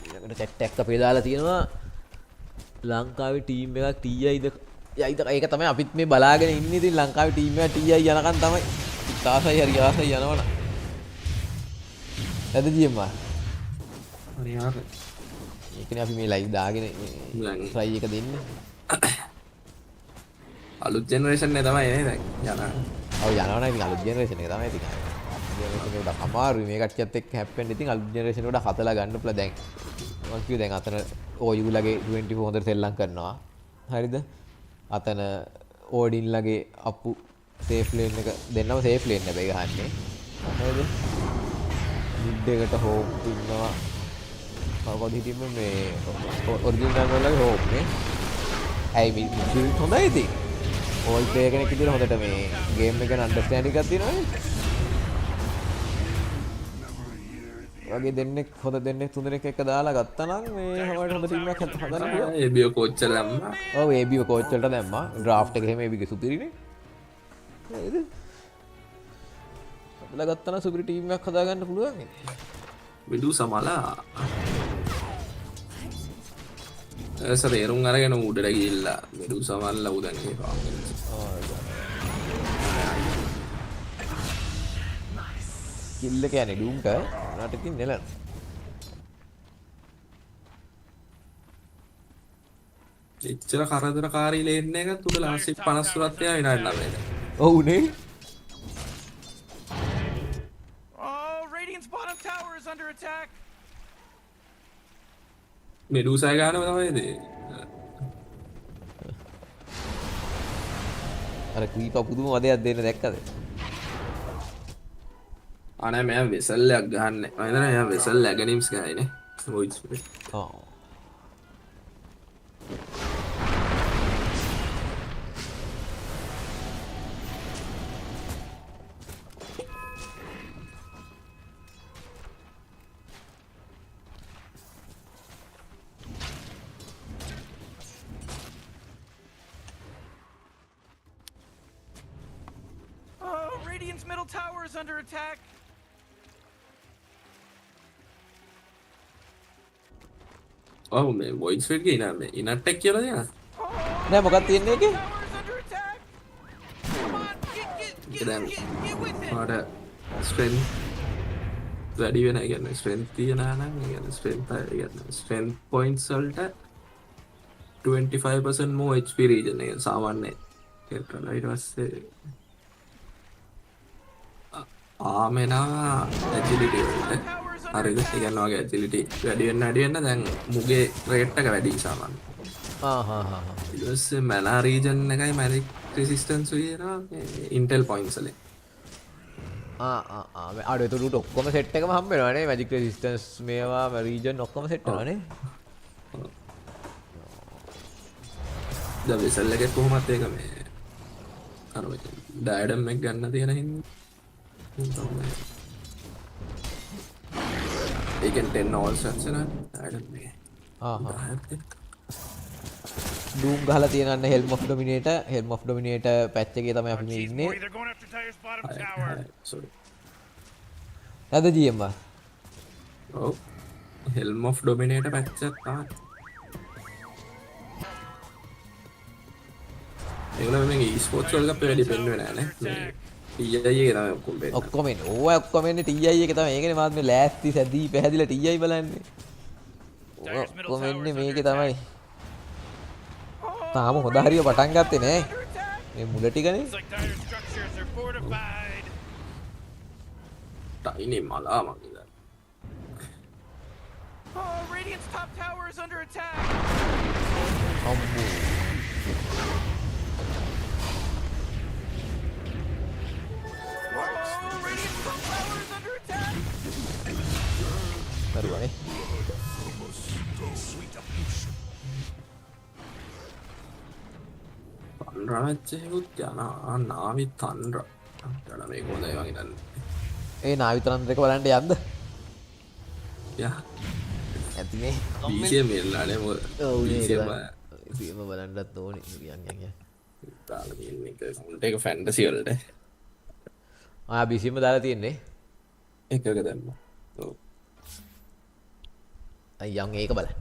ඊළඟට chat එකක් අපේ දාලා තියෙනවා. ලංකාවේ ටීම් එකක් TI ද යයිද ඒක තමයි අපිත් මේ බලාගෙන ඉන්නේ. ඉතින් ලංකාවේ ටීම් එක TI යනකම් තමයි තාසයි හරි ආසයි යනවන. නැද ජීම්මා? හරි ආරයි. ඒකනේ අපි මේ ලයිව් දාගෙන try එක දෙන්නේ. අලුත් ජෙනරේෂන් එක තමයි එන්නේ දැන් යනවා. ඔව් යනවනේ ඉතින් අලුත් ජෙනරේෂන් එක තමයි ඉතින්. ජෙනරේෂන් එකට අමාරුයි මේ කට්ටියත් එක්ක හැප්පෙන්න ඉතින් අලුත් ජෙනරේෂන් එකට හතලා ගන්න පුළුවන් දැන්. මම කිව්වේ දැන් අතන ඕයුලගේ 24 හොඳට සෙල්ලම් කරනවා. හරිද? අතන ඕඩින් ලගේ අප්පු සේෆ් ලේන් එක දෙන්නම සේෆ් ලේන් හැබැයි ගහන්නේ. හරිද? මිඩ් එකට හෝම් ඉන්නවා. කවුද හිටින්ම මේ ඔරිජිනල් වලගේ හෝම් නේ. ඇයි මිඩ් හොඳයි ඉතින්. ඕල් ප්ලේයර් කෙනෙක් විදිහට හොඳට මේ ගේම් එක ගැන අන්ඩර්ස්ටෑන්ඩින් එකක් තියෙනවනේ. වගේ දෙන්නෙක් හොඳ දෙන්නෙක් තුන්දෙනෙක් එක්ක දාලා ගත්තා නම් මේ හැමෝට හොඳ ටීම් එකක් හදන්න පුළුවන්. ඒබියෝ කෝච් එක දැම්මා. ඔව් ඒබියෝ කෝච් වලට දැම්මා. ඩ්‍රාෆ්ට් එක එහෙම ඒබිගේ සුපිරිනේ. නේද? හදලා ගත්තා නම් සුපිරි ටීම් එකක් හදාගන්න පුළුවන් නේ. විදු සමලා. තේරුම් අරගෙන උඩට ගිහිල්ලා විදු සමල්ලා උදන් ගේපා. කිල්ල කියන්නේ ඩූම්ට උනාට ඉතින් නෙලන. එච්චර කරදරකාරී ලේන් එකත් උඩ ලාස්ට් 50 තුනක් තියා විනාඩි 9ට. ඔව් නේ. Oh, Radiant's bottom tower is under attack. මෙඩූසා ගන්නව තමයි ඉතින්. අර ක්‍රීපා පුදුම වදයක් දෙන්න දැක්කද? අනේ මම වෙසල් එකක් ගහන්නේ. මම හිතන්නේ එයා වෙසල් ලැගනිම්ස් ගහයිනේ. වොයිස් එක. ඔව්. Oh, Radiant's middle tower is under attack. ඔව් මේ වොයිස් එකේ ඉන්නේ ඉනට් එක කියලා දෙනවා. නෑ මොකක්ද තියෙන්නේ ඒකේ? දැන් මට ස්ට්‍රෙන්ත් වැඩි වෙන කියන්නේ ස්ට්‍රෙන්ත් තියනවා නම් ඒ කියන්නේ ස්ට්‍රෙන්ත් පොයින්ට්ස් වලට 25% more HP region එක සාමාන්‍ය කරලා ඊට පස්සේ ආමෙනා ඇජිලිටි වලට හරිද? ඒ කියන්නේ වගේ ඇජිලිටි වැඩි වෙන්න දැන් මුගේ රේට් එක වැඩි සාමාන්‍ය. ඊට පස්සේ මැනා region එකයි මැජික් රෙසිස්ටන්ස් වෙනවා ඉන්ටෙල් පොයින්ට්ස් වලින්. අර ඒතකොට ඔක්කොම සෙට් එකම හම්බ වෙනවනේ මැජික් රෙසිස්ටන්ස් මේවා රීජන් ඔක්කොම සෙට් වෙනවනේ. දැන් වෙසල් එකේ කොහොමද ඒක මේ අර ඔය ඩයඩම් එක ගන්න තියෙන හින්දා ඒකෙන් 10 all shots එක ඩයඩම් මේ ඩූම් ගහලා තියෙනන්න හෙල්ම් ඔෆ් ඩොමිනේටර් පැච් එකේ තමයි අපි මේ ඉන්නේ. අද GM වා. ඔව් හෙල්ම් ඔෆ් ඩොමිනේටර් පැච් එක තමයි. ඒගොල්ලෝ මේ e-sports වල අපේ වැඩි පෙන්නුවේ නැහැ නේ. මේ TI එකේ තමයි ඔක්කොම පෙන්නන්නේ. ඔක්කොම එන්නේ. ඕවා ඔක්කොම එන්නේ TI එකේ තමයි. ඒකනේ මාත් මේ ලෑස්ති සැදී පැහැදිලා TI බලන්නේ. ඔක්කොම එන්නේ මේකේ තමයි. තාම හොඳ හරිය පටන් ගත්තේ නෑ. මේ මුල ටිකනේ. ටයිනි මලා මගේ. Oh, Radiant's top tower is under attack. අම්මෝ. Oh, Radiant's top tower is under attack. දරුවානේ. රාජ්‍යයකුත් යනවා නාවි තන්ඩ්‍ර යන මේක හොඳයි මං හිතන්නේ. ඒ නාවි තන්ත්‍ර එක බලන්න යන්න. යා. ඇතිනේ. BCM එල්ලානේ මොකද? ඔව් BCM බලන්නත් ඕනේ. යන්. දාලා තියෙන එක සවුන්ඩ් එක ෆැන්ටසි වලට. BCM දාලා තියෙන්නේ. එකක දැම්මා. ඔව්. අයියන් ඒක බලන්න.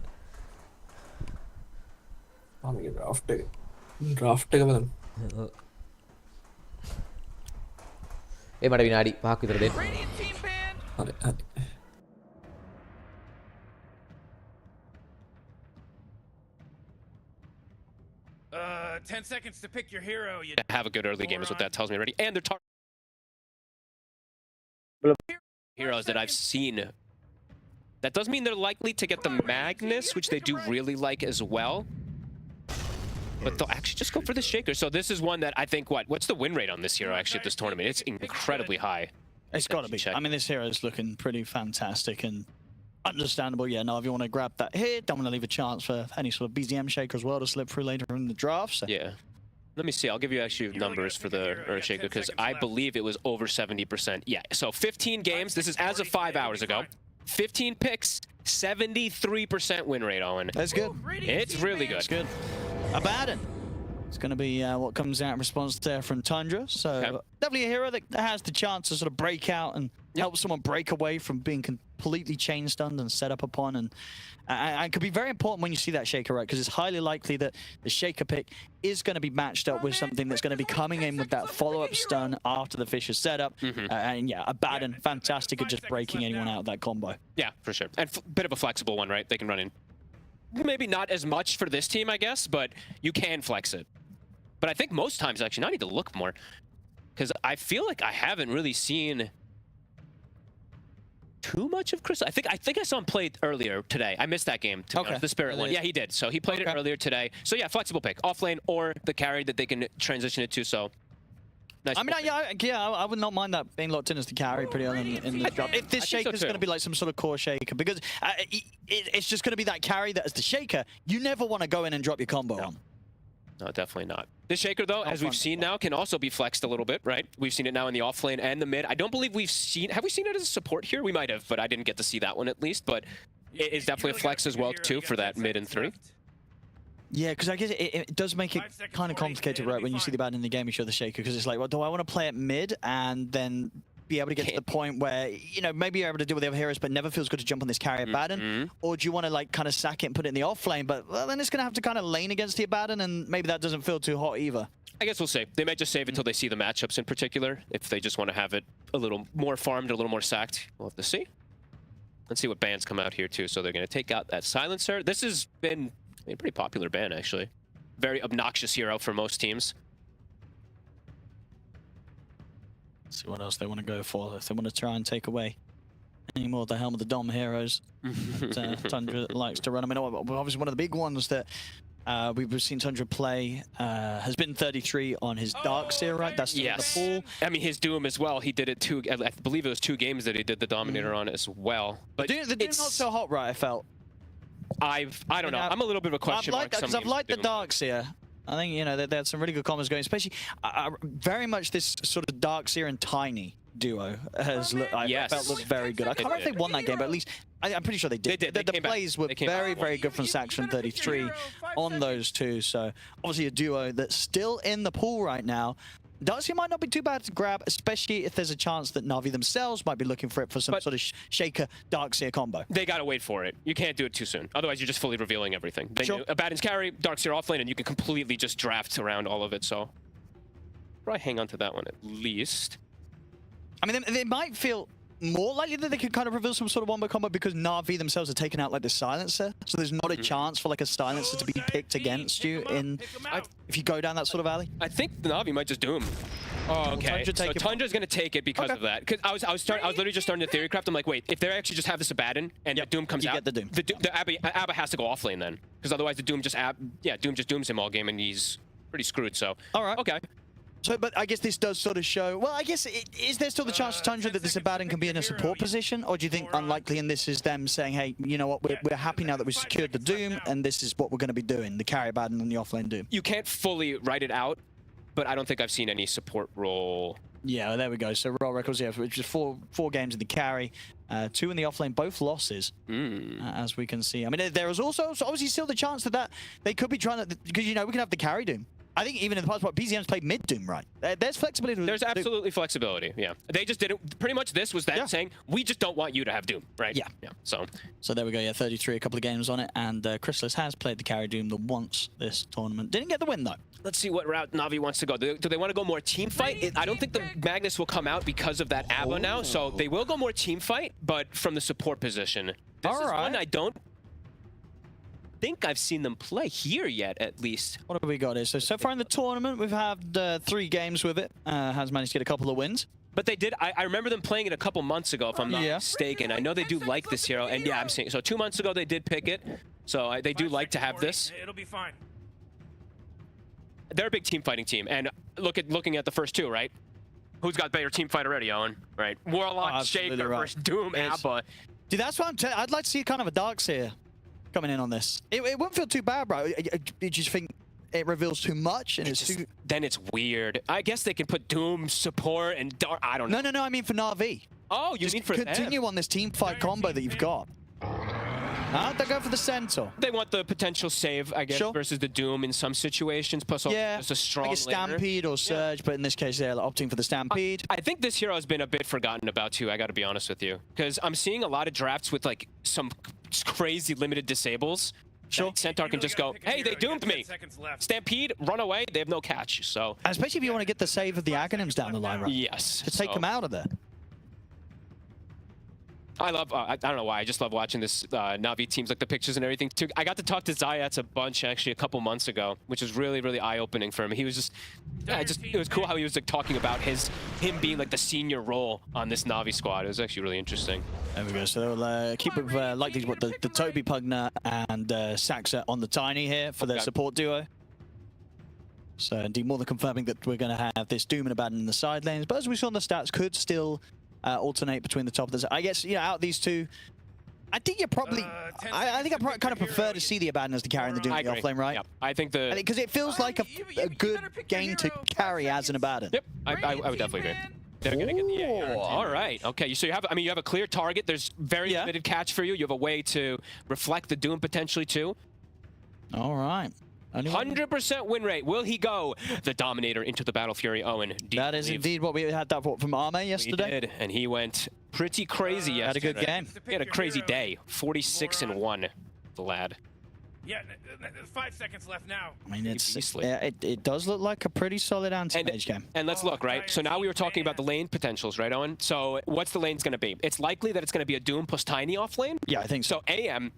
මේක ඩ්‍රාෆ්ට් එක බලමු. ඒ මට විනාඩි 5ක් විතර දෙන්න. හරි හරි. 10 seconds to pick your hero. You have a good early game is what that tells me already. And they're heroes that I've seen. That does mean they're likely to get the Magnus, which they do really like as well. But they'll actually just go for the Shaker. So this is one that I think, what's the win rate on this hero actually at this tournament? It's incredibly high. It's got to be. I mean, this hero is looking pretty fantastic and understandable. Yeah, now if you want to grab that hit, don't want to leave a chance for any sort of BZM Shaker as well to slip through later in the draft. So. Yeah. Let me see. I'll give you actually numbers for the Earth Shaker because I believe it was over 70%. Yeah, so 15 games. This is as of 5 hours ago. 15 picks, 73% win rate, Owen. That's good. It's really good. It's good. Abaddon. It's going to be what comes out in response there from Tundra. So definitely a hero that has the chance to sort of break out and help someone break away from being completely chain stunned and set up upon. And it could be very important when you see that Shaker, right? Because it's highly likely that the Shaker pick is going to be matched up with something that's going to be coming in with that follow-up stun after the Fisher setup. And yeah, Abaddon, fantastic at just breaking anyone out of that combo. Yeah, for sure. And bit of a flexible one, right? They can run in. Maybe not as much for this team, I guess, but you can flex it. But I think most times, actually, I need to look more. Because I feel like I haven't really seen too much of Chris. I think I saw him play earlier today. I missed that game, to be honest, the Spirit one. Yeah, he did. So he played it earlier today. So yeah, flexible pick. Offlane or the carry that they can transition it to, so... Nice. I mean, I would not mind that being locked in as the carry pretty early in the drop. If this Shaker is going to be like some sort of core Shaker, because it's just going to be that carry that as the Shaker, you never want to go in and drop your combo on. No, definitely not. This Shaker, though, as we've seen now, can also be flexed a little bit, right? We've seen it now in the off lane and the mid. I don't believe we've seen... Have we seen it as a support here? We might have, but I didn't get to see that one at least. But it is definitely a flex as well, too, for that mid and 3. Yeah, because I guess it does make it kind of complicated, right, when you see the Abaddon in the game, you show the Shaker, because it's like, well, do I want to play it mid and then be able to get to the point where, you know, maybe you're able to deal with the other heroes, but never feels good to jump on this carry Abaddon? Or do you want to, like, kind of sack it and put it in the off lane, but, well, then it's going to have to kind of lane against the Abaddon, and maybe that doesn't feel too hot either. I guess we'll see. They may just save it until they see the matchups in particular, if they just want to have it a little more farmed, a little more sacked. We'll have to see. Let's see what bans come out here, too. So they're going to take out that Silencer. This has been a pretty popular ban, actually. Very obnoxious hero for most teams. Let's see what else they want to go for. If they want to try and take away any more of the Helm of the Dom heroes that Tundra likes to run. I mean, obviously one of the big ones that we've seen Tundra play has been 33 on his Darkseer, right? That's still in the pool. I mean, his Doom as well. He did it I believe it was 2 games that he did the Dominator on as well. But the Doom's not so hot, right, I felt. I don't know. I'm a little bit of a question mark. Because I've liked the Darkseer. I think, you know, they had some really good combos going, especially very much this sort of Darkseer and Tiny duo has felt very good. I can't remember if they won that game, but at least I'm pretty sure they did. The plays were very, very good from Saxon 33 on those two. So obviously a duo that's still in the pool right now. Darkseer might not be too bad to grab, especially if there's a chance that Na'Vi themselves might be looking for it for some sort of Shaker Darkseer combo. They gotta wait for it. You can't do it too soon. Otherwise, you're just fully revealing everything. Abaddon's carry, Darkseer offlane, and you can completely just draft around all of it. So probably hang on to that one at least. I mean, they might feel more likely that they could kind of reveal some sort of wombo combo because Na'Vi themselves are taking out like the Silencer, so there's not a chance for like a Silencer to be picked against you if you go down that sort of alley. I think the Na'Vi might just Doom. Oh, okay. So Tundra's gonna take it because of that. Because I was literally just starting to theorycraft. I'm like, wait, if they actually just have this Abaddon and the Doom comes out, get the Doom. The Abba has to go off lane then, because otherwise the Doom just Doom just dooms him all game and he's pretty screwed. So all right, okay. So, but I guess this does sort of show, well, I guess, is there still the chance to Tundra that this Abaddon can be in a support position? Or do you think unlikely and this is them saying, hey, you know what, we're happy now that we've secured the Doom and this is what we're going to be doing, the carry Abaddon and the offlane Doom? You can't fully write it out, but I don't think I've seen any support role. Yeah, there we go. So raw records, yeah, just four games in the carry, 2 in the offlane, both losses, as we can see. I mean, there is also obviously still the chance that they could be trying to, because, you know, we can have the carry Doom. I think even in the past, BZM's played mid Doom, right? There's flexibility. There's absolutely flexibility, yeah. They just didn't, pretty much this was that saying, we just don't want you to have Doom, right? Yeah. So there we go, yeah, 33, a couple of games on it, and Chrysalis has played the carry Doom the once this tournament. Didn't get the win, though. Let's see what route Na'Vi wants to go. Do they want to go more team fight? I don't think the Magnus will come out because of that Abba now, so they will go more team fight, but from the support position. This is one I don't think I've seen them play here yet, at least. What have we got here? So far in the tournament, we've had 3 games with it. Has managed to get a couple of wins. But they did. I remember them playing it a couple months ago, if I'm not mistaken. I know they do like this hero, and yeah, I'm saying so. 2 months ago they did pick it, so they do like to have this. It'll be fine. They're a big team fighting team, and looking at the first 2, right? Who's got better team fight already, Owen? Right? Warlock, Shaker versus Doom, Abba. Dude, that's what I'm telling. I'd like to see kind of a Darkseer coming in on this. It wouldn't feel too bad, bro. You just think it reveals too much, and then it's weird. I guess they can put Doom support and Dark. I don't know. No. I mean for Na'Vi. Oh, you just mean for continue them. on this team fight combo that you've got. They go for the Centaur. They want the potential save, I guess, versus the Doom in some situations. Plus, also just a strong like a Stampede or Surge, but in this case, they're opting for the Stampede. I think this hero has been a bit forgotten about too. I got to be honest with you, because I'm seeing a lot of drafts with like some crazy limited disables. Sure. Centaur can just go, hey, they doomed me. Stampede, run away. They have no catch. So, and especially if you want to get the save of the Aghanims down the line, right? Yes. To take them out of there. I love, I don't know why, I just love watching this Na'Vi teams, like the pictures and everything too. I got to talk to Zayats a bunch actually a couple months ago, which was really, really eye-opening for him. He was just, it was cool how he was like talking about him being like the senior role on this Na'Vi squad. It was actually really interesting. There we go. So they'll keep with like these, the Toby Pugner and Saxa on the Tiny here for their support duo. So indeed, more than confirming that we're going to have this Doom and Abaddon in the side lanes. But as we saw in the stats, could still alternate between the top of the... I guess, you know, out of these two, I think you're probably... I think I kind of prefer to see the Abaddon as the carry and the Doom in the offlane, right? Yeah, I think the... Because it feels like a good game to carry as an Abaddon. Yep, I would definitely agree. They're gonna get the all right. Okay, so you have, I mean, you have a clear target. There's very limited catch for you. You have a way to reflect the Doom potentially too. All right. 100% win rate. Will he go the Dominator into the Battle Fury? Owen, that is indeed what we had that from Arme yesterday. We did, and he went pretty crazy yesterday. Had a good game. He had a crazy day. 46-1, the lad. Yeah, 5 seconds left now. I mean, it does look like a pretty solid anti-mage game. And let's look, right? So now we were talking about the lane potentials, right, Owen? So what's the lane's going to be? It's likely that it's going to be a Doom plus Tiny off lane. Yeah, I think so. So AM,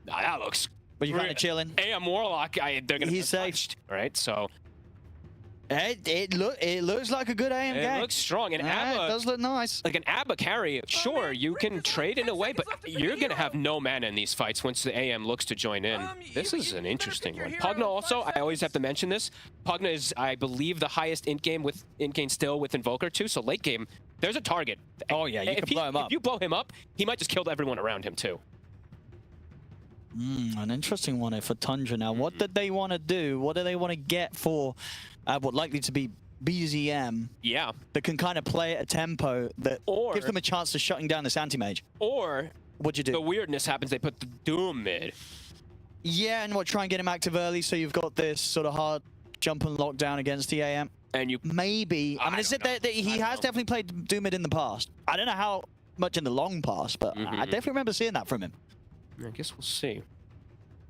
that looks... But you're kind of chilling. AM Warlock, they're going to be safe, right? So... It looks like a good AM game. It looks strong. And Abba, it does look nice. Like an Abba carry, sure, you can trade in a way, but you're going to have no mana in these fights once the AM looks to join in. This is an interesting one. Pugna also, I always have to mention this. Pugna is, I believe, the highest in-game still with Invoker too, so late game, there's a target. Oh yeah, you can blow him up. If you blow him up, he might just kill everyone around him too. An interesting one here for Tundra now. What did they want to do? What do they want to get for what likely to be BZM? Yeah. That can kind of play at a tempo that gives them a chance to shutting down this anti-mage. Or what'd you do? The weirdness happens, they put the Doom mid. Yeah, and try and get him active early so you've got this sort of hard jump and lockdown against the AM. And you... Maybe. I mean, he has definitely played Doom mid in the past. I don't know how much in the long past, but I definitely remember seeing that from him. I guess we'll see.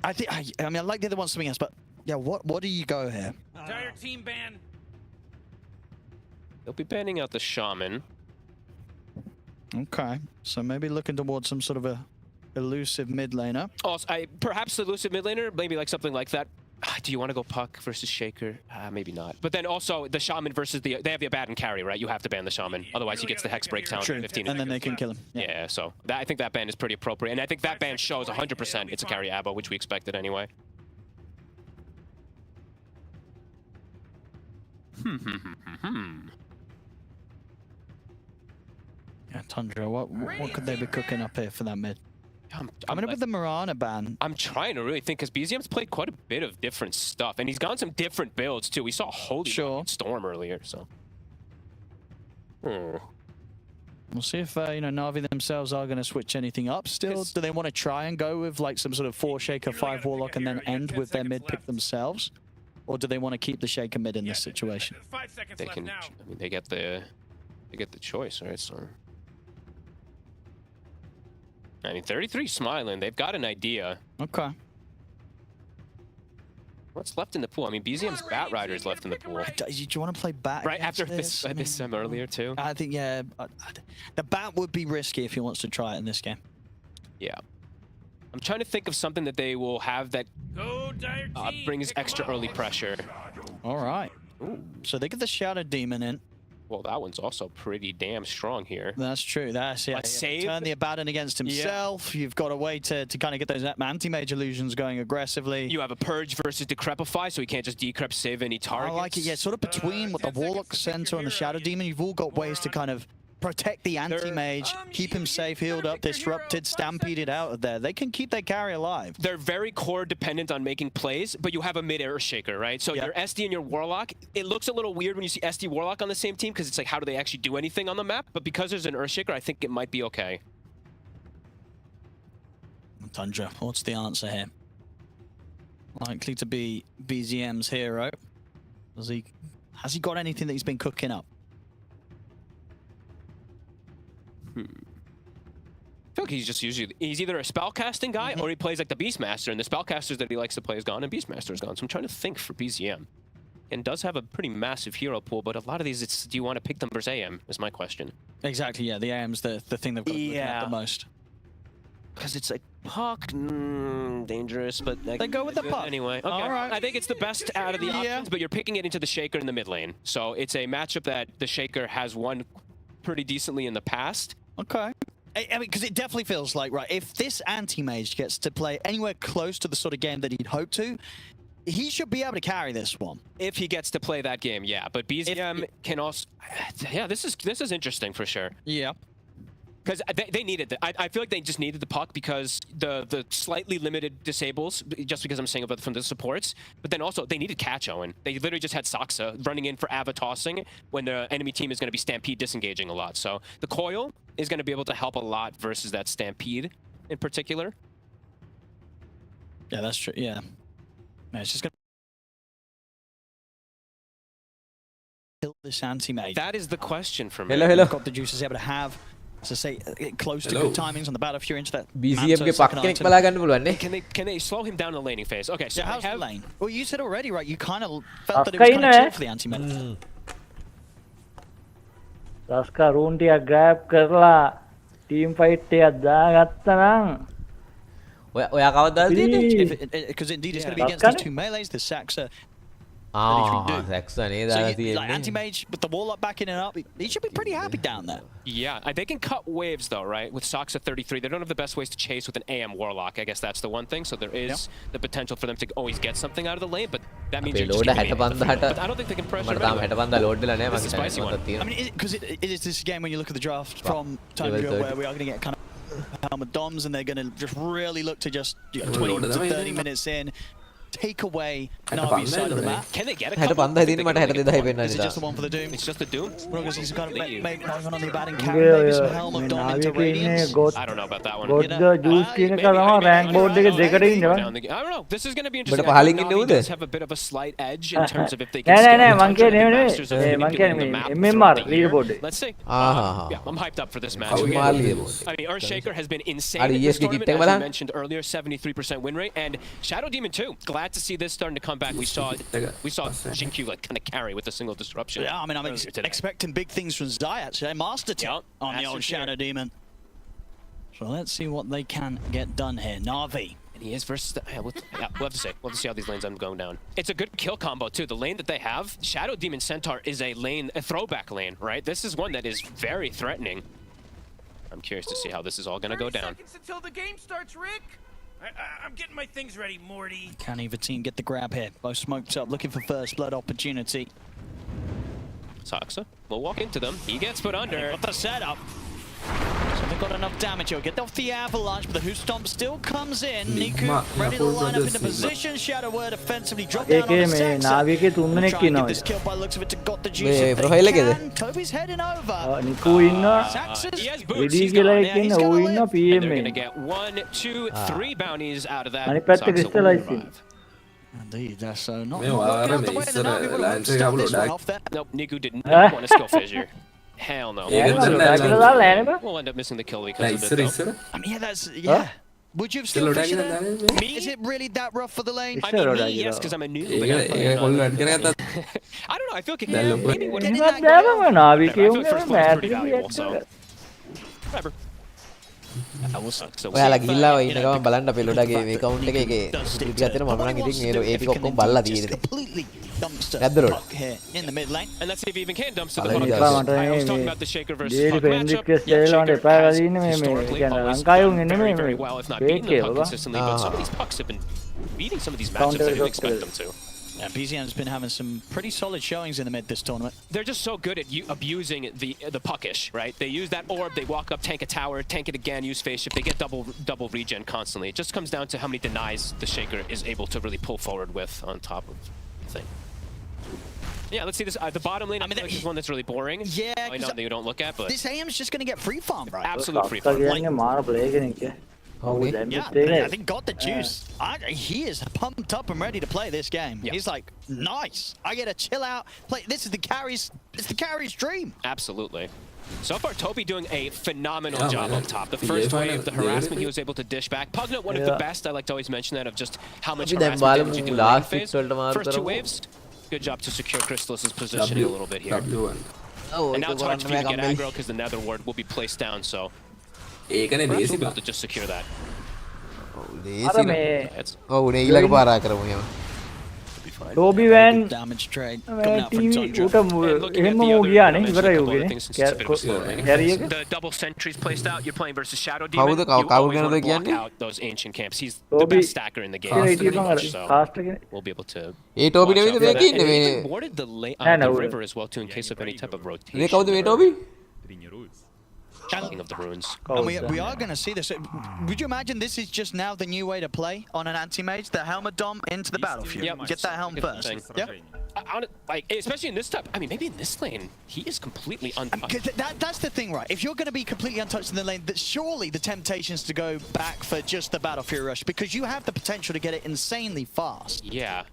I mean, I like the other one something else, but yeah, what do you go here? Entire team ban. They'll be banning out the Shaman. Okay, so maybe looking towards some sort of a elusive mid laner. Also, perhaps the elusive mid laner, maybe like something like that. Do you want to go Puck versus Shaker? Maybe not. But then also the Shaman versus they have the Abaddon carry, right? You have to ban the Shaman. Otherwise he gets the Hex Breakdown 15. And then they can kill him. Yeah, so I think that ban is pretty appropriate. And I think that ban shows 100% it's a carry Abba, which we expected anyway. Yeah, Tundra, what could they be cooking up here for that mid? I'm gonna put the Mirana ban. I'm trying to really think because BZM's played quite a bit of different stuff, and he's gone some different builds too. We saw Holy Storm earlier, so. We'll see if you know, Na'Vi themselves are gonna switch anything up. Still, do they want to try and go with like some sort of 4 Shaker, 5 Warlock, and then end with their mid pick themselves, or do they want to keep the Shaker mid in this situation? They can. I mean, they get the choice, right? So. I mean, 33 smiling. They've got an idea. Okay. What's left in the pool? I mean, BZM's Bat Rider is left in the pool. Do you want to play Bat? Right after this sim earlier too. I think the Bat would be risky if he wants to try it in this game. Yeah. I'm trying to think of something that they will have that brings extra early pressure. All right. Ooh. So they get the Shadow Demon in. Well, that one's also pretty damn strong here. That's true. That's it. Save. Turn the Abaddon against himself. Yeah. You've got a way to kind of get those anti-mage illusions going aggressively. You have a Purge versus Decrepify, so he can't just decrep save any targets. I like it. Yeah, sort of between what the Warlock Center and the Shadow Demon, you've all got ways to kind of protect the anti-mage, keep him safe, healed up, disrupted, stampeded out of there. They can keep their carry alive. They're very core dependent on making plays, but you have a mid-air shaker, right? So your SD and your Warlock, it looks a little weird when you see SD Warlock on the same team because it's like, how do they actually do anything on the map? But because there's an Earthshaker, I think it might be okay. Tundra, what's the answer here? Likely to be BZM's hero. Has he got anything that he's been cooking up? I feel like he's either a spellcasting guy or he plays like the Beastmaster, and the spellcasters that he likes to play is gone and Beastmaster is gone. So I'm trying to think for BZM. And does have a pretty massive hero pool, but a lot of these, it's do you want to pick them versus AM is my question. Exactly, yeah. The AM's the thing they've got to look at the most. Because it's like puck, dangerous, but like, they go with the puck anyway. Okay. All right. I think it's the best out of the options, but you're picking it into the Shaker in the mid lane. So it's a matchup that the Shaker has won pretty decently in the past. Okay. I mean, because it definitely feels like, right, if this anti-mage gets to play anywhere close to the sort of game that he'd hoped to, he should be able to carry this one. If he gets to play that game, yeah. But BZM can also... Yeah, this is interesting for sure. Yeah. Because they needed it. I feel like they just needed the puck because the slightly limited disables, just because I'm saying about from the supports, but then also they needed catch Owen. They literally just had Saksa running in for Ava tossing when the enemy team is going to be Stampede disengaging a lot. So the coil is going to be able to help a lot versus that Stampede in particular. Yeah, that's true. Yeah. Man, it's just going to kill this anti-mage. That is the question for me. Hello. Got the juices able to have. So say close to good timings on the battlefield into that. BZM ගේ පක් කෙනෙක් බලා ගන්න පුළුවන් නේ. Can they slow him down in the laning phase? Okay, so how's the lane? Well, you said already, right? You kind of felt that it was kind of chill for the anti-mage. Raska rune ටික grab කරලා team fight එකක් දාගත්තා නම් ඔයා කවදාද තියෙන්නේ? Because indeed it's going to be against these two melees, the Saxa. Saxa නේද දාලා තියෙන්නේ. Like anti-mage with the Warlock backing it up, he should be pretty happy down there. Yeah, they can cut waves though, right? With Saksa 33, they don't have the best ways to chase with an AM Warlock. I guess that's the one thing. So there is the potential for them to always get something out of the lane, but that means you're just gonna be but I don't think they can pressure him anyway. This is a spicy one. I mean, because it is this game when you look at the draft from Tundra where we are going to get kind of helmet doms and they're going to just really look to just 20 to 30 minutes in. Take away Navi's side of the map. Can they get a couple? Is it just the one for the Doom? It's just the Doom? Well, because he's kind of maybe going on the batting carry, maybe some helmet dom into Radiance. I don't know about that one. rank board I don't know. This is going to be interesting. Navi does have a bit of a slight edge in terms of if they can MMR leaderboard. Let's see. Yeah, I'm hyped up for this match. I mean, Earthshaker has been insane in this tournament, as you mentioned earlier, 73% win rate, and Shadow Demon too. Glad to see this starting to come back. We saw Jinkyu like kind of carry with a single disruption. Yeah, I mean, I'm expecting big things from Zayat today. Master tip on the old Shadow Demon. So let's see what they can get done here. Na'Vi. And he is versus we'll have to see. We'll have to see how these lanes end up going down. It's a good kill combo too. The lane that they have, Shadow Demon Centaur, is a throwback lane, right? This is one that is very threatening. I'm curious to see how this is all going to go down. Seconds until the game starts, Rick. I'm getting my things ready, Morty. Can either team get the grab here? Both smoked up, looking for first blood opportunity. Saksa will walk into them. He gets put under. Got the setup. So they've got enough damage. He'll get off the avalanche, but the Who Stomp still comes in. Niku ready to line up into position. Shadow Word offensively drop down on the Saxa. Try and get this kill by the looks of it to got the juice. If they can. Toby's heading over. He has boots. He's gone. Yeah, he's gonna they're gonna get 1, 2, 3 bounties out of that. Indeed, that's so not. Nope, Niku did not want a skill fissure. Hell no. We'll end up missing the kill because of it, though. I mean, yeah. Would you have still fished it? Is it really that rough for the lane? I mean, me, yes, because I'm a noob. I don't know. I feel like maybe what Navi pretty valuable, so whatever. ඔයාලා ගිහිල්ලා ඉන්න ගමන් බලන්න අපේ ලොඩාගේ මේ account එකේ ඒකේ ටිකක් තියෙනවා මම නම් ඉතින් ඒ ටික ඔක්කොම බලලා තියෙන්නේ. නැද්ද ලොඩ? In the mid lane. And let's see if he even can dumpster I the was talking about the Shaker versus Puck matchup. Very well, if not beating the Puck consistently, but some of these Pucks have been beating some of these matchups that you expect them to. Yeah, BZM's been having some pretty solid showings in the mid this tournament. They're just so good at abusing the puckish, right? They use that orb, they walk up, tank a tower, tank it again, use phase shift. They get double regen constantly. It just comes down to how many denies the Shaker is able to really pull forward with on top of the thing. Yeah, let's see this. The bottom lane, I mean, this is one that's really boring. Yeah, I know that you don't look at, but this AM's just going to get free farm, right? Absolute free farm. Yeah, I think got the juice. He is pumped up and ready to play this game. Yeah. He's like, nice. I get to chill out, play. This is it's the carry's dream. Absolutely. So far, Toby doing a phenomenal job up top. The first wave, the harassment, he was able to dish back. Pugna, one of the best. I like to always mention that of just how much harassment damage you do in the lane phase. First two waves, good job to secure Crystal's positioning a little bit here. And now it's hard for you to get aggro because the Nether Ward will be placed down, so perhaps we'll be able to just secure that. ඔව් නේ ඊළඟ පාරා කරමු එහෙම. Toby Van damage trade The double sentries placed out. You're playing versus Shadow How Demon. the You always want to block කියන්නේ? out those ancient camps. He's the best stacker in the game. So we'll be able to. A Tobey නෙවෙයිද මේක And ඉන්නේ he මේ even warded the river as well too, in case of any type of මේ rotation. කවුද මේ Tobey? Channeling of the runes. And we are going to see this. Would you imagine this is just now the new way to play on an anti-mage? The helmet dom into the battlefield. Yep. Get that helm first. Yeah. Like, especially in this type. I mean, maybe in this lane, he is completely untouched. That's the thing, right? If you're going to be completely untouched in the lane, that surely the temptation is to go back for just the Battle Fury Rush because you have the potential to get it insanely fast. Yeah.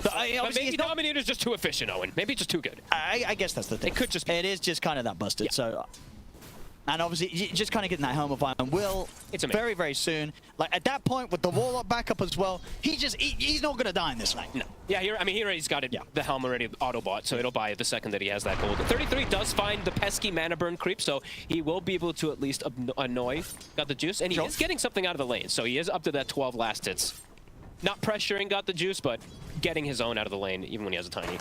But maybe Dominator's just too efficient, Owen. Maybe just too good. I guess that's the thing. It could just be. It is just kind of that busted. Yeah. So. And obviously, just kind of getting that Helm of Iron will very, very soon. Like at that point, with the Warlock backup as well, he's not going to die in this lane. No. Yeah, here he's got it. Yeah. The Helm already auto-bought, so it'll buy it the second that he has that gold. 33 does find the pesky mana burn creep, so he will be able to at least annoy. Got the juice, and he is getting something out of the lane, so he is up to that 12 last hits. Not pressuring, got the juice, but getting his own out of the lane, even when he has a tiny.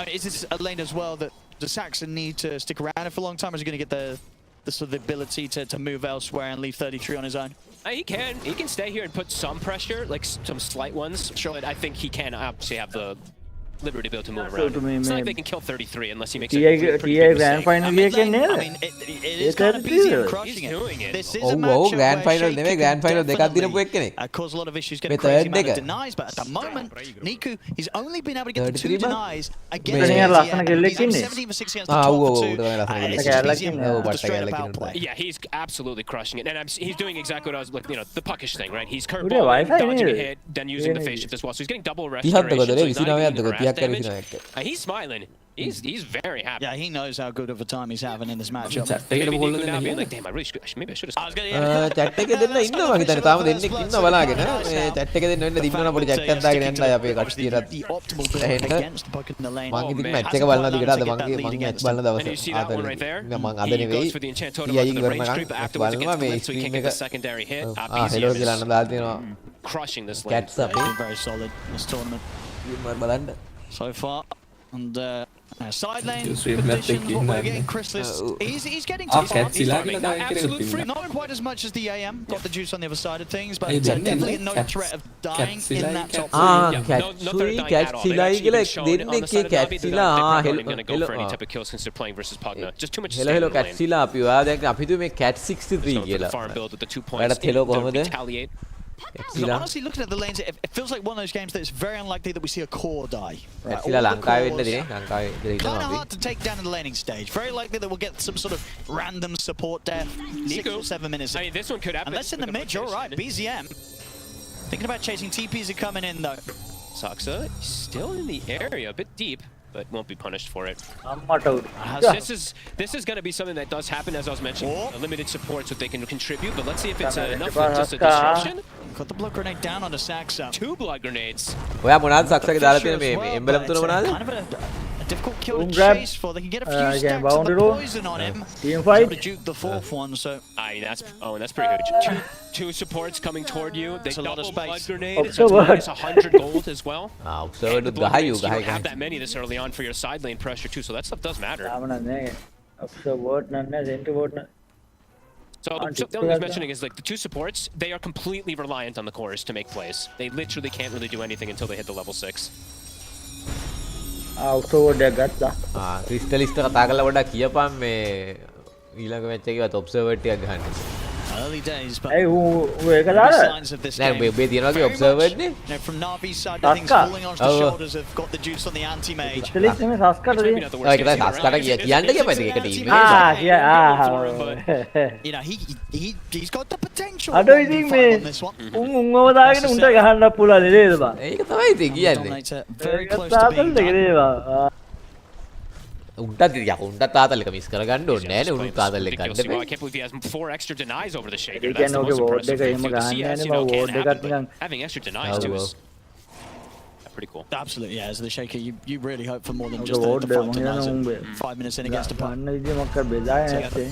Is this a lane as well that does Saxon need to stick around it for a long time, or is he going to get the sort of the ability to move elsewhere and leave 33 on his own? He can stay here and put some pressure, like some slight ones. Sure. But I think he can obviously have the liberty to be able to move around. It's not like they can kill 33 unless he makes a pretty big mistake. I mean, it is kind of BZM crushing it. This is a matchup grand final where grand final දෙකක් දිනපු definitely එක්කෙනෙක්. caused a lot of issues getting crazy amount of denies, but at the moment, Niku, he's only been able to get the 2 denies against BZM. He's 17 for 6 against the 12 for 2. It's just BZM with a straight up outplay. Yeah, he's absolutely crushing it. And he's doing exactly what I was looking, the puckish thing, right? He's curveballing, dodging a hit, then using the phase shift as well. So he's getting double restoration. So he's not even getting harass damage. He's smiling. He's very happy. Yeah, he knows how good of a time he's having in this matchup. Maybe Niku now being like, damn, maybe I should have. chat එකේ දෙන්න ඉන්නවා මම හිතන්නේ තාම දෙන්නෙක් ඉන්නවා බලාගෙන මේ chat එකේ දෙන්න වෙන්න දින්නවන පොඩි chat එකක් දාගෙන යන්නයි අපේ කට්ටියටත් මම ඉතින් match එක බලන දිගට අද මම match බලන දවස ආතල් මම අද නෙවෙයි ඊයේ ඉවරනකම් බලනවා මේ stream එක hello කියලා අන්න දාලා තියෙනවා crushing this lane. Cats up, very solid this tournament. බලන්න So far, and side lane position, what we're getting, Chrysalis, he's getting to absolute free. Not quite as much as the AM, got the juice on the other side of things, but definitely no threat of dying in that top lane. Catchilla කියලා දෙන්නේ කේ Catchilla hello go for any type of kills since they're playing versus Pugna. Just too much. hello Catchilla අපි ඔයා දැන් අපි දු මේ Cat 63 කියලා. Farm build with the 2 points. hello කොහමද? Honestly, looking at the lanes, it feels like one of those games that it's very unlikely that we see a core die. Right? Kind of hard to take down in the laning stage. Very likely that we'll get some sort of random support death. 6 or 7 minutes. I mean, this one could happen. Unless in the mid, you're right. BZM. Thinking about chasing TPs are coming in though. Saksa still in the area, a bit deep, but won't be punished for it. This is going to be something that does happen, as I was mentioning. Limited support so they can contribute, but let's see if it's enough for just a disruption. Got the blood grenade down onto Saxa. 2 blood grenades. ඔයා මොනවාද සක්සගේ දාලා තියෙන මේ emblem තුන මොනවාද? Kind of a difficult kill to grab. chase for. They can get a few Again, stacks of boundary the roll. poison on him. Team He's fight. able to juke the fourth one, so... I mean, that's pretty huge. Two supports coming toward you. They That's a lot of double blood space. grenade. So it's minus 100 gold as well. Observer The to blood gahayu grenades, you don't have gahayu. that many this early on for your side lane pressure too, so that stuff does matter. Observe word none, center word none. So the only thing I was mentioning is like the two supports, they are completely reliant on the cores to make plays. They literally can't really do anything until they hit the level 6. Observe word එක ගත්තා. ක්‍රිස්ටලිස්ට කතා කරලා පොඩ්ඩක් කියපන් මේ ඊළඟ match එකේවත් Observer ටිකක් ගන්න. Early days, but Hey, who ඒක දාලා? signs of this නෑ game. මේ තියනවා Very කි ඔබ්සර්වර් නේ. much, from Navi's side, I think it's falling onto the shoulders have got the juice on the anti-mage. Actually, නෙමෙයි සස්කට Maybe දෙන්නේ. not the ඔය worst ඒක case තමයි either, සස්කට right? කියන්න කියපද ඒක team You know, he's got the potential. අඩෝ ඉතින් මේ on this one. උන්ව දාගෙන උන්ට ගහන්න පුළුවන් නේද බා. ඒක තමයි ඉතින් කියන්නේ. Dominator very ඒක close to being තාතල් දෙක done. නේද බා. උන්ටත් ඉතින් උන්ටත් තාතල් එක මිස් කරගන්න ඕනේ නෑනේ උන් තාතල් එක Ridiculously well. I ගන්න can't believe he has 4 extra denies over the shaker. A That's the කියන්නේ most ඔගේ වෝඩ් impressive එක thing එහෙම too. The ගහන්න CS, යන්නේ you know, මම can වෝඩ් happen, එකත් but නිකන් having extra denies too is pretty cool. Absolutely, yeah. As the shaker, you really hope for more than ඔගේ just word the එක 5 මොන denies in උඹේ. 5 minutes in against a punt. ගන්න විදිය මොකක්ද බෙදාගෙන නැත්තේ.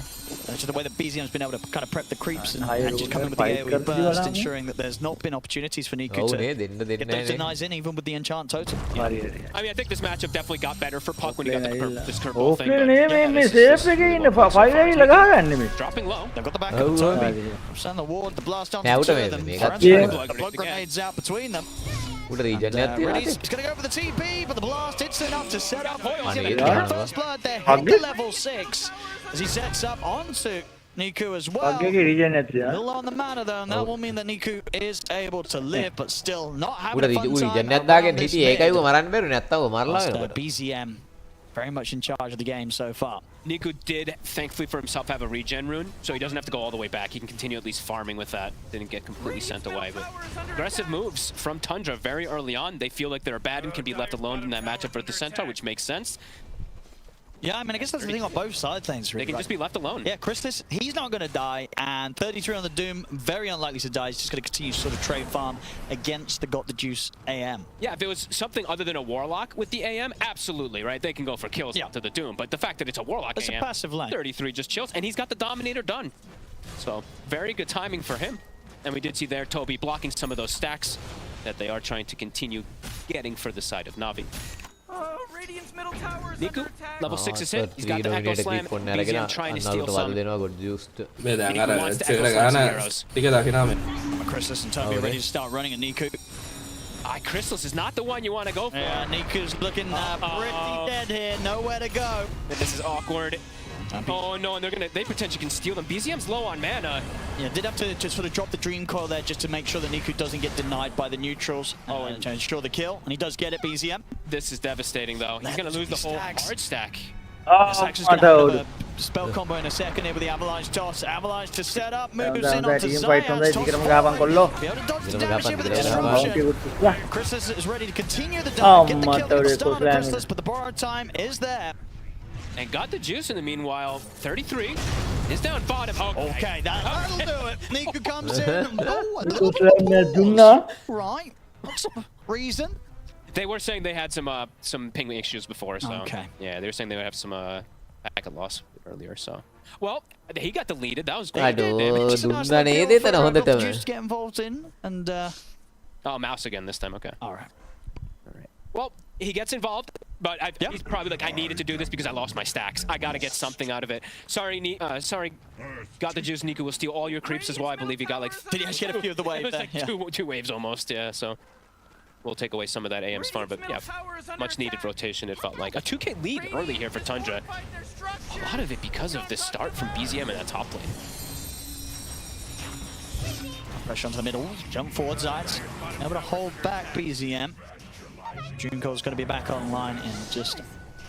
Just the way that BZM's been able to kind of prep the creeps and higher just come in with the fight AoE කරලා burst, තියෙනවා. ensuring that there's not been opportunities for Niku ඔව් to නේ දෙන්න get දෙන්නේ those නෑනේ. denies in, even with the enchant totem. හරි හරි. I mean, I think this matchup definitely got better for Puck when he got this curveball off thing. ලේන but නේ yeah, මේ this safe is එකේ ඉන්න fire එකේ ගහගන්නේ මේ. dropping low. They've got the back Oh, of the Toby. right. Send the ward, the blast on Now, the two wait a of them. minute, Friends, yeah. blood grenades out between them. උඩ region එකක් Ready, තියෙනවා. he's going to go for the TP, but the blast hits enough to set up. He's Funny, going to yeah. get first blood there, hit the level 6 as he sets up onto Niku as well. අග්ගේ region නැති A little on the mana though, and that will mean that Niku is able to live, but still not having උඩ a fun region time එකක් දාගෙන around this හිටියේ ඒකයි mid. ඌ මරන්න බැරි නැත්තම් ඌ මරලා Whilst, වෙනකොට. BZM very much in charge of the game so far. Niku did, thankfully for himself, have a regen rune, so he doesn't have to go all the way back. He can continue at least farming with that. Didn't get completely sent away, but aggressive moves from Tundra very early on. They feel like they're bad and can be left alone in that matchup for the Centaur, which makes sense. Yeah, I mean, I guess that's the thing on both sides things, really. They can just be left alone. Yeah, Chrysalis, he's not going to die, and 33 on the Doom, very unlikely to die. He's just going to continue to sort of trade farm against the Got the Juice AM. Yeah, if it was something other than a Warlock with the AM, absolutely, right? They can go for kills to the Doom, but the fact that it's a Warlock It's AM, a passive lane. 33 just chills, and he's got the Dominator done. So, very good timing for him. And we did see there Toby blocking some of those stacks that they are trying to continue getting for the side of Navi. Radiant's middle tower is Niku, under attack. level 6 is hit. He's got the Echo Slam. BZM trying to steal some. දෙනවා good ජූස්ට්. මේ දැන් Niku අර wants to චෙකට echo slam some ගන්න arrows. ටික දකිනවා මේ. Chrysalis and Toby ready to start running at Niku. Crystallis is not the one you want to go for. Yeah, Niku's looking pretty dead here, nowhere to go. This is awkward. Oh no, and they potentially can steal them. BZM's low on mana. Yeah, did have to just sort of drop the Dream Coil there just to make sure that Niku doesn't get denied by the neutrals. And to ensure the kill, and he does get it, BZM. This is devastating though. He's going to lose the whole hard stack. Sax is going to have a spell combo in a second here with the Avalanche toss. Avalanche to set up, moves in onto Zion's toss. Be able to dodge the damage here with the disruption. Chrysalis is ready to continue the damage, get the kill, get the start of Chrysalis, but the borrowed time is there. And got the juice in the meanwhile. 33 is down bottom. Okay, that'll do it. Niku comes in. Oh, right. What's the reason? They were saying they had some ping issues before, so Okay. yeah, they were saying they would have some packet loss earlier. So, well, he got deleted. That was great. අඩෝ Just a nice little දුන්නා නේද kill එතන for Dr. හොඳටම. Juice to get involved in, and Oh, mouse again this time. Okay. all right. Well, he gets involved, but he's probably like, I needed to do this because I lost my stacks. I got to get something out of it. Sorry, sorry. Got the juice. Niku will steal all your creeps as well. I believe he got like. Did he actually get a few of the wave It was there? like two waves almost. Yeah. So we'll take away some of that AM's farm, but yeah, much needed rotation. It felt like a 2K lead early here for Tundra. A lot of it because of this start from BZM in that top lane. Pressure onto the middle. Jump forward, Zides. Able to hold back BZM. Junko's going to be back online in just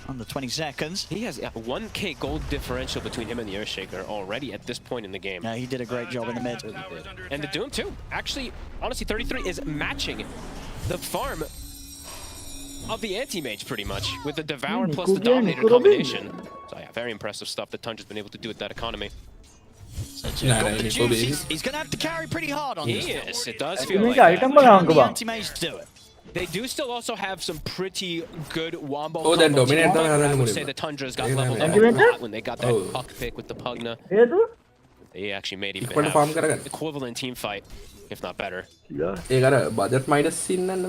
under 20 seconds. He has a 1K gold differential between him and the Earthshaker already at this point in the game. Yeah, he did a great job in the mid. And the Doom too. Actually, honestly, 33 is matching the farm of the anti-mage pretty much with the Devour plus the Dominator combination. So yeah, very impressive stuff that Tundra's been able to do with that economy. He's going to have to carry pretty hard on this. He is. It does feel like that. The anti-mage to do it. They do still also have some pretty good wombo. Oh, then combos. dominant I though, would say the Tundra's got leveled up a lot when they got that puck pick with the Pugna. They actually made even have equivalent team fight, if not better. ඒක අර budget minus ඉන්නන්න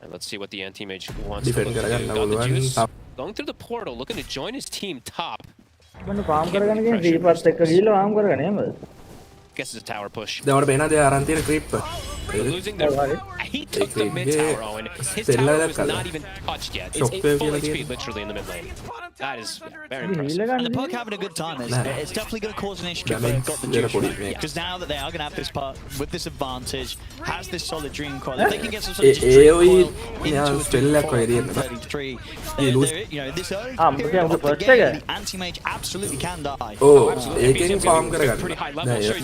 And let's see what the anti-mage wants to Defend look to do. කරගන්න Got the පුළුවන්. juice. Going through the portal, looking to join his team top. මම farm කරගෙන ගිහින් රීපත් එක්ක ගිහලා ෆාම් කරගෙන එමද? Guess it's a tower push. දැන් වල බේනා දෙය අරන් තියෙන ක්‍රීප් They're losing their... He took the mid tower, Owen. His tower was not even touched yet. It's full HP literally in the mid lane. That is very impressive. And the Puck having a good time. It's definitely going to cause an issue if they've got the juice. Because now that they are going to have this part with this advantage, has this solid dream coil. If they can get some sort of dream coil into a 33, you know, this the anti-mage absolutely can die. Oh, ඒකෙන් farm කරගන්න. Pretty high level. Sure, he's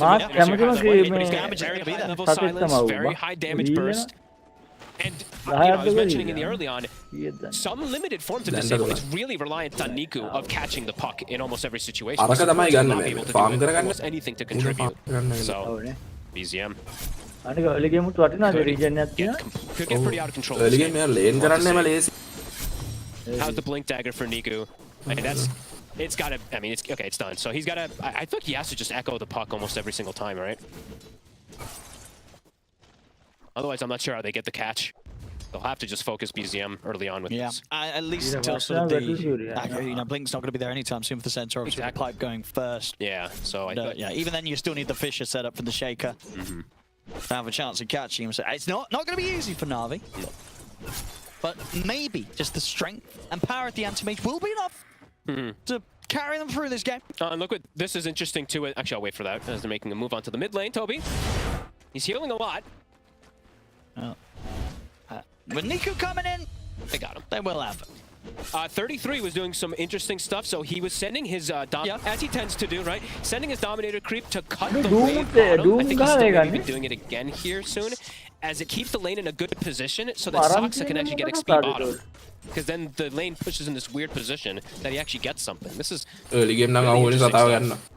damage level silence, very high damage burst. And you know, I was mentioning in the early on, some limited forms of disable is really reliant on Niku of catching the puck in almost every situation. So not able to do almost anything to contribute. So BZM. Could get pretty out of control. How's the blink dagger for Niku? I mean, it's gotta. I mean, it's okay. It's done. So he's gotta. I think he has to just echo the puck almost every single time, right? Otherwise, I'm not sure how they get the catch. They'll have to just focus BZM early on with this. At least until sort of the, you know, Blink's not going to be there anytime soon for the center. Obviously, the pipe going first. Yeah, so I yeah, even then, you still need the Fisher set up for the Shaker to have a chance of catching him. So it's not going to be easy for Na'Vi. No. But maybe just the strength and power at the anti-mage will be enough to carry them through this game. And look, this is interesting too. Actually, I'll wait for that as they're making a move onto the mid lane. Toby, he's healing a lot. With Niku coming in, they got him. They will have it. 33 was doing some interesting stuff, so he was sending his as he tends to do, right? Sending his Dominator creep to cut the wave bottom. I think he's still going to be doing it again here soon, as it keeps the lane in a good position so that Saksa can actually get XP bottom. Because then the lane pushes in this weird position that he actually gets something. This is early game really interesting stuff.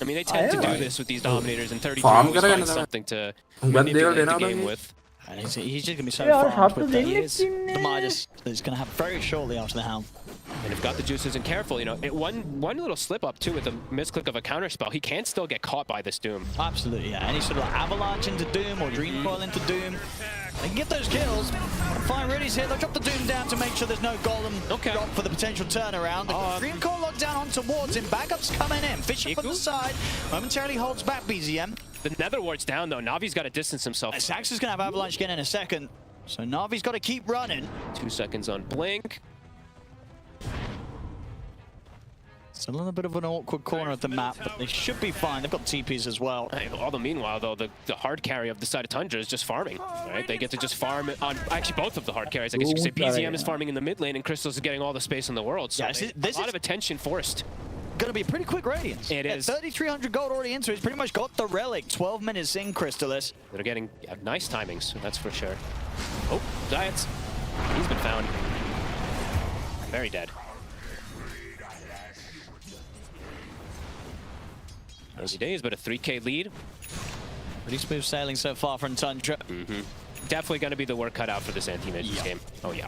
I mean, they tend to do this with these Dominators, and 33 always finds something to manipulate the game with. And he's just going to be so farmed with the years. The Midas is going to have very shortly after the Helm. And if got the juices and careful, you know, one little slip up too with a misclick of a counter spell, he can still get caught by this Doom. Absolutely, yeah. Any sort of avalanche into Doom or Dream Coil into Doom, they can get those kills. Fine, Rudy's here. They'll drop the Doom down to make sure there's no Golem drop for the potential turnaround. The Dream Coil locked down on towards him. Backups coming in. Fisher from the side momentarily holds back BZM. The Nether Ward's down though. Navi's got to distance himself. Sax is going to have avalanche again in a second. So Navi's got to keep running. 2 seconds on Blink. It's a little bit of an awkward corner of the map, but they should be fine. They've got TPs as well. Hey, all the meanwhile, though, the hard carry of the side of Tundra is just farming, right? They get to just farm on actually both of the hard carries. I guess you could say BZM is farming in the mid lane, and Crystals is getting all the space in the world. So yeah, a lot of attention forced. Going to be a pretty quick radiance. It is. 3,300 gold already into it. He's pretty much got the relic. 12 minutes in, Crystalis. They're getting nice timings, that's for sure. Oh, Giants. He's been found. Very dead. Early days, but a 3K lead. Pretty smooth sailing so far from Tundra. Definitely going to be the work cut out for this anti-mage game. Oh, yeah.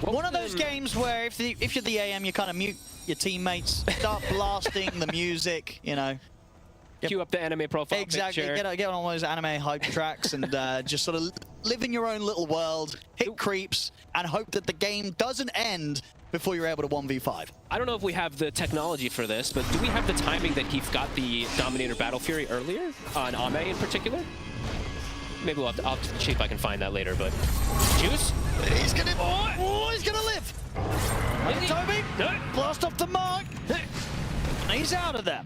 One of those games where if you're the AM, you kind of mute your teammates, start blasting the music, you know. Cue up the anime profile exactly. picture. Get on one of those anime hype tracks and just sort of live in your own little world, hit creeps, and hope that the game doesn't end before you're able to 1v5. I don't know if we have the technology for this, but do we have the timing that he got the Dominator Battle Fury earlier on Ame in particular? Maybe I'll have to see if I can find that later, but Juice? He's gonna live! Toby, blast off the mark! He's out of there.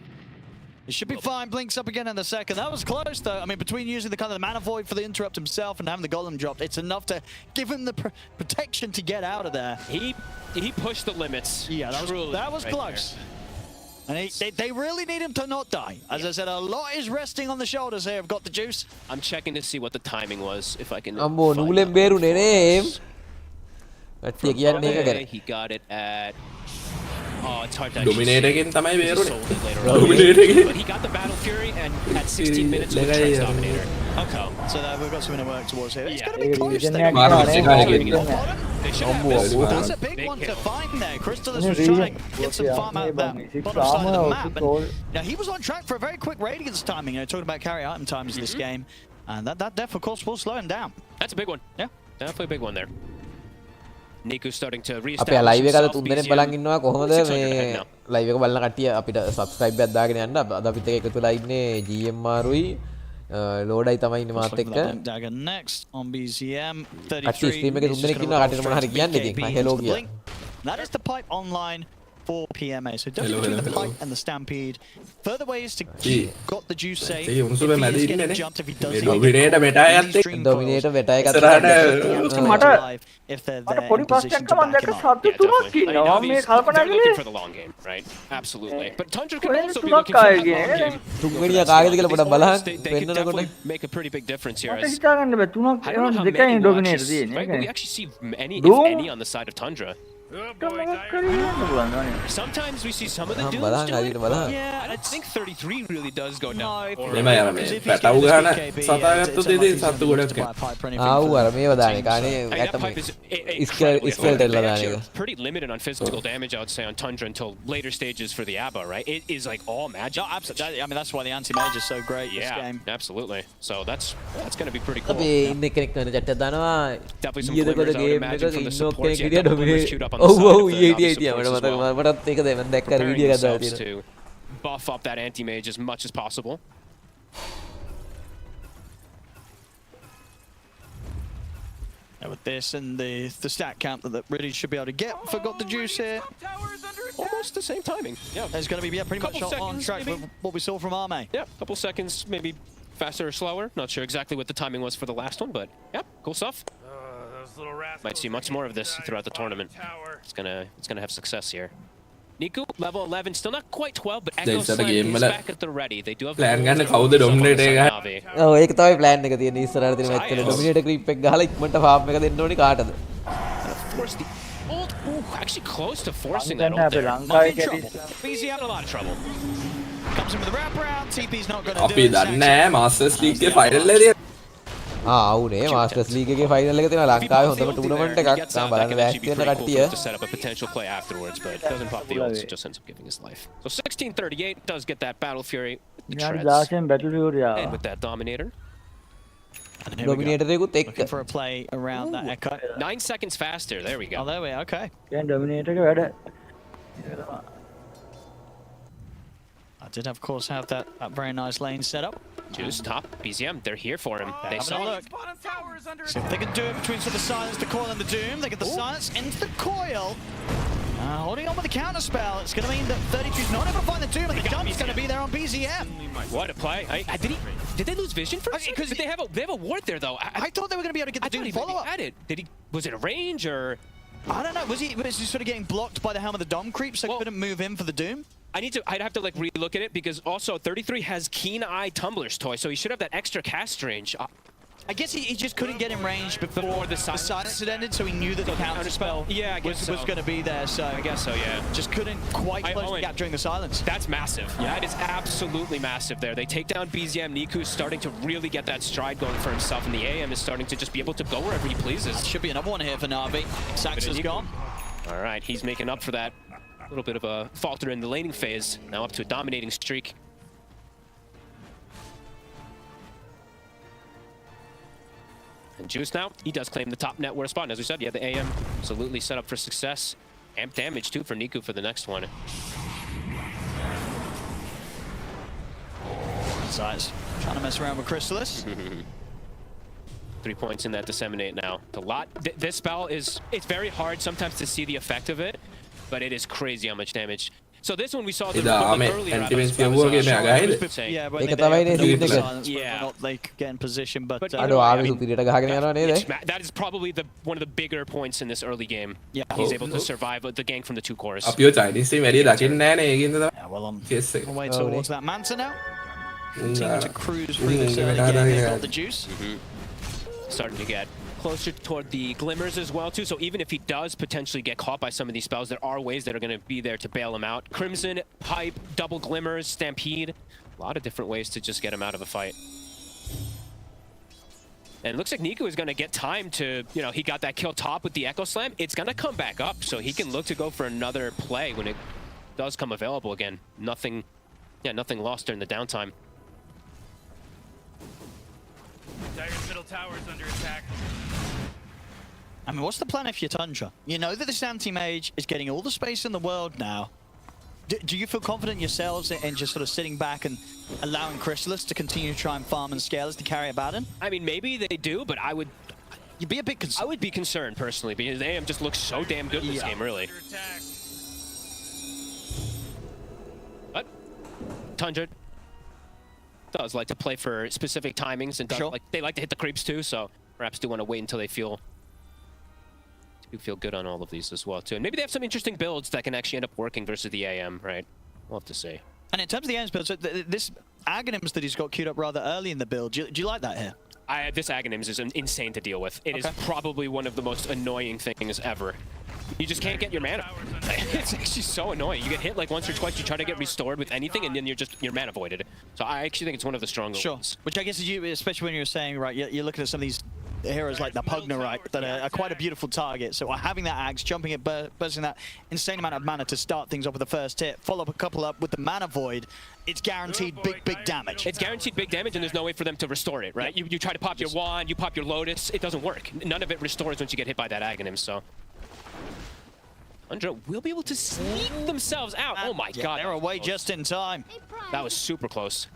He should be fine. Blinks up again in the second. That was close, though. I mean, between using the kind of the Mana Void for the interrupt himself and having the Golem dropped, it's enough to give him the protection to get out of there. He pushed the limits. Yeah, that was right close. There. And they really need him to not die. As I said, a lot is resting on the shoulders here. I've got the juice. I'm checking to see what the timing was, if I can He He got it at Oh, it's hard to Dominate actually එකෙන් තමයි see. He බේරුනේ. sold it later Dominate on. එකෙන්. But he got the Battle Fury and at 16 minutes with Trent's Dominator. Okay. So we've got something to work towards here. It's Yeah. going to be close. Vision They Marvel They should have this. Wow. That's a big one to find there. Crystallis was Region. trying to get some farm out that bottom side of the map. And now he was on track for a very quick radiance timing. Talking about carry item times this game. And that death, of course, will slow him down. That's a big one. Yeah, definitely a big one there. Niku starting to අපි reestablish live එක අද himself. 3 දෙනෙක් BZM බලන් ඉන්නවා කොහොමද 600 මේ ahead now. Live එක බලන කට්ටිය අපිට සබ්ස්ක්‍රයිබ් එකක් දාගෙන යන්න අද අපිත් එක්ක එකතු වෙලා ඉන්නේ GMRුයි ලෝඩයි තමයි ඉන්නේ මාත් එක්ක Dagger next on BZM. කට්ටිය ස්ට්‍රීම් එකේ 3 දෙනෙක් ඉන්නවා කට්ටියට මොන හරි කියන්න ඉතින් මම හෙලෝ කියනවා. That is the pipe online for PMA. So definitely the pipe and the stampede. Further ways to keep got the juice safe. If he is getting jumped, if he does Dominator Meta යත්තේ Dominator Meta එකක් if they're මට there පොඩි in position ප්‍රශ්නයක් to මම back දැක්ක him up. සත්තු තුනක් ඉන්නවා මම මේ කල්පනා They're looking කරේ for the long game, right? Absolutely. But Tundra can කොහෙන්ද also be තුනක් looking for ආයේ that long කියන්නේ game. තුන්වෙනියා කාගේද කියලා පොඩ්ඩක් බලන්න They could වෙන්නකොට definitely make a pretty big difference here. මට As හිතාගන්න බෑ තුනක් I don't know how දෙකයි many will ඩොමිනේට් actually, තියෙන්නේ right? Will we ඒකයි actually see any, if Doom? any, on the side of Tundra? Sometimes we see some of the Dooms බලන්න do හරියට it. බලන්න Yeah, I think 33 really does go down. මෙම යන මේ පැටව් ගහන සතා ගත්තොත් ඉතින් සත්තු ගොඩක් ආව් අර මේව දාන එක අනේ I mean, that ඇටම pipe is ඉස්කෙල් incredibly ටෙල්ලා They දාන actually එක are pretty limited on physical damage, I would say, on Tundra until later stages for the ABBA, right? It is like all magic. No, absolutely. I mean, that's why the anti-mage is so great this Yeah, game. absolutely. So that's going to be pretty cool. අපි ඉන්න කෙනෙක් වෙන chat එකක් දානවා Definitely some ඊයේද glimmers, I would game imagine, එකක from the ඉන්න supports. කෙනෙක් Yeah, හිටියා double glimmers dominate queued up on the ඔව් side ඔව් of the ඊයේ හිටියා supports මට as well. මතකයි ඒක මම දැක්ක Preparing වීඩියෝ එකක් දාලා themselves තියෙනවා to buff up that anti-mage as much as possible. Yeah, with this and the stat count that really should be able to get for Got the Juice here. Almost the same timing. Yeah, It's going to be pretty much Couple on seconds, track maybe. with what we saw from Arme. Yeah, couple seconds, maybe faster or slower. Not sure exactly what the timing was for the last one, but yeah, cool stuff. Might see much more of this throughout the tournament. It's gonna have success here. Niku, level 11, still not quite 12, but Echo ඉස්සර Slam game is වල back at the ready. They do have plan ගන්න the කවුද dominate එක ගන්න. Navi. ඔව් ඒක තමයි plan එක තියෙන්නේ ඉස්සරහට තියෙන මැච් වල ඩොමිනේටර් ක්‍රීප් එක ගහලා ඉක්මනට ෆාම් එක දෙන්න ඕනි කාටද Force the ult. Ooh, actually close to forcing that ගන්න ult අපේ there. ලංකාවේ in කැටි trouble. BZ out a lot of trouble. Comes in with a wraparound. TP's not going to do අපි it. දන්නේ නැහැ මාස්ටර්ස් ලීග් එකේ final එකේ ආවුනේ masters league එකේ ෆයිනල් එක තියෙනවා ලංකාවේ හොඳම ටූර්නමන්ට් එකක් තාම බලන්න බෑක් තියෙන කට්ටිය To set up a potential play afterwards, but doesn't pop the ult, just ends up giving his life. So 1638 does get that Battle Fury. The විනාඩි treads. 16න් බැටල් ෆියුරි ආවා And with that Dominator. And here we go. ඩොමිනේටර් එකකුත් එක්ක Looking for a play around that Echo. 9 seconds faster. There we Oh, go. there we are. Okay. දැන් ඩොමිනේටර් එක වැඩ I did, of course, have that very nice lane set up. Juice, top, BZM, they're here for him. They Having a saw look. See if they can do it between sort of silence, the coil, and the doom. They get the silence into the coil. Holding on with the counter spell. It's going to mean that 33 is not able to find the doom, and the jump's going to be there on BZM. What a play. Did they lose vision for a second? Because they have a ward there, though. I thought they were going to be able to get the doom follow follow-up. had it. Was it a range, or? I don't know. Was he sort of getting blocked by the helm of the Dom creep, so couldn't move in for the doom? I'd have to like re-look at it, because also 33 has Keen Eye Tumbler's toy, so he should have that extra cast range. I guess he just couldn't get in range before the silence had ended, so he knew that the counter spell was going to be there. So I guess so, yeah. Just couldn't quite close the gap during the silence. That's massive. Yeah, that is absolutely massive there. They take down BZM. Niku's starting to really get that stride going for himself, and the AM is starting to just be able to go wherever he pleases. Should be another one here for Navi. Sax is gone. All right, he's making up for that. A little bit of a falter in the laning phase. Now up to a dominating streak. And Juice now, he does claim the top net worth spot. And as we said, yeah, the AM absolutely set up for success. Amp damage too for Niku for the next one. Size. Trying to mess around with Crystallis. 3 points in that disseminate now. A lot. This spell is, it's very hard sometimes to see the effect of it, but it is crazy how much damage. So this one we saw the earlier. Yeah, but they get in position, but that is probably one of the bigger points in this early game. Yeah, he's able to survive the gank from the two cores. අපිෝ Chinese team වැඩි දකින්නේ නැහැ නේ ඒකින්ද තමයි. Yeah, well, Yes, sir. way towards that Manta now. Continue to cruise through this early game. They got the juice. Starting to get closer toward the glimmers as well too. So even if he does potentially get caught by some of these spells, there are ways that are going to be there to bail him out. Crimson, Pipe, double glimmers, Stampede. A lot of different ways to just get him out of a fight. And it looks like Niku is going to get time to, you know, he got that kill top with the Echo Slam. It's going to come back up, so he can look to go for another play when it does come available again. Nothing lost during the downtime. Dire's middle tower is under attack. I mean, what's the plan if you're Tundra? You know that this anti-mage is getting all the space in the world now. Do you feel confident yourselves in just sort of sitting back and allowing Chrysalis to continue to try and farm and scale as to carry Abaddon? I mean, maybe they do, but I would... You'd be a bit concerned. I would be concerned, personally, because AM just looks so damn good this game, really. But Tundra does like to play for specific timings, and they like to hit the creeps too, so perhaps do want to wait until they feel good on all of these as well too. And maybe they have some interesting builds that can actually end up working versus the AM, right? We'll have to see. And in terms of the AM's build, so this Aghanims that he's got queued up rather early in the build, do you like that here? This Aghanims is insane to deal with. It is probably one of the most annoying things ever. You just can't get your mana. It's actually so annoying. You get hit like once or twice, you try to get restored with anything, and then you're mana voided. So I actually think it's one of the stronger ones. Which I guess is you, especially when you were saying, right, you're looking at some of these heroes like the Pugna, right, that are quite a beautiful target. So having that axe, jumping it, bursting that insane amount of mana to start things off with the first hit, follow up a couple up with the mana void, it's guaranteed big damage. It's guaranteed big damage, and there's no way for them to restore it, right? You try to pop your wand, you pop your Lotus, it doesn't work. None of it restores once you get hit by that Aghanim, so... Tundra will be able to sneak themselves out. Oh my god. They're away just in time. That was super close.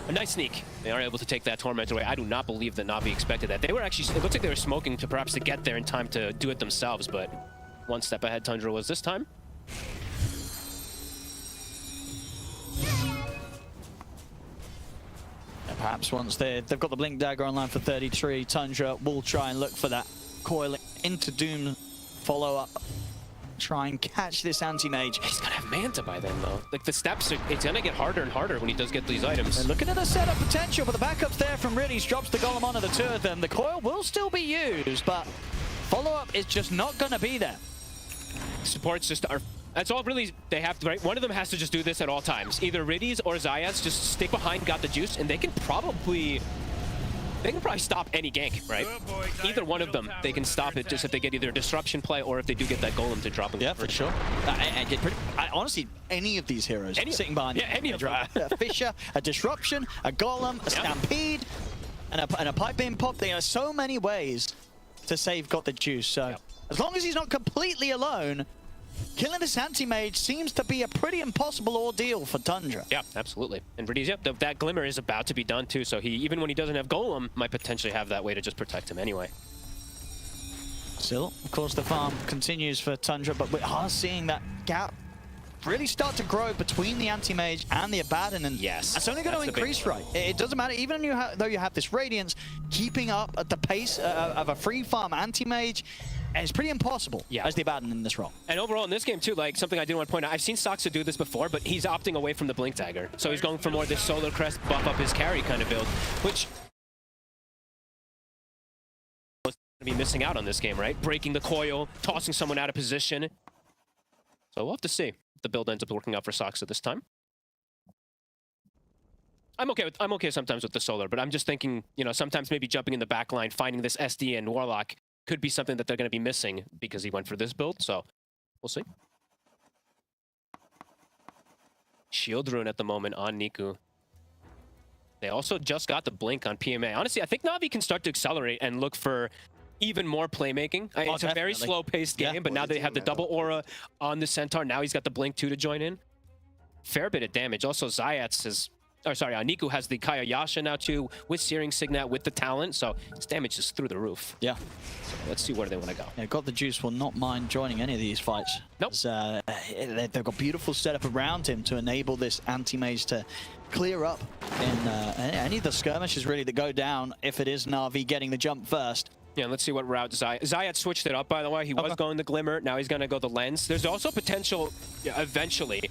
A nice sneak. They are able to take that Torment away. I do not believe that Na'Vi expected that. They were actually, it looks like they were smoking to perhaps to get there in time to do it themselves, but one step ahead Tundra was this time. And perhaps once they've got the Blink Dagger online for 33, Tundra will try and look for that coiling into Doom follow-up. Try and catch this anti-mage. He's gonna have Manta by then, though. Like, the steps, it's gonna get harder and harder when he does get these items. They're looking at the setup potential, but the backup's there from Riddies. Drops the Golem onto the two of them. The coil will still be used, but follow-up is just not gonna be there. Supports just are... That's all really they have to, right? One of them has to just do this at all times. Either Riddies or Zayats just stick behind, got the juice, and they can probably stop any gank, right? Either one of them, they can stop it just if they get either a disruption play or if they do get that golem to drop him. Yeah, for sure. Honestly, any of these heroes sitting behind any of them. A Fissure, a disruption, a golem, a stampede, and a pipe beam pop. There are so many ways to save got the juice. So as long as he's not completely alone, killing this anti-mage seems to be a pretty impossible ordeal for Tundra. Yeah, absolutely. And Riddies, that Glimmer is about to be done too, so he, even when he doesn't have Golem, might potentially have that way to just protect him anyway. Still, of course, the farm continues for Tundra, but we are seeing that gap really start to grow between the anti-mage and the Abaddon, and it's only going to increase, right? It doesn't matter, even though you have this Radiance, keeping up at the pace of a free farm anti-mage, and it's pretty impossible as the Abaddon in this role. And overall in this game too, like something I did want to point out, I've seen Soxa do this before, but he's opting away from the Blink Dagger. So he's going for more this Solar Crest, buff up his carry kind of build, which was going to be missing out on this game, right? Breaking the coil, tossing someone out of position. So we'll have to see if the build ends up working out for Soxa this time. I'm okay sometimes with the Solar, but I'm just thinking, you know, sometimes maybe jumping in the back line, finding this SD and Warlock could be something that they're going to be missing because he went for this build, so we'll see. Shield Rune at the moment on Niku. They also just got the Blink on PMA. Honestly, I think Na'Vi can start to accelerate and look for even more playmaking. It's a very slow-paced game, but now they have the double aura on the Centaur. Now he's got the Blink 2 to join in. Fair bit of damage. Also, Zayats is... Oh, sorry, Niku has the Kaya Yasha now too, with Searing Signet, with the talent, so his damage is through the roof. Yeah. So let's see where they want to go. Yeah, God the Juice will not mind joining any of these fights. Nope. They've got beautiful setup around him to enable this anti-mage to clear up in any of the skirmishes really that go down if it is Na'Vi getting the jump first. Yeah, let's see what route Zayat switched it up, by the way. He was going the Glimmer, now he's going to go the Lens. There's also potential, eventually,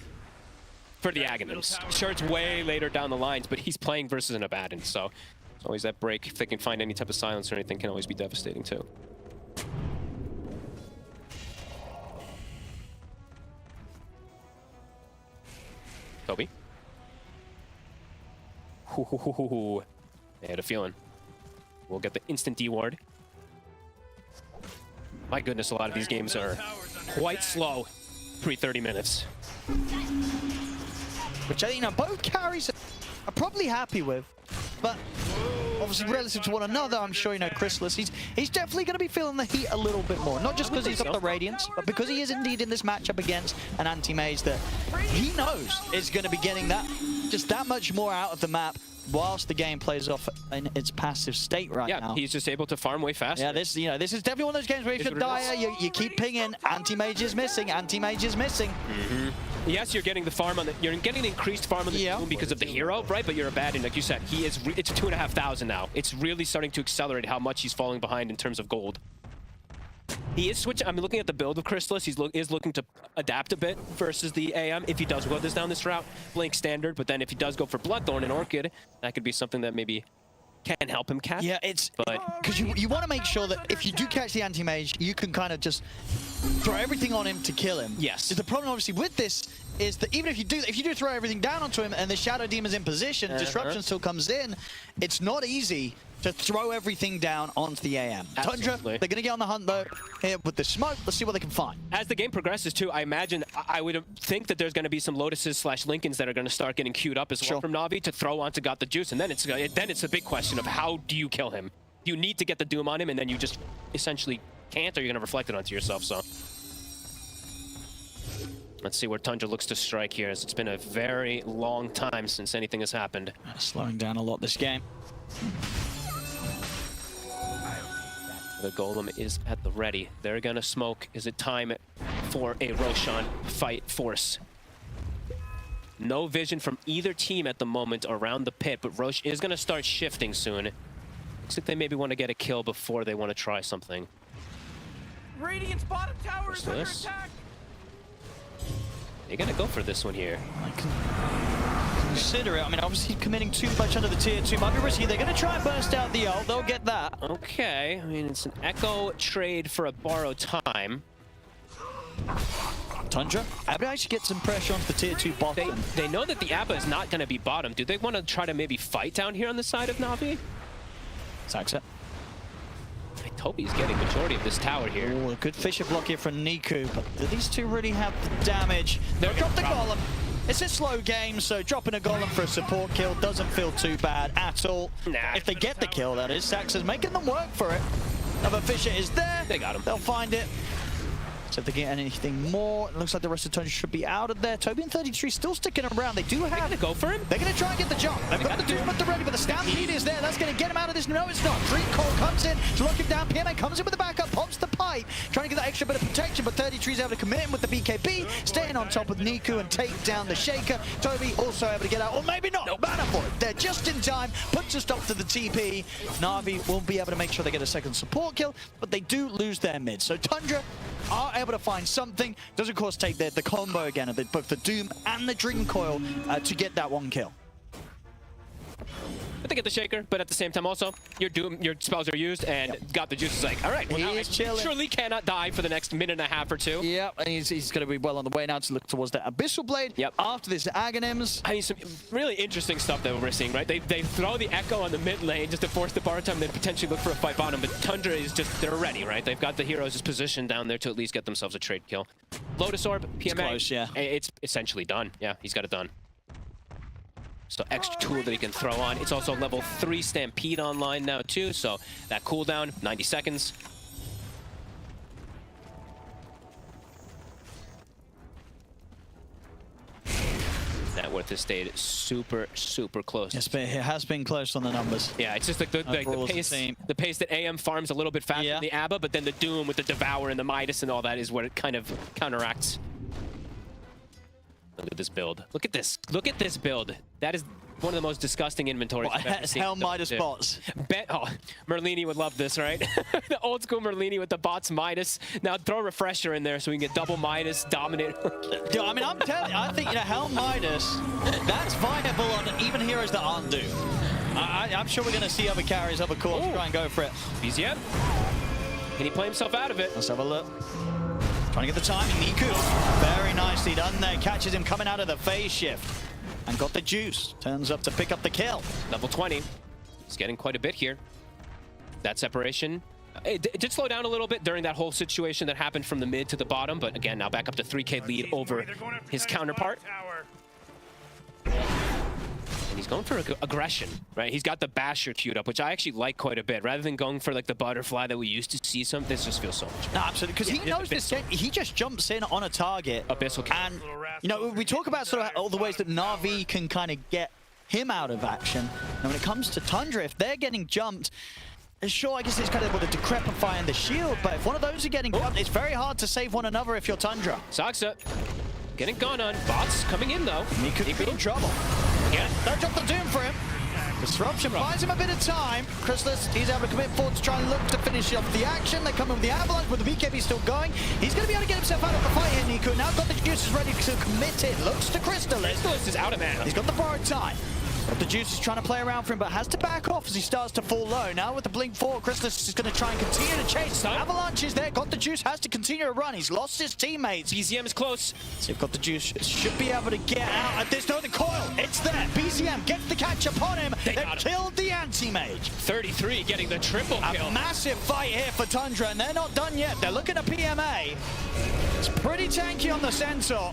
for the Aghanims. Sure, it's way later down the lines, but he's playing versus an Abaddon, so Always that break. If they can find any type of silence or anything, can always be devastating too. Toby. I had a feeling. We'll get the instant D ward. My goodness, a lot of these games are quite slow pre-30 minutes. Which, you know, both carries are probably happy with, but obviously relative to one another, I'm sure, you know, Chrysalis, he's definitely going to be feeling the heat a little bit more. Not just because he's got the Radiance, but because he is indeed in this matchup against an anti-mage that he knows is going to be getting that just that much more out of the map whilst the game plays off in its passive state right now. Yeah, he's just able to farm way faster. Yeah, this is definitely one of those games where if you're dire, you keep pinging, anti-mage is missing, anti-mage is missing. Yes, you're getting the farm on the, you're getting the increased farm on the Doom because of the hero, right? But you're a bad, and like you said, it's 2,500 now. It's really starting to accelerate how much he's falling behind in terms of gold. He is switching. I'm looking at the build of Chrysalis. He is looking to adapt a bit versus the AM if he does go down this route. Blink standard, but then if he does go for Bloodthorn and Orchid, that could be something that maybe can help him catch. Yeah, it's because you want to make sure that if you do catch the anti-mage, you can kind of just throw everything on him to kill him. Yes. The problem obviously with this is that even if you do throw everything down onto him and the Shadow Demon's in position, Disruption still comes in, it's not easy to throw everything down onto the AM. Absolutely. Tundra, they're going to get on the hunt though here with the smoke. Let's see what they can find. As the game progresses too, I imagine, I would think that there's going to be some Lotuses / Lincolns that are going to start getting queued up as well from Na'Vi to throw onto Got the Juice, and then it's a big question of how do you kill him? You need to get the Doom on him, and then you just essentially can't, or you're going to reflect it onto yourself. So let's see where Tundra looks to strike here, as it's been a very long time since anything has happened. Slowing down a lot this game. The Golem is at the ready. They're gonna smoke. Is it time for a Roshan fight force? No vision from either team at the moment around the pit, but Rosh is gonna start shifting soon. Looks like they maybe want to get a kill before they want to try something. Radiant's bottom tower is under attack. They're gonna go for this one here. Consider it. I mean, obviously committing too much under the tier 2 might be risky. They're going to try and burst out the ult. They'll get that. Okay. I mean, it's an Echo trade for a borrow time. Tundra, Abba actually get some pressure onto the tier 2 bottom. They know that the Abba is not going to be bottom. Do they want to try to maybe fight down here on the side of Na'Vi? Saxa. Toby's getting majority of this tower here. Ooh, a good Fisher block here from Niku, but do these two really have the damage? They'll drop the Golem. It's a slow game, so dropping a Golem for a support kill doesn't feel too bad at all. If they get the kill, that is. Saxa's making them work for it. Another Fisher is there. They got him. They'll find it. So if they get anything more, it looks like the rest of the Tundra should be out of there. Toby and 33 still sticking around. They do have... They're going to go for him? They're going to try and get the jump. They've got the Doom at the ready, but the Stampede is there. That's going to get him out of this. No, it's not. Dream Call comes in to lock him down. PMA comes in with the backup, pops the pipe, trying to get that extra bit of protection, but 33 is able to commit him with the BKB, staying on top of Niku and take down the Shaker. Toby also able to get out, or maybe not. No banner for it. They're just in time, puts a stop to the TP. Na'Vi will be able to make sure they get a second support kill, but they do lose their mid. So Tundra are able to find something. Does of course take the combo again of both the Doom and the Dream Coil to get that one kill. But they get the Shaker, but at the same time also, your Doom, your spells are used, and Got the Juice is like, all right, well, now I surely cannot die for the next minute and a half or two. Yeah, and he's going to be well on the way now to look towards that Abyssal Blade. Yep. After this, Aghanims. I mean, some really interesting stuff that we're seeing, right? They throw the Echo on the mid lane just to force the bar time, then potentially look for a fight bottom, but Tundra is just, they're ready, right? They've got the heroes positioned down there to at least get themselves a trade kill. Lotus Orb, PMA. It's close, yeah. It's essentially done. Yeah, he's got it done. So extra tool that he can throw on. It's also level 3 Stampede online now too, so that cooldown, 90 seconds. Net worth has stayed super, super close. Yes, but it has been close on the numbers. Yeah, it's just like the pace that AM farms a little bit faster than the Abba, but then the Doom with the Devour and the Midas and all that is what it kind of counteracts. Look at this build. Look at this. Look at this build. That is one of the most disgusting inventories I've ever seen. Hell Midas bots. Merlini would love this, right? The old school Merlini with the bots Midas. Now throw Refresher in there so we can get double Midas, dominate. Yeah, I mean, I'm telling you, I think, Hell Midas, that's viable on even heroes that aren't Doom. I'm sure we're going to see other carries, other cores try and go for it. BZM. Can he play himself out of it? Let's have a look. Trying to get the timing. Niku, very nicely done there. Catches him coming out of the phase shift. And got the juice. Turns up to pick up the kill. Level 20. He's getting quite a bit here. That separation. It did slow down a little bit during that whole situation that happened from the mid to the bottom. But again, now back up to 3K lead over his counterpart. And he's going for aggression, right? He's got the basher queued up, which I actually like quite a bit. Rather than going for like the butterfly that we used to see some, this just feels so much. No, absolutely, because he knows this game. He just jumps in on a target. Abyssal. And, you know, we talk about sort of all the ways that Na'Vi can kind of get him out of action. And when it comes to Tundra, if they're getting jumped, sure, I guess it's kind of with the Decrepify and the shield, but if one of those are getting jumped, it's very hard to save one another if you're Tundra. Saksa getting gone on. Bots coming in though. Niku in trouble. Again. Don't drop the Doom for him. Disruption buys him a bit of time. Chrysalis, he's able to commit forward to try and look to finish off the action. They come in with the Avalanche, with the BKB still going. He's going to be able to get himself out of the fight here, Niku. Now got the juices ready to commit it. Looks to Chrysalis. Chrysalis is out of mana. He's got the borrowed time. But the Juice is trying to play around for him, but has to back off as he starts to fall low. Now with the Blink 4, Chrysalis is going to try and continue to chase. Avalanche is there. Got the Juice, has to continue to run. He's lost his teammates. BZM is close. So Got the Juice should be able to get out. There's no the coil. It's there. BZM gets the catch upon him. They've killed the anti-mage. 33 getting the triple kill. A massive fight here for Tundra, and they're not done yet. They're looking at PMA. It's pretty tanky on the Centaur.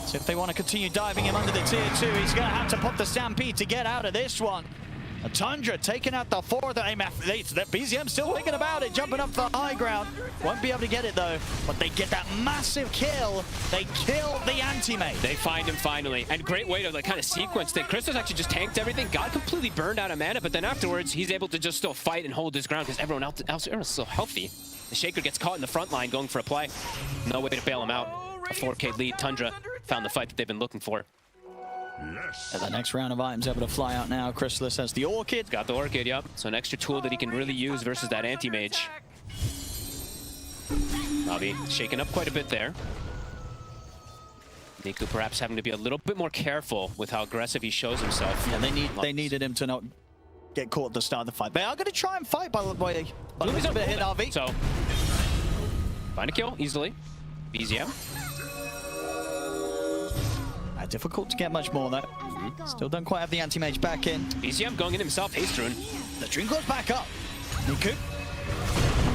So if they want to continue diving him under the tier 2, he's going to have to pop the Stampede to get out of this one. A Tundra taking out the 4th AMF. BZM still thinking about it, jumping up for high ground. Won't be able to get it though, but they get that massive kill. They kill the anti-mate. They find him finally, and great way to like kind of sequence thing. Crystal's actually just tanked everything, got completely burned out of mana, but then afterwards he's able to just still fight and hold his ground because everyone's so healthy. The Shaker gets caught in the front line going for a play. No way to bail him out. A 4K lead. Tundra found the fight that they've been looking for. And the next round of items able to fly out now. Chrysalis has the Orchid. Got the Orchid, yep. So an extra tool that he can really use versus that anti-mage. Na'Vi shaken up quite a bit there. Niku perhaps having to be a little bit more careful with how aggressive he shows himself. Yeah, they needed him to not get caught at the start of the fight. They are going to try and fight by the way. Lumi's on hit Na'Vi. So find a kill easily. BZM. Difficult to get much more though. Still don't quite have the anti-mage back in. BZM going in himself, haste rune. The Dream goes back up. Niku.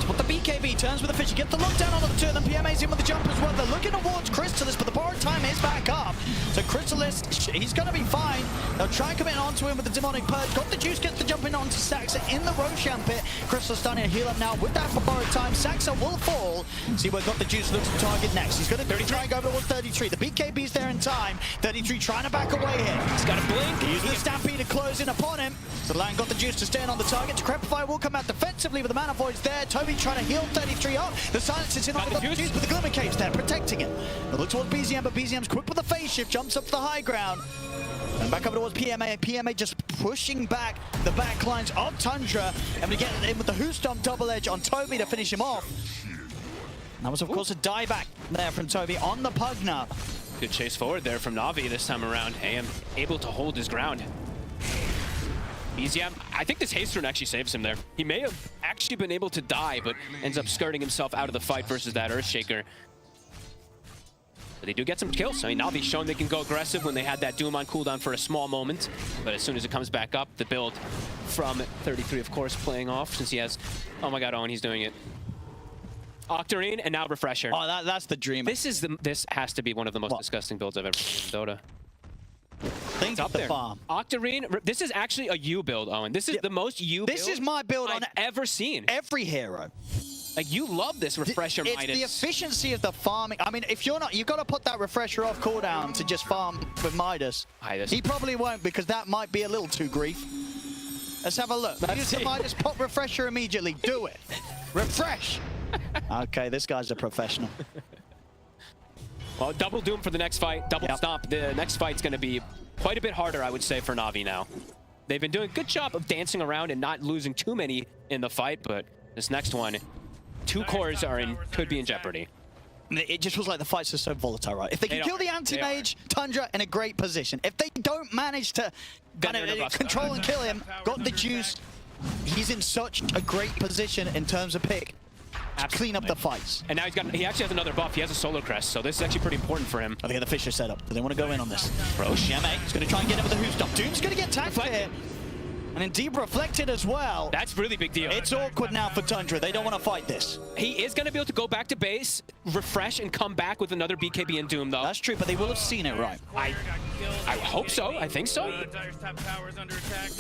But the BKB turns with the fish. You get the lockdown on the two of them. PMA's in with the jump as well. They're looking towards Chrysalis, but the borrowed time is back up. So Chrysalis, he's going to be fine. They'll try and come in onto him with the demonic purge. Got the juice, gets the jump in onto Saxa in the Roshan pit. Chrysalis starting to heal up now with that for borrowed time. Saxa will fall. See where Got the Juice looks to target next. He's going to try and go over towards 33. The BKB's there in time. 33 trying to back away here. He's got a blink. He uses the Stampede to close in upon him. So Lang got the Juice to stand on the target. Decrepify will come out defensively, but the Mana Void's there. Toby trying to heal 33 up. The Silence is in on the Juice, but the Glimmer Cave's there, protecting him. They look towards BZM, but BZM's quick with the phase shift, jumps up to the high ground. And back over towards PMA. PMA just pushing back the back lines of Tundra. And we get in with the Who Stomp double edge on Toby to finish him off. That was, of course, a dieback there from Toby on the Pugna. Good chase forward there from Na'Vi this time around. AM able to hold his ground. BZM, I think this haste rune actually saves him there. He may have actually been able to die, but ends up skirting himself out of the fight versus that Earthshaker. But they do get some kills. I mean, Na'Vi's shown they can go aggressive when they had that Doom on cooldown for a small moment. But as soon as it comes back up, the build from 33, of course, playing off since he has... Oh my god, Owen, he's doing it. Octarine and now Refresher. Oh, that's the dream. This has to be one of the most disgusting builds I've ever seen in Dota. Think up there. Farm. Octarine, this is actually a U build, Owen. This is the most U build This is my build I've ever seen. Every hero. Like, you love this Refresher Midas. It's the efficiency of the farming. I mean, if you're not, you've got to put that Refresher off cooldown to just farm with Midas. He probably won't, because that might be a little too grief. Let's have a look. Use the Midas, pop Refresher immediately. Do it. Refresh. Okay, this guy's a professional. Well, double Doom for the next fight, double Stomp. The next fight's going to be quite a bit harder, I would say, for Na'Vi now. They've been doing a good job of dancing around and not losing too many in the fight, but this next one, two cores could be in jeopardy. It just was like the fights are so volatile, right? If they can kill the anti-mage, Tundra in a great position. If they don't manage to kind of control and kill him, got the juice, he's in such a great position in terms of pick. Clean up the fights. And now he actually has another buff. He has a solar crest, so this is actually pretty important for him. I think the Fisher setup. Do they want to go in on this? Roche, is going to try and get him with the Hoostop. Doom's going to get tagged here. And indeed reflected as well. That's really big deal. It's awkward now for Tundra. They don't want to fight this. He is going to be able to go back to base, refresh, and come back with another BKB and Doom, though. That's true, but they will have seen it, right? I hope so. I think so.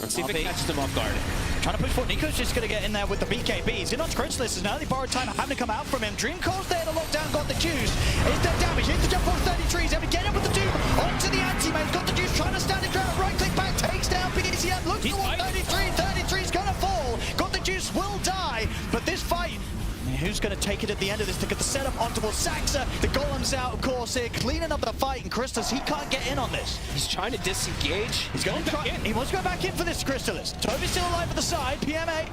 Let's see if it catches them off guard. Trying to push forward. Nico's just going to get in there with the BKBs. In on Crystallis is now. They borrowed time having to come out from him. Dreamcore's there to lock down, got the juice. It's done damage. Hits the jump on 33. He's able to get in with the Doom. Onto the anti-man. Got the juice, trying to stand it ground. Right click back, takes down BCM. Looks for 33. 33's going to fall. Got the juice, will die. But this fight, who's going to take it at the end of this to get the setup onto Saxa? The Golem's out, of course, here, cleaning up the fight. And Crystallis, he can't get in on this. He's trying to disengage. He's going back in. He wants to go back in for this Crystallis. Toby's still alive at the side. PMA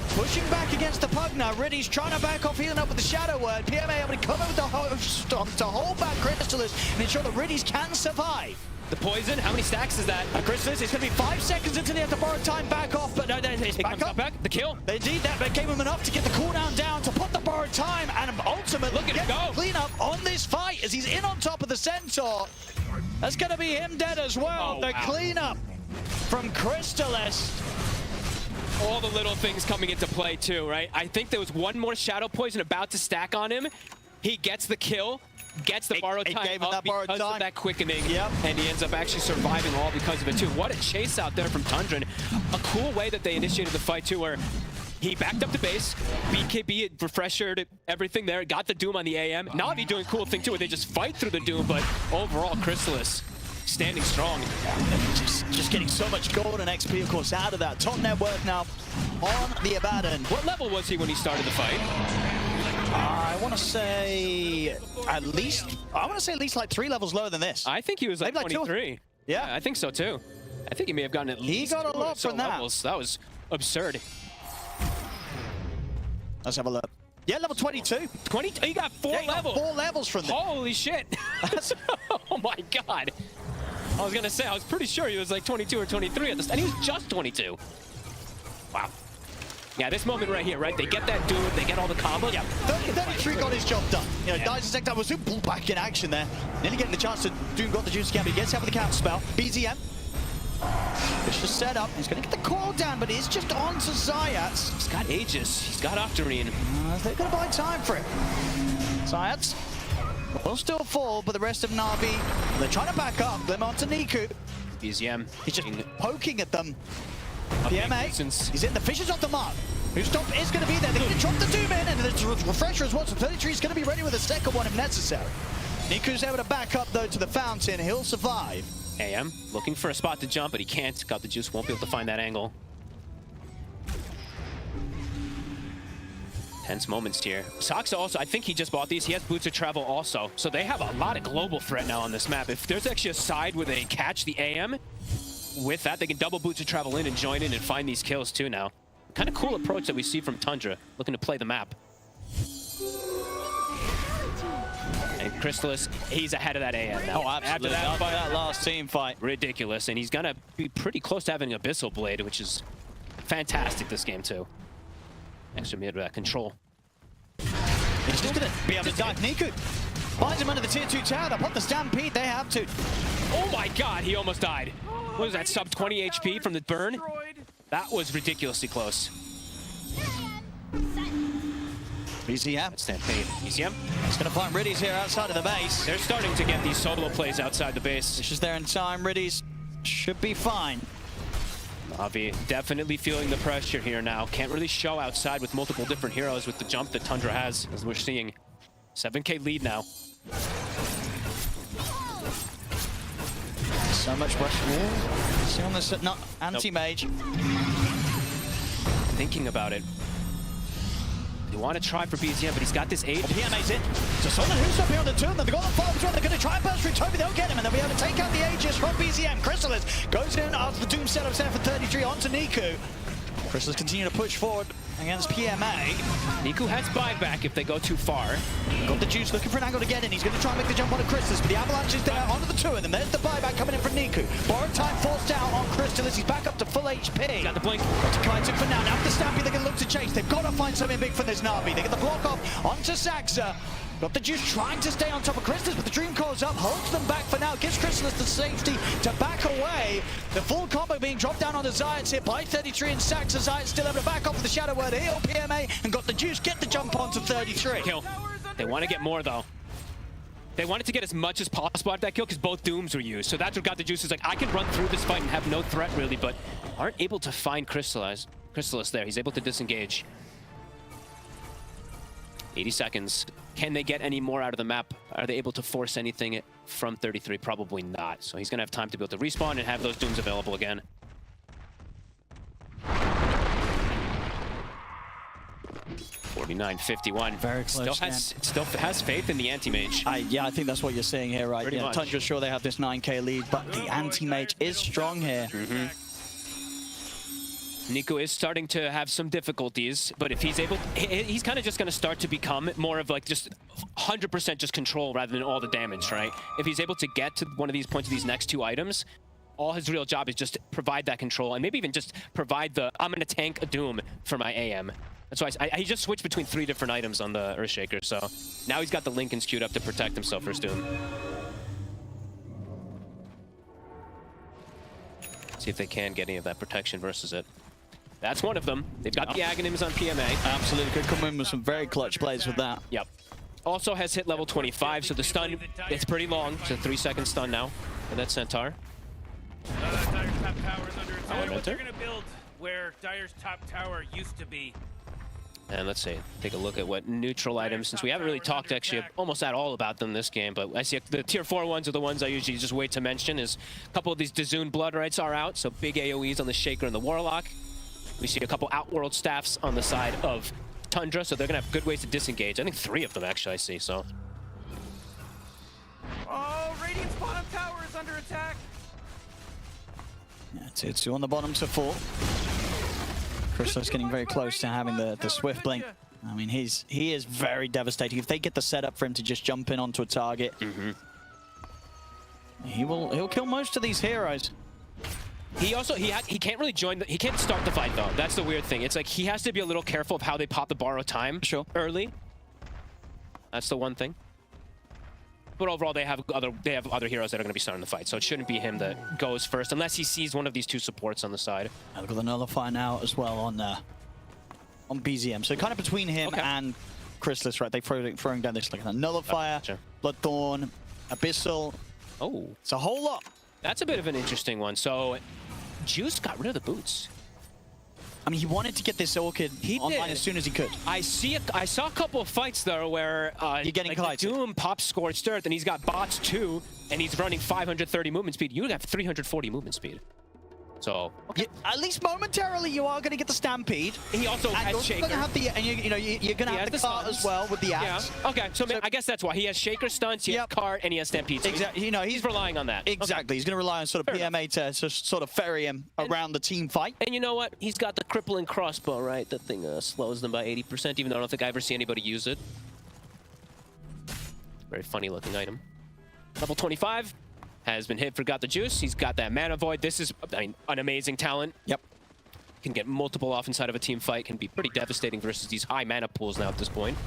pushing back against the Pug now. Riddy's trying to back off, healing up with the Shadow Word. PMA able to come in with the host to hold back Crystallis and ensure that Riddy's can survive. The poison, how many stacks is that? Crystallis, it's going to be 5 seconds until they have to borrow time back off, but no, it's back up. Back. The kill. Indeed, that gave him enough to get the cooldown down, to put the borrowed time, and ultimately get the cleanup on this fight as he's in on top of the Centaur. That's going to be him dead as well. The cleanup from Crystallis. All the little things coming into play too, right? I think there was one more Shadow Poison about to stack on him. He gets the kill. Gets the borrowed time up because of that quickening, and he ends up actually surviving all because of it too. What a chase out there from Tundra. A cool way that they initiated the fight too, where he backed up the base, BKB refreshed everything there, got the Doom on the AM. Na'Vi doing a cool thing too, where they just fight through the Doom, but overall Crystallis standing strong. Just getting so much gold and XP, of course, out of that. Top net worth now on the Abaddon. What level was he when he started the fight? I want to say at least like 3 levels lower than this. I think he was like 23. Yeah, I think so too. I think he may have gotten at least. He got a lot from that. Levels. That was absurd. Let's have a look. Yeah, level 22. 22? He got 4 levels. 4 levels from this. Holy shit. Oh my god. I was going to say, I was pretty sure he was like 22 or 23 at the start. And he was just 22. Wow. Yeah, this moment right here, right? They get that dude, they get all the combos. Yeah, 33 got his job done. You know, dies the sector, was pull back in action there. Nearly getting the chance to Doom got the juice again, but he gets out with the counter spell. BZM. Vicious setup. He's going to get the call down, but he's just on to Zayats. He's got Aegis. He's got Octarine. They're going to buy time for it. Zayats will still fall, but the rest of Na'Vi, they're trying to back up. Them onto Niku. BZM. He's just poking at them. PMA, he's in, the Fisher's off the mark. Hoostop is going to be there. They're going to drop the Doom in, and there's a refresher as well. So 33 is going to be ready with a second one if necessary. Niku's able to back up, though, to the fountain. He'll survive. AM looking for a spot to jump, but he can't. Got the juice, won't be able to find that angle. Tense moments here. Saxa also, I think he just bought these. He has Boots of Travel also. So they have a lot of global threat now on this map. If there's actually a side where they catch the AM, with that, they can double Boots of Travel in and join in and find these kills too now. Kind of cool approach that we see from Tundra, looking to play the map. And Crystallis, he's ahead of that AM now. Oh, absolutely. After that last team fight. Ridiculous, and he's gonna be pretty close to having Abyssal Blade, which is fantastic this game too. Extra mid control. He's just gonna be able to dive. Niku finds him under the tier 2 tower. They'll put the Stampede, they have to. Oh my god, he almost died. What was that, sub 20 HP from the burn? That was ridiculously close. BZM. Stampede. BZM. He's going to find Riddies here outside of the base. They're starting to get these solo plays outside the base. This is there in time. Riddies should be fine. Na'Vi definitely feeling the pressure here now. Can't really show outside with multiple different heroes with the jump that Tundra has, as we're seeing. 7K lead now. So much pressure. See on this, not anti-mage. Thinking about it. They want to try for BZM, but he's got this Aegis. PMA's in. So someone who's up here on the tomb, they've got the fall as well. They're going to try and burst through Toby, they'll get him, and they'll be able to take out the Aegis from BZM. Crystallis goes in after the Doom setups there for 33 onto Niku. Crystals continue to push forward against PMA. Niku has buyback if they go too far. Got the juice, looking for an angle to get in. He's going to try and make the jump onto Crystal, but the avalanche is there onto the two of them. There's the buyback coming in from Niku. Borrowed time forced out on Crystal as he's back up to full HP. Got the blink. Got to Kaito for now. Now with the Stampede, they're going to look to chase. They've got to find something big for this Na'Vi. They get the block off onto Saxa. Got the juice trying to stay on top of Crystals, but the Dream Core's up, holds them back for now, gives Crystals the safety to back away. The full combo being dropped down on the Zayats here by 33 and Saxa. Zayats still able to back off with the Shadow Word heal. PMA and got the juice, get the jump onto 33. Kill. They want to get more though. They wanted to get as much as possible out of that kill because both Dooms were used. So that's what got the juice. Is like, I can run through this fight and have no threat really, but aren't able to find Crystallis there. He's able to disengage. 80 seconds. Can they get any more out of the map? Are they able to force anything from 33? Probably not. So he's going to have time to be able to respawn and have those Dooms available again. $49.51. Very close. Still has faith in the anti-mage. Yeah, I think that's what you're seeing here, right? Pretty much. Tundra's sure they have this 9k lead, but the anti-mage is strong here. Niku is starting to have some difficulties, but if he's able, he's kind of just going to start to become more of like just 100% just control rather than all the damage, right? If he's able to get to one of these points of these next two items, all his real job is just provide that control and maybe even just provide the, I'm going to tank a Doom for my AM. That's why he just switched between 3 different items on the Earthshaker, so now he's got the Lincolns queued up to protect himself for his Doom. See if they can get any of that protection versus it. That's one of them. They've got the Aghanims on PMA. Absolutely. Could come in with some very clutch plays with that. Yep. Also has hit level 25, so the stun, it's pretty long. It's a 3-second stun now for that Centaur. Dyer's top tower is under attack. What they're going to build where Dyer's top tower used to be. And let's see, take a look at what neutral items, since we haven't really talked actually almost at all about them this game, but I see the tier 4 ones are the ones I usually just wait to mention, is a couple of these Dazoon Blood Rights are out, so big AoEs on the Shaker and the Warlock. We see a couple Outworld staffs on the side of Tundra, so they're going to have good ways to disengage. I think 3 of them actually I see, so. Oh, Radiant's bottom tower is under attack. Yeah, it's 2 on the bottom to 4. Crystal's getting very close to having the Swift Blink. I mean, he is very devastating. If they get the setup for him to just jump in onto a target, he'll kill most of these heroes. He also he can't really join he can't start the fight though. That's the weird thing. It's like he has to be a little careful of how they pop the borrow time early. That's the one thing. But overall, they have other heroes that are going to be starting the fight, so it shouldn't be him that goes first unless he sees one of these 2 supports on the side. I've got the Nullify now as well on BZM. So kind of between him and Chrysalis, right? They're throwing down this like a Nullifier, Bloodthorn, Abyssal. Oh, it's a whole lot. That's a bit of an interesting one. So Juice got rid of the boots. I mean, he wanted to get this Orchid online as soon as he could. I saw a couple of fights there where you're getting like Doom pops Scorched Earth, and he's got bots too, and he's running 530 movement speed. You have 340 movement speed. So at least momentarily, you are going to get the Stampede. He also has Shaker. You're going to have the cart as well with the axe. Yeah. Okay, so I guess that's why he has Shaker stunts, he has cart, and he has Stampede. So exactly. He's relying on that. Exactly. He's going to rely on sort of PMA to sort of ferry him around the team fight. And you know what? He's got the crippling crossbow, right? That thing slows them by 80%, even though I don't think I ever see anybody use it. Very funny looking item. Level 25. Has been hit for got the juice. He's got that mana void. This is an amazing talent. Yep. Can get multiple off inside of a team fight. Can be pretty devastating versus these high mana pools now at this point.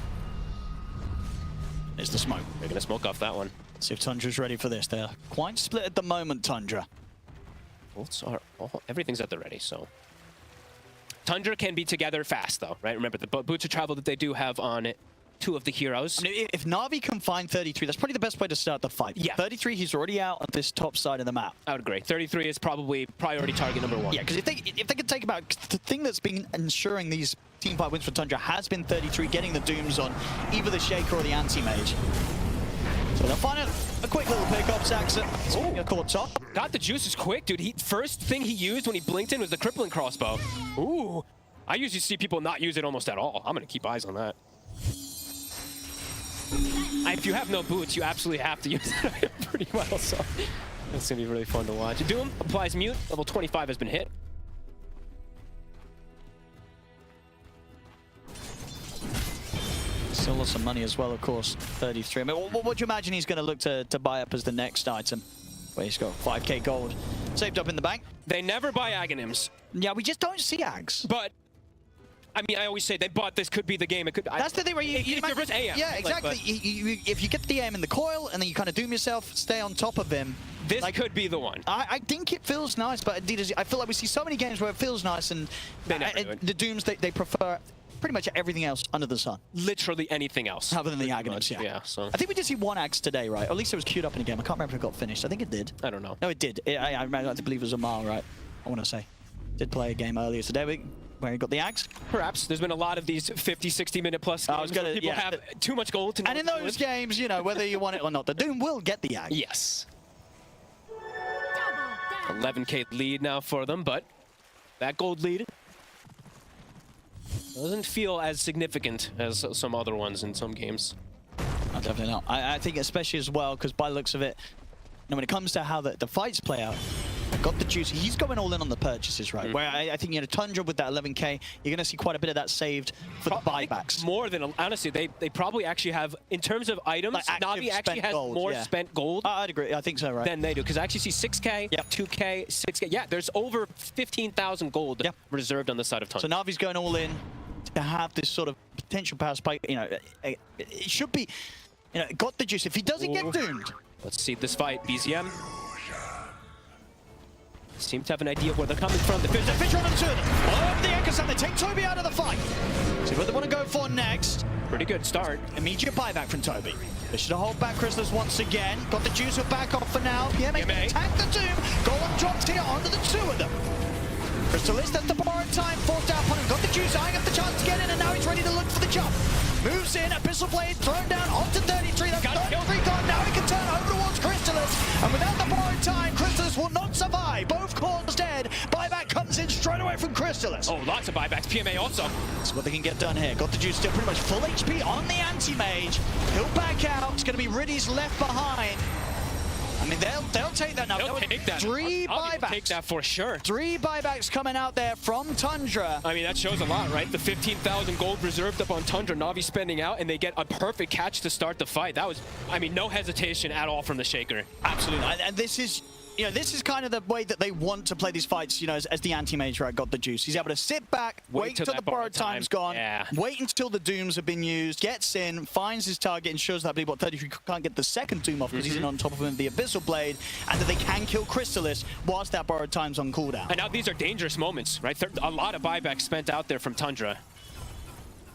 There's the smoke. They're going to smoke off that one. See if Tundra's ready for this. They're quite split at the moment, Tundra. Everything's at the ready, so. Tundra can be together fast, though, right? Remember, the boots of travel that they do have on 2 of the heroes. I mean, if Na'Vi can find 33, that's probably the best way to start the fight. Yeah. 33, he's already out on this top side of the map. I would agree. 33 is probably priority target number 1. Yeah, because if they can take about the thing that's been ensuring these team fight wins for Tundra has been 33 getting the Dooms on either the Shaker or the Anti-Mage. So they'll find a quick little pick up. Saxon is going to call top. Got the juices quick, dude. First thing he used when he blinked in was the crippling crossbow. Ooh. I usually see people not use it almost at all. I'm going to keep eyes on that. If you have no boots, you absolutely have to use it pretty well, so that's going to be really fun to watch. Doom applies mute. Level 25 has been hit. Still lots of money as well, of course. 33. I mean, what do you imagine he's going to look to buy up as the next item? Well, he's got 5k gold saved up in the bank. They never buy Aghanims. Yeah, we just don't see Ags. But I mean, I always say they bought this could be the game. It could. That's the thing where you might, AM. Yeah, exactly. If you get the AM in the coil and then you kind of doom yourself, stay on top of him. This could be the one. I think it feels nice, but indeed, I feel like we see so many games where it feels nice, and the dooms they prefer pretty much everything else under the sun. Literally anything else. Other than the Aghanims, yeah. Yeah, so. I think we did see one Axe today, right? Or at least it was queued up in a game. I can't remember if it got finished. I think it did. I don't know. No, it did. I believe it was a mile, right? I want to say. Did play a game earlier today where he got the Axe. Perhaps. There's been a lot of these 50, 60-minute plus games where people have too much gold to And in those games, you know, whether you want it or not, the Doom will get the Axe. Yes. 11k lead now for them, but that gold lead doesn't feel as significant as some other ones in some games. No, definitely not. I think especially as well, because by the looks of it, when it comes to how the fights play out, got the juice. He's going all in on the purchases, right? Where I think, you know, Tundra with that 11k, you're going to see quite a bit of that saved for the buybacks. More than, honestly, they probably actually have, in terms of items, like Na'Vi actually has more spent gold. I'd agree. I think so, right? Than they do, because I actually see 6k, 2k, 6k. Yeah, there's over 15,000 gold reserved on the side of Tundra. So Na'Vi's going all in to have this sort of potential power spike. You know, it should be, you know, got the juice. If he doesn't get doomed. Let's see this fight. BZM seem to have an idea of where they're coming from. The fish on them to them. Over the Echo Sun, they take Toby out of the fight. See what they want to go for next. Pretty good start. Immediate buyback from Toby. They should hold back Chrysalis once again. Got the juice will back off for now. PMA attack the Doom. Golem drops here onto the two of them. Chrysalis, that's the borrowed time. Forced out upon him. Got the juice, eyeing up the chance to get in, and now he's ready to look for the jump. Moves in, Abyssal Blade thrown down onto 33. That's 33 gone. Now he can turn over towards Chrysalis. And without the borrowed time, Chrysalis will not survive. Both cores dead. Buyback comes in straight away from Chrysalis. Oh, lots of buybacks. PMA also. That's what they can get done here. Got the juice still pretty much full HP on the anti-mage. He'll back out. It's going to be Riddy's left behind. I mean, they'll take that now. They'll take that. 3 buybacks. Take that for sure. 3 buybacks coming out there from Tundra. I mean, that shows a lot, right? The 15,000 gold reserved up on Tundra, Na'Vi spending out, and they get a perfect catch to start the fight. That was, I mean, no hesitation at all from the Shaker. Absolutely. And this is, you know, this is kind of the way that they want to play these fights, you know, as the anti-mage, right, got the juice. He's able to sit back, wait till the borrowed time's gone, wait until the dooms have been used, gets in, finds his target, ensures that I believe, 33 can't get the second doom off because he's in on top of him, the Abyssal Blade, and that they can kill Chrysalis whilst that borrowed time's on cooldown. And now these are dangerous moments, right? A lot of buybacks spent out there from Tundra.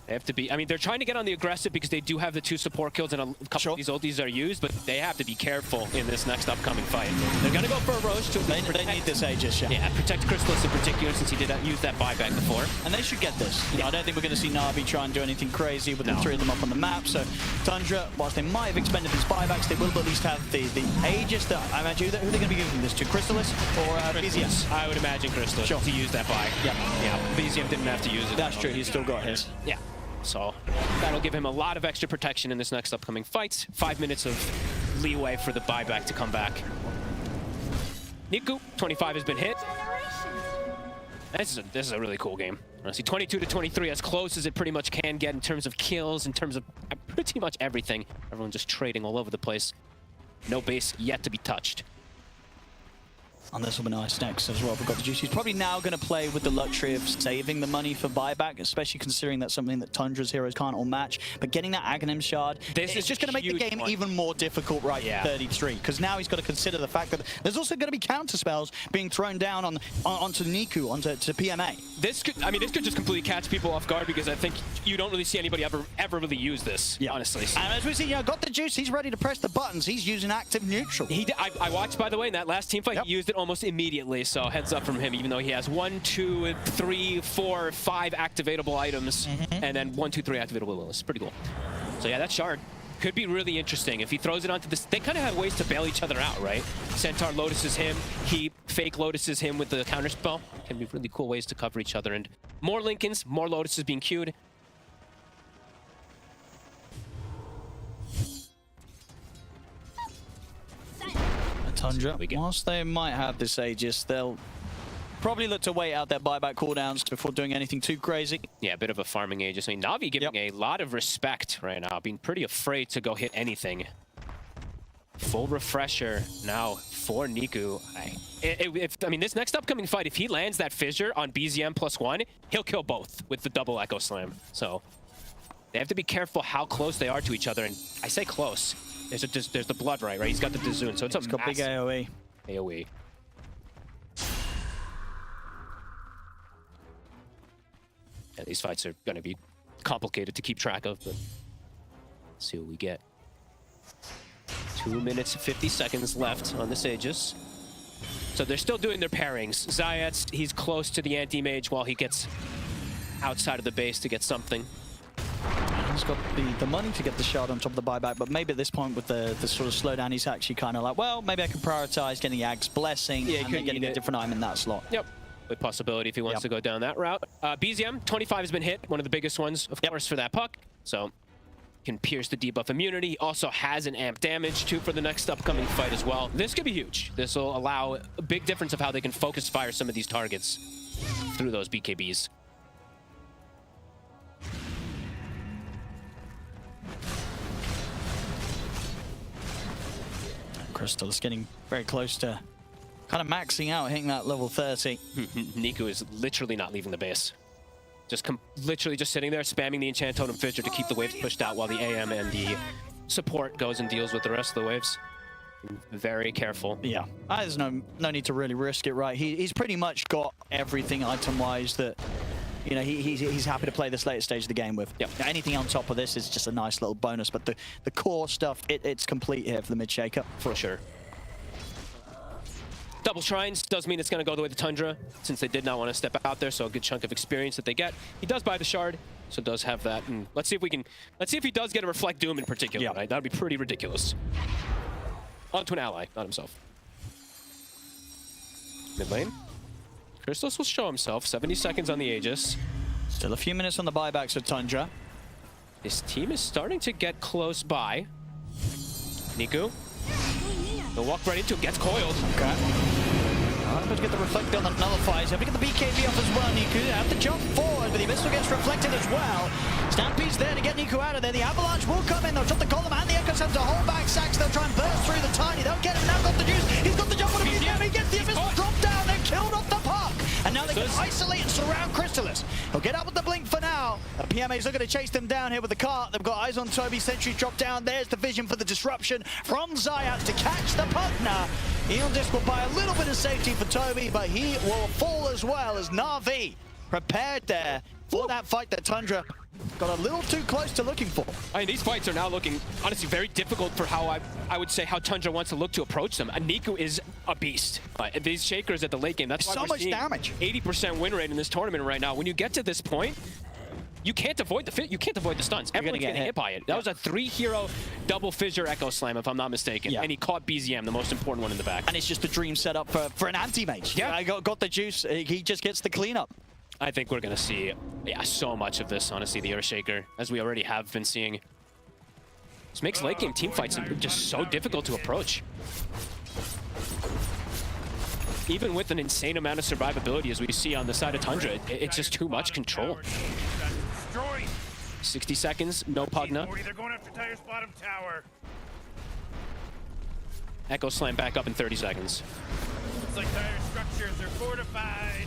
They have to be, I mean, they're trying to get on the aggressive because they do have the 2 support kills and a couple of these ultis are used, but they have to be careful in this next upcoming fight. They're going to go for a Roche to they need this Aegis, yeah, protect Chrysalis in particular since he did use that buyback before. And they should get this. You know, I don't think we're going to see Na'Vi try and do anything crazy with the 3 of them up on the map. So Tundra, whilst they might have expended these buybacks, they will at least have the Aegis that I imagine who they're going to be giving this to, Chrysalis or BZM? I would imagine Chrysalis to use that buy. Yeah. BZM didn't have to use it. That's true, he's still got his. Yeah. So that'll give him a lot of extra protection in this next upcoming fight. 5 minutes of leeway for the buyback to come back. Niku, 25 has been hit. This is a really cool game. Honestly, 22-23, as close as it pretty much can get in terms of kills, in terms of pretty much everything. Everyone just trading all over the place. No base yet to be touched. And this will be nice next as well. We've got the juice. He's probably now going to play with the luxury of saving the money for buyback, especially considering that's something that Tundra's heroes can't all match. But getting that Aghanim shard, it's just going to make the game even more difficult right at 33. Because now he's got to consider the fact that there's also going to be counter spells being thrown down onto Niku, onto PMA. This could just completely catch people off guard because I think you don't really see anybody ever really use this, honestly. And as we see, you know, got the juice. He's ready to press the buttons. He's using active neutral. I watched, by the way, in that last team fight, he used it almost immediately, so heads up from him, even though he has 1, 2, 3, 4, 5 activatable items, and then 1, 2, 3 activatable wills. Pretty cool. So yeah, that shard could be really interesting. If he throws it onto this, they kind of have ways to bail each other out, right? Centaur lotuses him, he fake lotuses him with the counterspell. Can be really cool ways to cover each other, and more Lincolns, more lotuses being queued. Tundra, whilst they might have this Aegis, they'll probably look to wait out their buyback cooldowns before doing anything too crazy. Yeah, a bit of a farming Aegis. I mean, Na'Vi giving a lot of respect right now, being pretty afraid to go hit anything. Full refresher now for Niku. I mean, this next upcoming fight, if he lands that fissure on BZM +1, he'll kill both with the double Echo Slam. So they have to be careful how close they are to each other. And I say close. There's the blood right? He's got the Dazoon, so it's a got big AoE. AoE. Yeah, these fights are going to be complicated to keep track of, but let's see what we get. 2 minutes, 50 seconds left on this Aegis. So they're still doing their pairings. Zayat, he's close to the anti-mage while he gets outside of the base to get something. He's got the money to get the shard on top of the buyback, but maybe at this point with the sort of slowdown, he's actually kind of like, well, maybe I can prioritize getting the Ag's Blessing and then getting a different item in that slot. Yep. Good possibility if he wants to go down that route. BZM, 25 has been hit, one of the biggest ones, of course, for that puck. So can pierce the debuff immunity. Also has an amp damage too for the next upcoming fight as well. This could be huge. This will allow a big difference of how they can focus fire some of these targets through those BKBs. Crystal is getting very close to kind of maxing out, hitting that level 30. Niku is literally not leaving the base. Just literally just sitting there, spamming the Enchant Totem Fissure to keep the waves pushed out while the AM and the support goes and deals with the rest of the waves. Very careful. Yeah, there's no need to really risk it, right? He's pretty much got everything item-wise that, you know, he's happy to play this later stage of the game with. Yep. Anything on top of this is just a nice little bonus, but the core stuff, it's complete here for the mid-shaker. For sure. Double Shrines does mean it's going to go the way of the Tundra, since they did not want to step out there, so a good chunk of experience that they get. He does buy the Shard, so does have that. And let's see if he does get a Reflect Doom in particular, right? That would be pretty ridiculous. Onto an ally, not himself. Mid lane. Crystallis will show himself, 70 seconds on the Aegis. Still a few minutes on the buybacks of Tundra. This team is starting to get close by. Niku. He'll walk right into him, gets coiled. Okay. Able to get the reflect on that nullifies. Able to get the BKB off as well, Niku. Have to jump forward, but the missile gets reflected as well. Stampede's there to get Niku out of there. The Avalanche will come in. They'll drop the column and the Echo Slam to hold back Sax. They'll try and burst through the Tiny. They'll get him. Now got the juice. He's got the jump on the BKB. He gets the Abyssal drop down. They're killed off the puck. And now they can isolate and surround Crystallis. He'll get up with the blink for now. The PMA's looking to chase them down here with the cart. They've got eyes on Toby. Sentry drop down. There's the vision for the disruption from Zayat to catch the puck now. Eon Disc will buy a little bit of safety for Toby, but he will fall as well as Na'Vi prepared there for that fight that Tundra got a little too close to looking for. I mean, these fights are now looking, honestly, very difficult for how I would say how Tundra wants to look to approach them. Niku is a beast. These Shakers at the late game, that's why so much damage. 80% win rate in this tournament right now. When you get to this point, you can't avoid the stuns. Everyone's getting hit by it. That was a 3-hero double fissure Echo Slam, if I'm not mistaken. And he caught BZM, the most important one in the back. And it's just a dream setup for an anti-mage. Yeah, I got the juice. He just gets the cleanup. I think we're going to see, so much of this, honestly, the Earthshaker, as we already have been seeing. This makes late game team fights just so difficult to approach. Even with an insane amount of survivability, as we see on the side of Tundra, it's just too much control. 60 seconds, no Pugna. They're going after Tyre's bottom tower. Echo Slam back up in 30 seconds. Looks like Tyre's structures are fortified.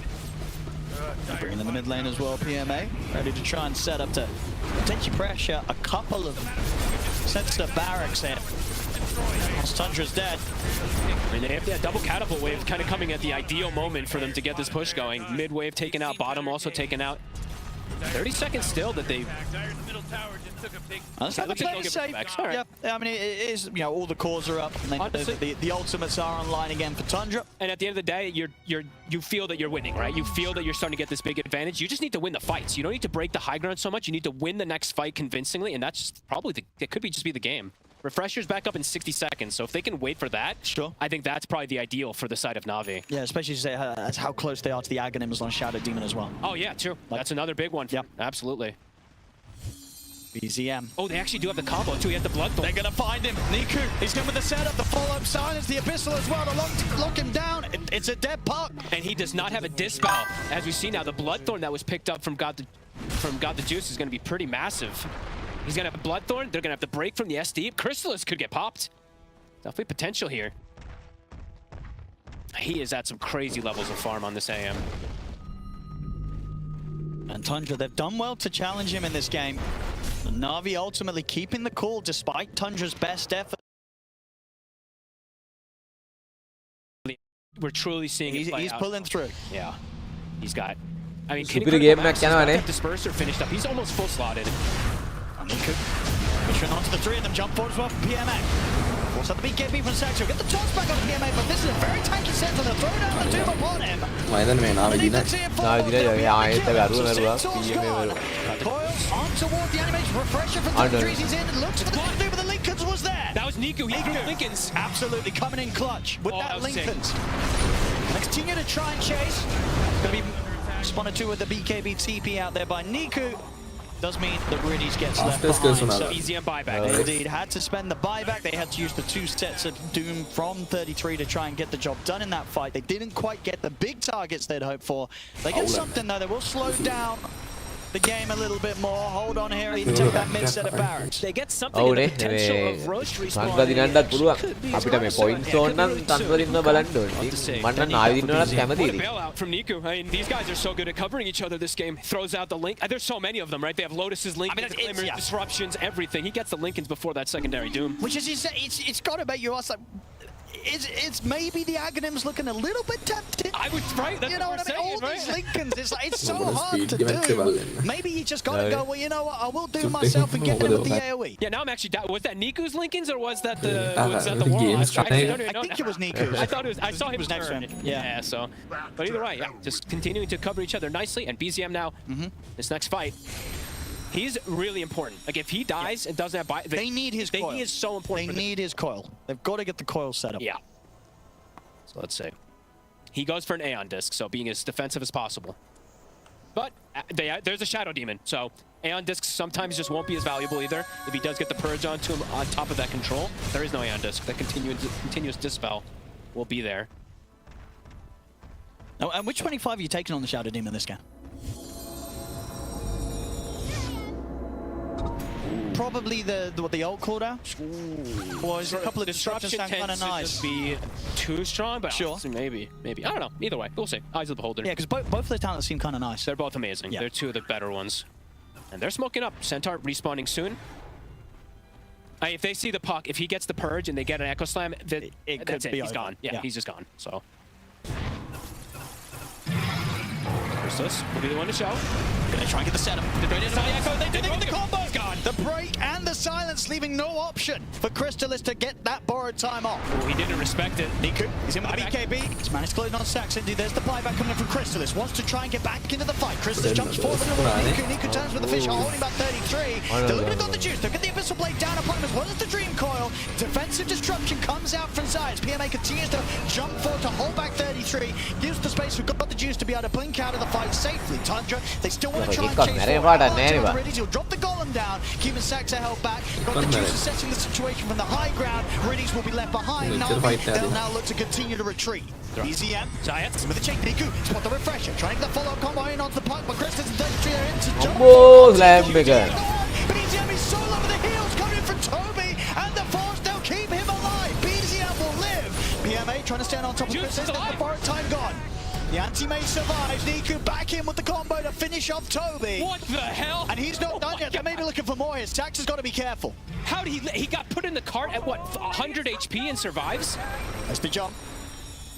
Bringing in the mid lane as well, PMA. Ready to try and set up to potentially pressure a couple of sensitive barracks here. Tundra's dead. I mean, they have that double catapult wave kind of coming at the ideal moment for them to get this push going. Mid wave taken out, bottom also taken out. 30 seconds still that they... That's like safe. Yeah, I mean, it is, all the cores are up, and then the ultimates are online again for Tundra. And at the end of the day, you feel that you're winning, right? You feel that you're starting to get this big advantage. You just need to win the fights. You don't need to break the high ground so much. You need to win the next fight convincingly, and that's just probably it could just be the game. Refresher's back up in 60 seconds, so if they can wait for that, I think that's probably the ideal for the side of Na'Vi. Yeah, especially as how close they are to the Aghanims on Shadow Demon as well. Oh yeah, true. That's another big one. Yep, absolutely. BZM. Oh, they actually do have the combo too. He has the blood. They're gonna find him. Niku, he's going with the setup, the follow-up silence, the Abyssal as well to lock him down. It's a dead puck. And he does not have a dispel. As we see now, the Bloodthorn that was picked up from God the Juice is going to be pretty massive. He's going to have a Bloodthorn. They're going to have to break from the SD. Crystallis could get popped. Definitely potential here. He is at some crazy levels of farm on this AM. And Tundra, they've done well to challenge him in this game. Na'Vi ultimately keeping the cool despite Tundra's best effort. We're truly seeing it play He's out. pulling through. Yeah, he's got. I mean, Super game match that disperser finished up. He's almost full slotted. Pushing onto the three of them, jump forward as well from PMA. Also the BKB from Saxo. Get the toss back on PMA, but this is a very tanky set, and they'll throw down the doom upon him. මයිදන මේ නාව දින ආයෙත් ගරුව මරුවා PMA වල Coil on toward the animation refresher from the trees he's in. Looks at the block through, but the Lincolns was there. That was Niku. He grew Lincolns. Absolutely coming in clutch with that was Lincolns. Let's continue to try and chase. Gonna be spotted two with the BKB TP out there by Niku. Does mean that Rudy's gets left behind. So BZM buyback. Indeed, had to spend the buyback. They had to use the 2 sets of Doom from 33 to try and get the job done in that fight. They didn't quite get the big targets they'd hoped for. They get something though. They will slow down the game a little bit more. Hold on here and even take that mid set of barracks. They get something in the potential of Roast respawning. දිනන්නත් පුළුවන්. අපිට මේ points ඕන නම් තන්වරින්ම බලන්න ඕනේ. මම නම් නාවි දිනනවත් කැමතියි. Bailout from Niku. I mean, these guys are so good at covering each other this game. Throws out the link. There's so many of them, right? They have Lotus's Lincolns, disruptions, everything. He gets the Lincolns before that secondary Doom. Which is, it's got to make you ask, like, it's maybe the Aghanims looking a little bit tempted. I would, right? That's you know what I mean? saying, All right? these Lincolns, it's so hard to do. Maybe you just got to go, well, you know what, I will do myself and get them with the AoE. Yeah, now I'm actually, was that Niku's Lincolns or was that the games Warlock? I think it was Niku's. I thought it was, I saw him was next to him. Yeah, so, but either way, yeah, just continuing to cover each other nicely, and BZM now, this next fight, he's really important. Like, if he dies and doesn't have they need his coil. He is so important. They need his coil. They've got to get the coil set up. Yeah. So let's see. He goes for an Aeon Disc, so being as defensive as possible. But there's a Shadow Demon, so Aeon Discs sometimes just won't be as valuable either. If he does get the Purge onto him on top of that control, there is no Aeon Disc. That continuous Dispel will be there. Oh, and which 25 are you taking on the Shadow Demon this game? Probably the ult cooldown. Was a couple of disruptions sound kind of nice. To be too strong, but sure, maybe. I don't know. Either way, we'll see. Eyes of the beholder. Yeah, because both of the talents seem kind of nice. They're both amazing. Yeah. They're two of the better ones, and they're smoking up. Centaur respawning soon. If they see the puck, if he gets the purge and they get an Echo Slam, that's it. He's gone. Yeah, he's just gone. So. Crystallis will be the one to show. Gonna try and get the setup. They get the combo. The break and the silence, leaving no option for Crystallis to get that borrowed time off. Oh, he didn't respect it. Niku, he's in with the BKB. He's managed to close on Saxon. There's the buyback coming in from Crystallis. Wants to try and get back into the fight. Crystallis jumps forward with Niku. Niku turns with the fish, holding back 33. They're looking to go the juice. They'll get the Abyssal Blade down upon him as well as the Dream Coil. Defensive Disruption comes out from sides. PMA continues to jump forward to hold back 33. Gives the space for God the Juice to be able to blink out of the fight safely. Tundra, they still want to try and chase forward. He'll drop the Golem down, keeping Saxo held back. Got the Juice assessing the situation from the high ground. Riddies will be left behind. They'll now look to continue to retreat. BZM, Giants with the check. Niku, spot the refresher. Trying to get the follow-up combo in onto the puck, but Chris isn't 33 there into jump. But BZM is so low with the heels coming in from Toby, and the Force, they'll keep him alive. BZM will live. PMA trying to stand on top of Chris. The borrowed time gone. The anti-mage survives. Niku back in with the combo to finish off Toby. What the hell? And he's not done yet. They may be looking for more here. Sax has got to be careful. How did he got put in the cart at what, 100 HP and survives? That's the jump.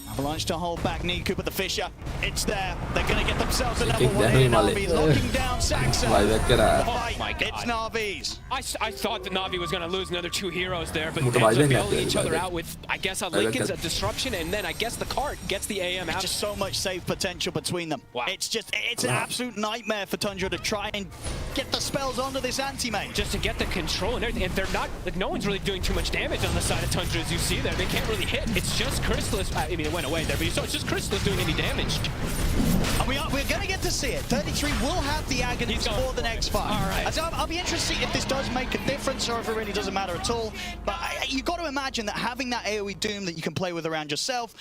Avalanche to hold back Niku, but the Fisher, it's there. They're going to get themselves another one in. Na'Vi locking down Saxo. Oh my God. It's Na'Vi's. I thought that Na'Vi was going to lose another 2 heroes there, but they're bailing each other out with, I guess, a Lincoln's, a disruption, and then I guess the cart gets the AM out. It's just so much save potential between them. Wow. It's an absolute nightmare for Tundra to try and get the spells onto this anti-mage. Just to get the control and everything. And they're not, like, no one's really doing too much damage on the side of Tundra, as you see there. They can't really hit. It's just Crystallis. I mean, it went away there, but you saw it's just Crystallis doing any damage. And we're going to get to see it. 33 will have the Aghanims for the next fight. All right. So I'll be interested to see if this does make a difference or if it really doesn't matter at all. But you've got to imagine that having that AoE Doom that you can play with around yourself,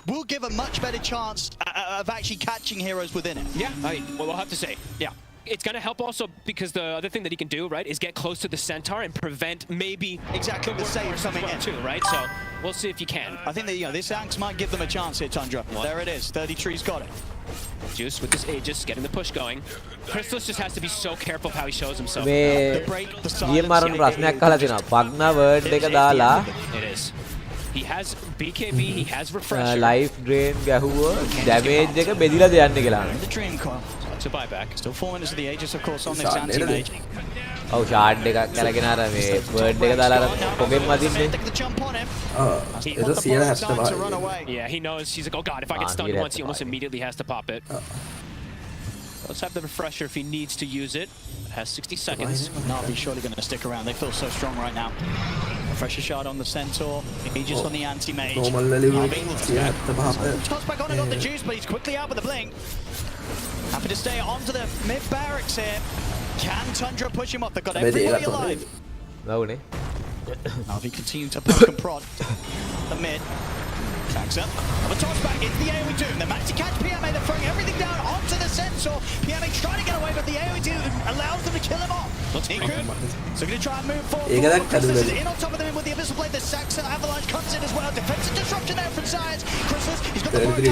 will give a much better chance of actually catching heroes within it. Yeah, we'll have to say. Yeah. It's going to help also because the other thing that he can do, right, is get close to the Centaur and prevent maybe exactly the save coming in too, right? So we'll see if you can. I think that this Axe might give them a chance here, Tundra. There it is. 33's got it. Juice with this Aegis getting the push going. Chrysalis just has to be so careful of how he shows himself. මේ GMR ප්‍රශ්නයක් අහලා තියෙනවා. පග්නා word එක දාලා It is. He has BKB, he has refresher. life drain ගැහුව damage එක බෙදිලා දෙන්න කියලා. The dream coil. To buy back. Still 4 minutes of the Aegis, of course, on this anti-mage. ඔව් ෂාඩ් එකක් කරගෙන අර මේ වර්ඩ් එක දාලා අර පොගෙන් මදින්නේ. Yeah, he knows. He's like, oh god, if I get stunned once, he almost immediately has to pop it. Let's have the refresher if he needs to use it. It has 60 seconds. Na'Vi's surely going to stick around. They feel so strong right now. Refresher shard on the Centaur. Aegis on the anti-mage. Toss back on and got the juice, but he's quickly out with the blink. Happy to stay onto the mid barracks here. Can Tundra push him off? They've got everybody alive. Na'Vi continue to poke and prod. The mid. Backs up. The toss back into the AoE Doom. They managed to catch PMA. They're throwing everything down onto the Centaur. PMA trying to get away, but the AoE Doom allows them to kill him off. Niku. So going to try and move forward. Chrysalis is in on top of them with the Abyssal Blade. The Saxa Avalanche comes in as well. Defensive disruption there from Science. Chrysalis, he's got the back to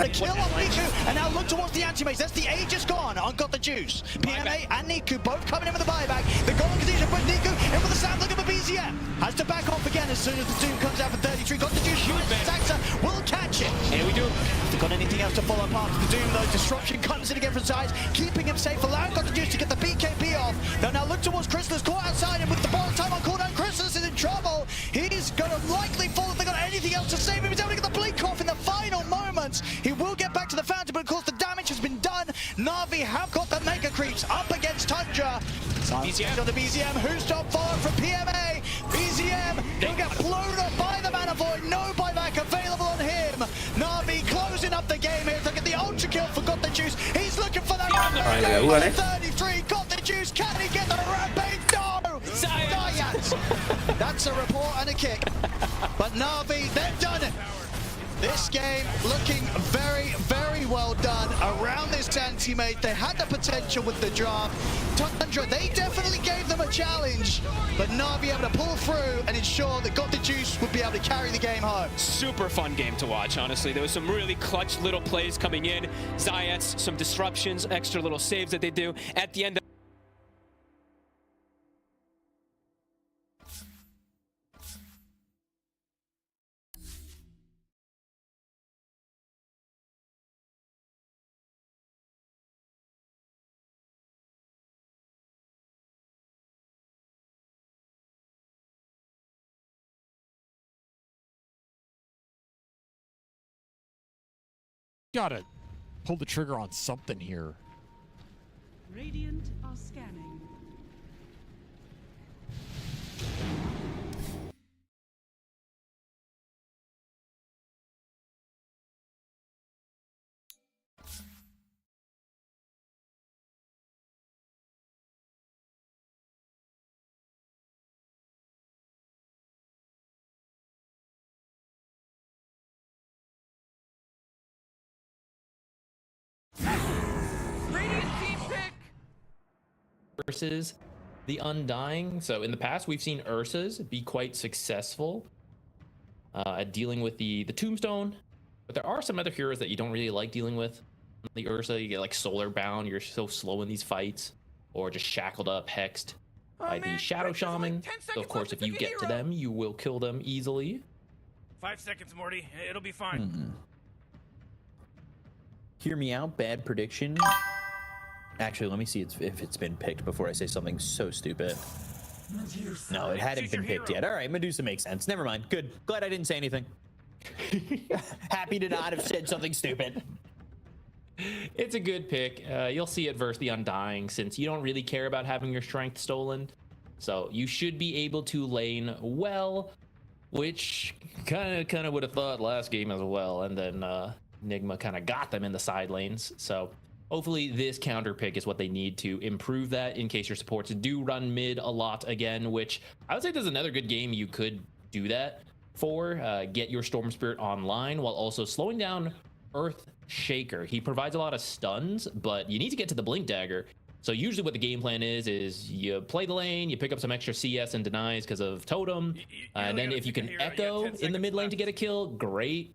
kill off Niku. And now look towards the anti-maze. That's the Aegis gone on Got the Juice. PMA and Niku both coming in with the buyback. The golden condition for Niku in with the sound looking for BZM. Has to back off again as soon as the Doom comes out for 33. Got the Juice. Saxa will catch it. Here we do. If they've got anything else to follow up after the Doom, though, disruption comes in again from Sides, keeping him safe, allowing Got the Juice to get the BKB off. They'll now look towards Chrysalis, caught outside, and with the ball time on cooldown, Chrysalis is in trouble. He's going to likely fall if they've got anything else to save him. He's able to get the blink off in the final moments. He will get back to the fountain, but of course the damage has been done. Na'Vi have got the Mega Creeps up against Tundra. BZM on the BZM, who's stopped forward from PMA. BZM, he'll get blown up by the Mana Void. No buyback available on him. Na'Vi closing up the game here. Look at the ultra kill for Got the Juice. He's looking for that rampage. 33, Got the Juice. Can he get the rampage? No! Science! That's a report and a kick. But Na'Vi, they've done it. This game looking very, very well done around this anti-mate. They had the potential with the draft. Tundra, they definitely gave them a challenge, but Na'Vi able to pull through and ensure that Got the Juice would be able to carry the game home. Super fun game to watch, honestly. There was some really clutch little plays coming in. Zayats, some disruptions, extra little saves that they do. At the end, Gotta pull the trigger on something here. Radiant are scanning. Versus the Undying. So in the past, we've seen Ursas be quite successful at dealing with the Tombstone, but there are some other heroes that you don't really like dealing with. The Ursa, you get like Solar Bound, you're so slow in these fights, or just shackled up, hexed by the Shadow Shaman. So of course, if you get to them, you will kill them easily. 5 seconds, Morty. It'll be fine. Hear me out. Bad prediction. Actually, let me see if it's been picked before I say something so stupid. No, it hadn't been picked yet. All right, Medusa makes sense. Never mind. Good. Glad I didn't say anything. Happy to not have said something stupid. It's a good pick. You'll see it versus the Undying, since you don't really care about having your strength stolen. So you should be able to lane well, which kind of would have thought last game as well. And then Nigma kind of got them in the side lanes. So hopefully this counter pick is what they need to improve that in case your supports do run mid a lot again, which I would say there's another good game you could do that. for, get your Storm Spirit online while also slowing down Earth Shaker. He provides a lot of stuns, but you need to get to the Blink Dagger. So usually what the game plan is you play the lane, you pick up some extra CS and denies because of Totem, and then if you can Echo in the mid lane to get a kill, great.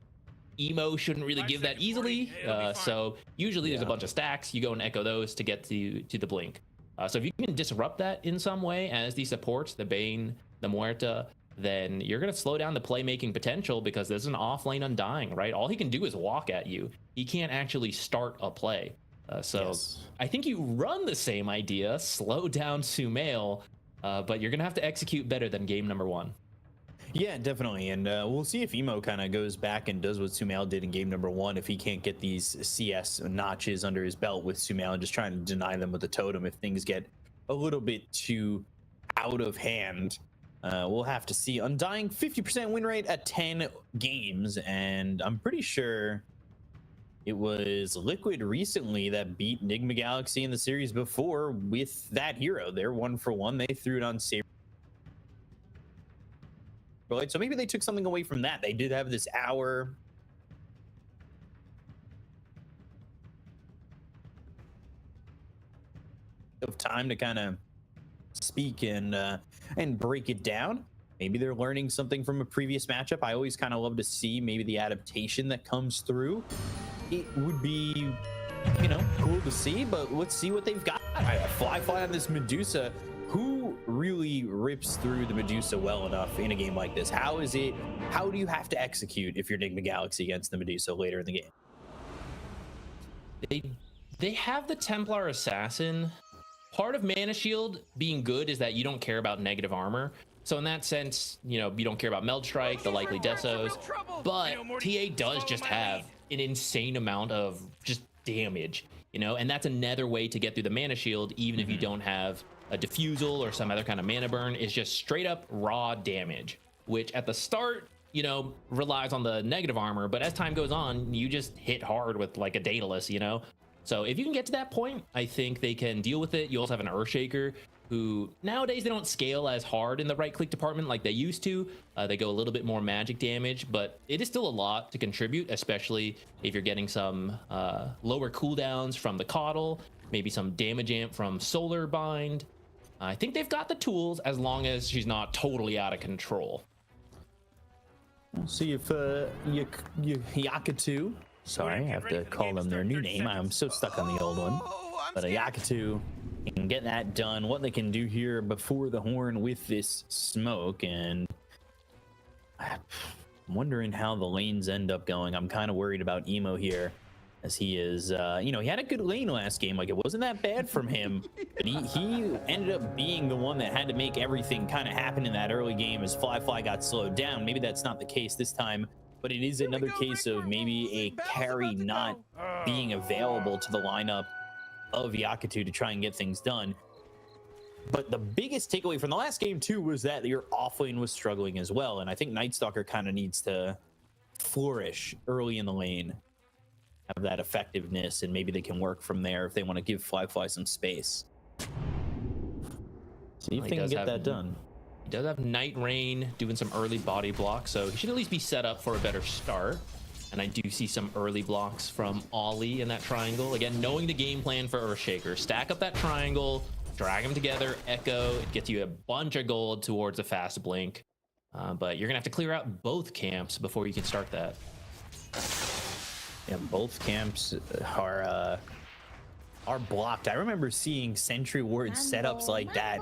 Emo shouldn't really give that easily, so usually there's a bunch of stacks, you go and Echo those to get to the Blink. So if you can disrupt that in some way as the supports, the Bane, the Muerta, then you're going to slow down the playmaking potential because there's an off-lane Undying, right? All he can do is walk at you. He can't actually start a play. I think you run the same idea, slow down Sumail, but you're going to have to execute better than game number 1. Yeah, definitely. And we'll see if Emo kind of goes back and does what Sumail did in game number 1. If he can't get these CS notches under his belt with Sumail and just trying to deny them with the Totem, if things get a little bit too out of hand, we'll have to see. Undying 50% win rate at 10 games. And I'm pretty sure it was Liquid recently that beat Enigma Galaxy in the series before with that hero. They're 1-for-1. They threw it on Saber. So maybe they took something away from that. They did have this hour of time to kind of speak and break it down. Maybe they're learning something from a previous matchup. I always kind of love to see maybe the adaptation that comes through. It would be, you know, cool to see, but let's see what they've got. Fly on this Medusa. Who really rips through the Medusa well enough in a game like this? How do you have to execute if you're Enigma Galaxy against the Medusa later in the game? They have the Templar Assassin. Part of Mana Shield being good is that you don't care about negative armor. So in that sense, you know, you don't care about Meld Strike, the likely Desos, but TA does just have an insane amount of just damage, you know, and that's another way to get through the Mana Shield, even if you don't have a Diffusal or some other kind of mana burn, is just straight up raw damage, which at the start, you know, relies on the negative armor, but as time goes on, you just hit hard with like a Daedalus, you know? So if you can get to that point, I think they can deal with it. You also have an Earthshaker who nowadays they don't scale as hard in the right click department like they used to. They go a little bit more magic damage, but it is still a lot to contribute, especially if you're getting some lower cooldowns from the Coddle, maybe some damage amp from Solar Bind. I think they've got the tools as long as she's not totally out of control. We'll see if Yakatu, sorry, I have to call them their new name. I'm so stuck on the old one. But Yakatu can get that done. What they can do here before the horn with this smoke, and I'm wondering how the lanes end up going. I'm kind of worried about Emo here, as he is, you know, he had a good lane last game. Like, it wasn't that bad from him, but he ended up being the one that had to make everything kind of happen in that early game as Fly got slowed down. Maybe that's not the case this time, but it is another case of maybe a carry not being available to the lineup of Yakatu to try and get things done. But the biggest takeaway from the last game too was that your offlane was struggling as well, and I think Nightstalker kind of needs to flourish early in the lane, have that effectiveness, and maybe they can work from there if they want to give Fly some space. See if they can get that done. He does have Night Rain doing some early body blocks, so he should at least be set up for a better start. And I do see some early blocks from Ollie in that triangle. Again, knowing the game plan for Earthshaker. Stack up that triangle, drag them together, Echo. It gets you a bunch of gold towards a fast blink. But you're going to have to clear out both camps before you can start that. Yeah, both camps are blocked. I remember seeing Sentry Ward setups like that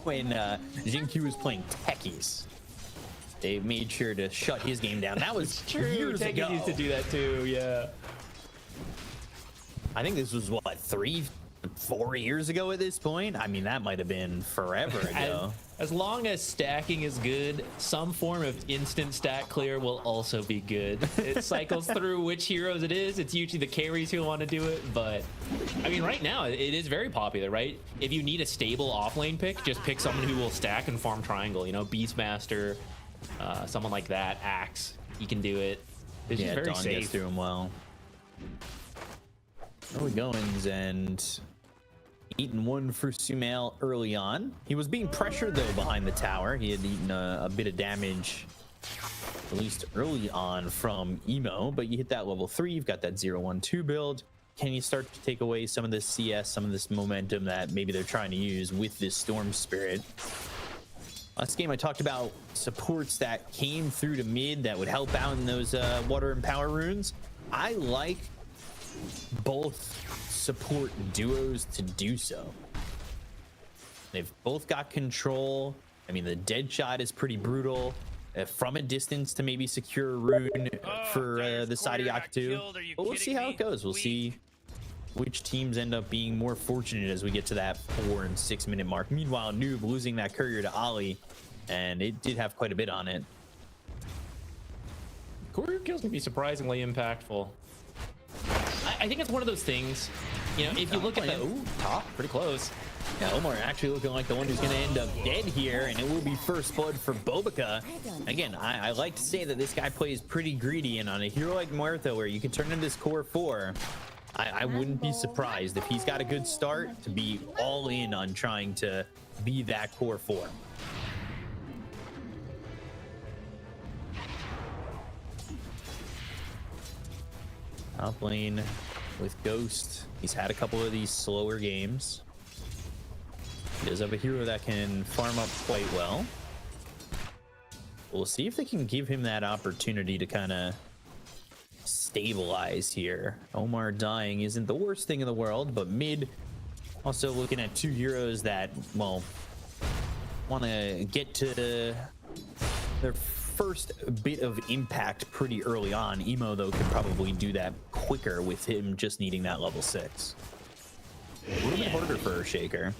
when Jinkyu was playing Techies. They made sure to shut his game down. That was years ago. Techies used to do that too, yeah. I think this was, what, 3-4 years ago at this point? I mean, that might have been forever ago. As long as stacking is good, some form of instant stack clear will also be good. It cycles through which heroes it is. It's usually the carries who want to do it, but I mean, right now it is very popular, right? If you need a stable offlane pick, just pick someone who will stack and farm triangle. You know, Beastmaster, someone like that, Axe, he can do it. It's just very Dawn safe. gets through him well. There we go, and eaten one for Sumail early on. He was being pressured though behind the tower. He had eaten a bit of damage at least early on from Emo, but you hit that level 3, you've got that 0-1-2 build. Can you start to take away some of this CS, some of this momentum that maybe they're trying to use with this Storm Spirit? Last game I talked about supports that came through to mid that would help out in those water and power runes. I like both support duos to do so. They've both got control. I mean, the dead shot is pretty brutal. From a distance to maybe secure a rune for the side of Yakutu. But we'll see how it goes. We'll see which teams end up being more fortunate as we get to that 4 and 6 minute mark. Meanwhile, Noob losing that courier to Ali, and it did have quite a bit on it. Courier kills can be surprisingly impactful. I think it's one of those things, you know, if you look at the top, pretty close. Yeah, Omar actually looking like the one who's going to end up dead here, and it will be first blood for Bobica. Again, I like to say that this guy plays pretty greedy, and on a hero like Muerto, where you can turn into this core 4, I wouldn't be surprised if he's got a good start to be all in on trying to be that core 4. Top lane with Ghost. He's had a couple of these slower games. He does have a hero that can farm up quite well. We'll see if they can give him that opportunity to kind of stabilize here. Omar dying isn't the worst thing in the world, but mid also looking at 2 heroes that, well, want to get to their first bit of impact pretty early on. Emo, though, could probably do that quicker with him just needing that level 6. A little bit harder for Earthshaker.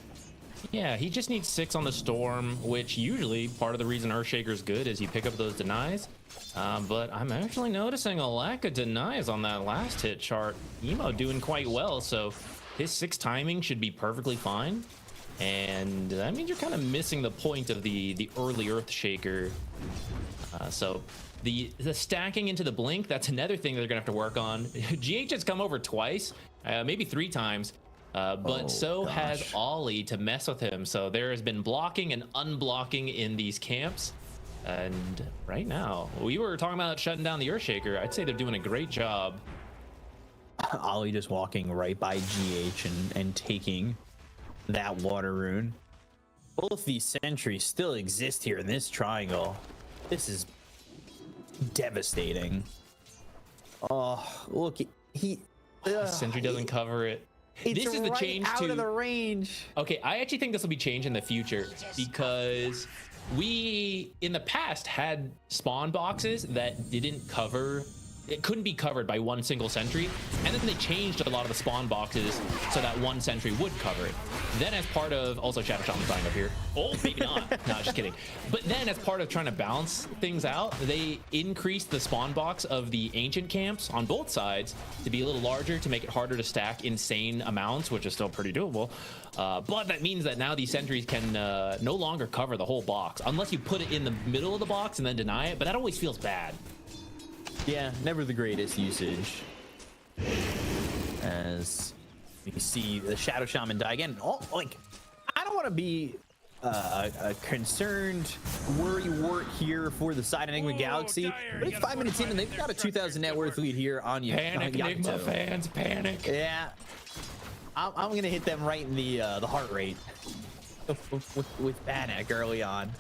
Yeah, he just needs 6 on the Storm, which usually part of the reason Earthshaker's good is you pick up those denies. But I'm actually noticing a lack of denies on that last hit chart. Emo doing quite well, so his 6 timing should be perfectly fine. And that means you're kind of missing the point of the early Earthshaker. So the stacking into the blink, that's another thing they're gonna have to work on. GH has come over twice, maybe 3 times. But has Ollie to mess with him. So there has been blocking and unblocking in these camps. And right now, we were talking about shutting down the Earthshaker. I'd say they're doing a great job. Ollie just walking right by GH and taking that water rune. Both these sentries still exist here in this triangle. This is devastating. Oh, look, he Sentry doesn't cover it. It's this is the right change out to of the range. Okay, I actually think this will be changed in the future because we in the past had spawn boxes that didn't cover. It couldn't be covered by one single sentry, and then they changed a lot of the spawn boxes so that one sentry would cover it. Then as part of, also Shadow Shaman dying up here. Oh, maybe not. No, just kidding. But then as part of trying to balance things out, they increased the spawn box of the ancient camps on both sides to be a little larger to make it harder to stack insane amounts, which is still pretty doable. But that means that now these sentries can no longer cover the whole box unless you put it in the middle of the box and then deny it, but that always feels bad. Yeah, never the greatest usage. As you see the Shadow Shaman die again. Oh, like, I don't want to be a concerned worrywart here for the side Enigma Galaxy, but it's 5 minutes in and they've got a 2,000 net worth lead here on you. Panic, Enigma fans, panic. Yeah, I'm gonna hit them right in the heart rate with panic early on.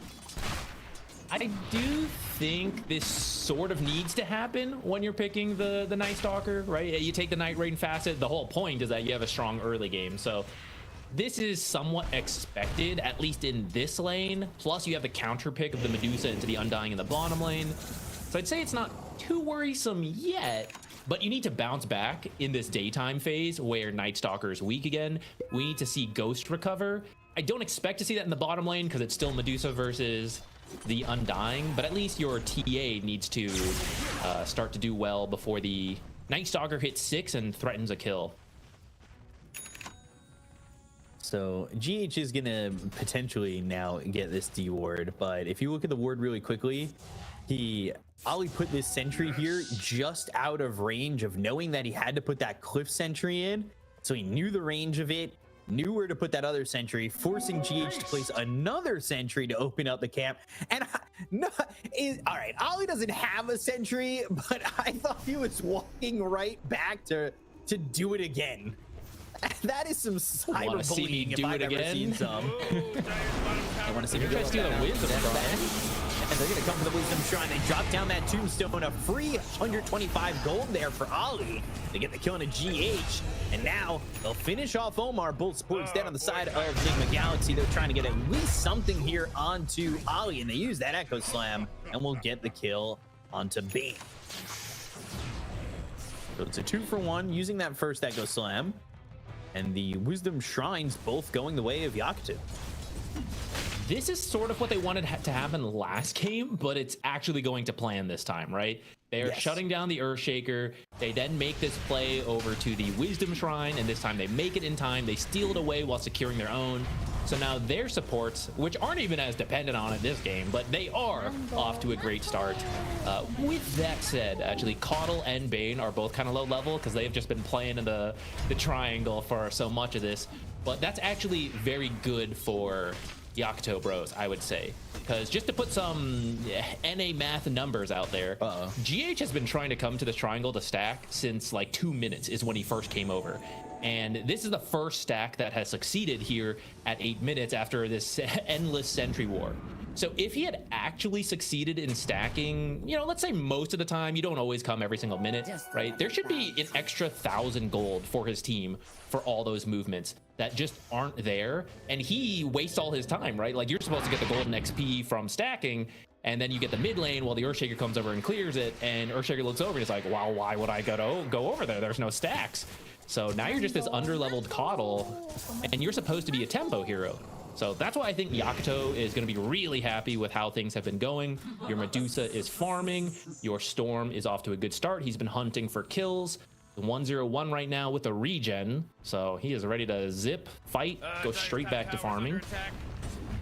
I do think this sort of needs to happen when you're picking the Night Stalker, right? You take the Night Rain Facet. The whole point is that you have a strong early game. So this is somewhat expected, at least in this lane. Plus you have the counter pick of the Medusa into the Undying in the bottom lane. So I'd say it's not too worrisome yet, but you need to bounce back in this daytime phase where Night Stalker is weak again. We need to see Ghost recover. I don't expect to see that in the bottom lane because it's still Medusa versus the Undying, but at least your TA needs to start to do well before the Night Stalker hits 6 and threatens a kill. So GH is gonna potentially now get this D ward, but if you look at the ward really quickly, Ollie put this sentry here just out of range of knowing that he had to put that cliff sentry in, so he knew the range of it. knew where to put that other sentry, forcing GH to place another sentry to open up the camp. And all right, Ollie doesn't have a sentry, but I thought he was walking right back to do it again. That is some cyberbullying if I've ever seen some. I want to see me try to steal a wisdom shrine. And they're going to come for the wisdom shrine. They drop down that tombstone, a free 125 gold there for Ollie. They get the kill on a GH, and now they'll finish off Omar. Both supports dead on the side of Enigma Galaxy. They're trying to get at least something here onto Ollie, and they use that Echo Slam, and we'll get the kill onto Bane. So it's a 2-for-1 using that first Echo Slam. And the Wisdom Shrines both going the way of Yakuto. This is sort of what they wanted to happen last game, but it's actually going to plan this time, right? They're shutting down the Earthshaker. They then make this play over to the Wisdom Shrine, and this time they make it in time. They steal it away while securing their own. So now their supports, which aren't even as dependent on it this game, but they are off to a great start. With that said, actually, Caudle and Bane are both kind of low level because they've just been playing in the triangle for so much of this. But that's actually very good for Yakuto bros, I would say, because just to put some NA math numbers out there, GH has been trying to come to this triangle to stack since like 2 minutes is when he first came over, and this is the first stack that has succeeded here at 8 minutes after this endless sentry war. So if he had actually succeeded in stacking, you know, let's say most of the time, you don't always come every single minute, right? There should be an extra 1,000 gold for his team for all those movements that just aren't there. And he wastes all his time, right? Like, you're supposed to get the golden XP from stacking, and then you get the mid lane while the Earthshaker comes over and clears it, and Earthshaker looks over and is like, wow, why would I go over there? There's no stacks. So now you're just this underleveled Caudle, and you're supposed to be a tempo hero. So that's why I think Yakuto is going to be really happy with how things have been going. Your Medusa is farming. Your Storm is off to a good start. He's been hunting for kills. 1-0-1 right now with a regen. So he is ready to zip, fight, go straight back to farming.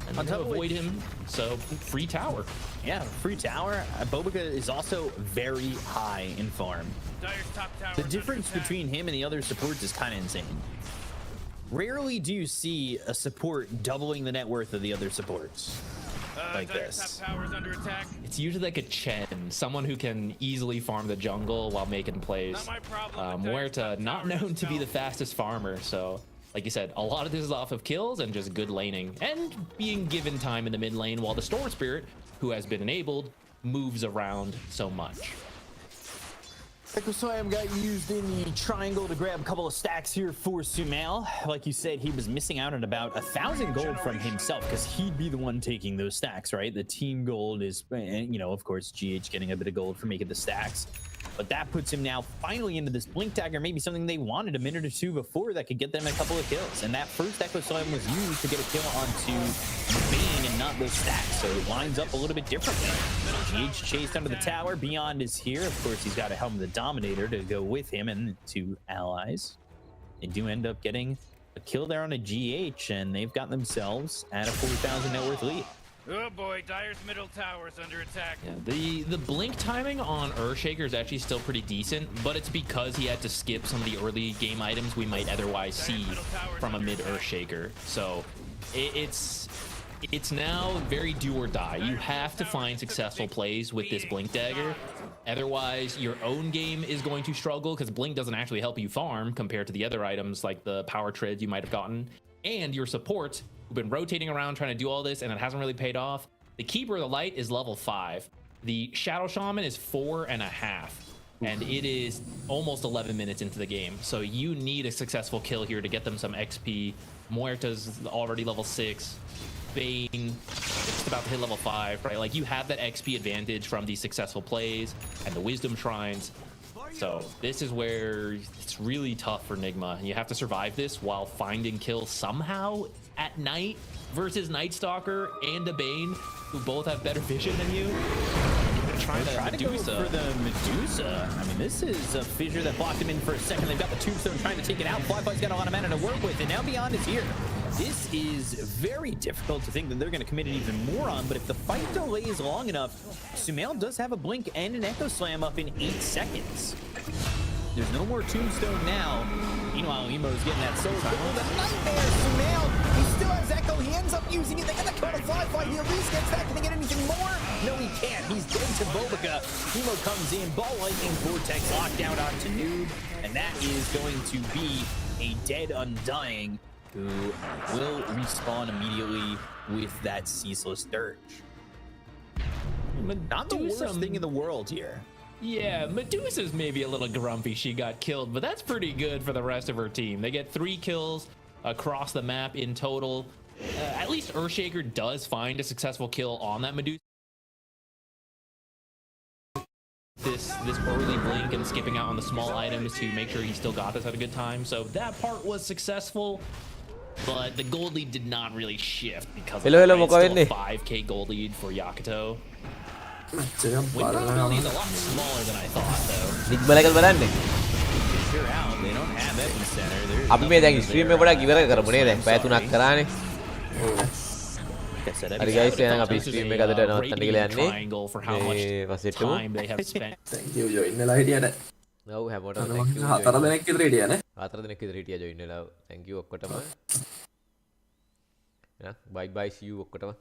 And they're going to avoid him. So free tower. Yeah, free tower. Bobica is also very high in farm. The difference between him and the other supports is kind of insane. Rarely do you see a support doubling the net worth of the other supports like this. It's usually like a Chen, someone who can easily farm the jungle while making plays. Muerta, not known to be the fastest farmer, so like you said, a lot of this is off of kills and just good laning and being given time in the mid lane while the Storm Spirit, who has been enabled, moves around so much. Echo Slam got used in the triangle to grab a couple of stacks here for Sumail. Like you said, he was missing out on about 1,000 gold from himself because he'd be the one taking those stacks, right? The team gold is, you know, of course, GH getting a bit of gold for making the stacks. But that puts him now finally into this Blink Dagger, maybe something they wanted a minute or two before that could get them a couple of kills. And that first Echo Slam was used to get a kill onto Bane and not those stacks. So it lines up a little bit differently. GH chased under the tower. Beyond is here. Of course, he's got a Helm of the Dominator to go with him and 2 allies. They do end up getting a kill there on a GH, and they've got themselves at a 40,000 net worth lead. Oh boy, Dire's middle tower is under attack. Yeah, the blink timing on Earthshaker is actually still pretty decent, but it's because he had to skip some of the early game items we might otherwise see from a mid Earthshaker. So it's now very do or die. You have to find successful plays with this Blink Dagger. Otherwise, your own game is going to struggle because Blink doesn't actually help you farm compared to the other items like the power treads you might have gotten. And your supports who've been rotating around trying to do all this and it hasn't really paid off. The Keeper of the Light is level 5. The Shadow Shaman is 4.5. And it is almost 11 minutes into the game. So you need a successful kill here to get them some XP. Muerta's already level 6. Bane just about to hit level 5, right? Like, you have that XP advantage from these successful plays and the Wisdom Shrines. So this is where it's really tough for Nigma. You have to survive this while finding kills somehow at night versus Night Stalker and a Bane, who both have better vision than you. Trying to go for the Medusa. I mean, this is a fissure that blocked him in for a second. They've got the Tombstone trying to take it out. Flyfly's got a lot of mana to work with, and now Beyond is here. This is very difficult to think that they're going to commit it even more on, but if the fight delays long enough, Sumail does have a Blink and an Echo Slam up in 8 seconds. There's no more tombstone now. Meanwhile, Emo's getting that soul. Oh, the nightmare Sumail. He still has Echo. He ends up using it. They're going to call a fly fight. He at least gets that. Can he get anything more? No, he can't. He's dead to Volvica. Emo comes in. Ball lightning vortex lockdown onto Noob. And that is going to be a dead Undying who will respawn immediately with that ceaseless dirge. Not the worst thing in the world here. Yeah, Medusa's maybe a little grumpy she got killed, but that's pretty good for the rest of her team. They get 3 kills across the map in total. At least Earthshaker does find a successful kill on that Medusa. This early blink and skipping out on the small items to make sure he still got this at a good time. So that part was successful, but the gold lead did not really shift because it's still a 5k gold lead for Yakuto. Probability is a lot smaller than I thought, though. Digbalakal බලන්නේ. Figure out they don't have epicenter. අපි මේ දැන් stream එක ගොඩක් ඉවර කරමු නේද? පැය 3ක් කරානේ. හරි guys එහෙනම් අපි ස්ට්‍රීම් එක අදට නවත්තන්න කියලා යන්නේ. මේ පස්සෙට්ටමු. thank you join වෙලා හිටියට. ඔව් හැමෝටම thank you. 4 දෙනෙක් විතර හිටියා නේ. 4 දෙනෙක් විතර හිටියා join වෙලා. thank you ඔක්කොටම. bye bye see you ඔක්කොටම.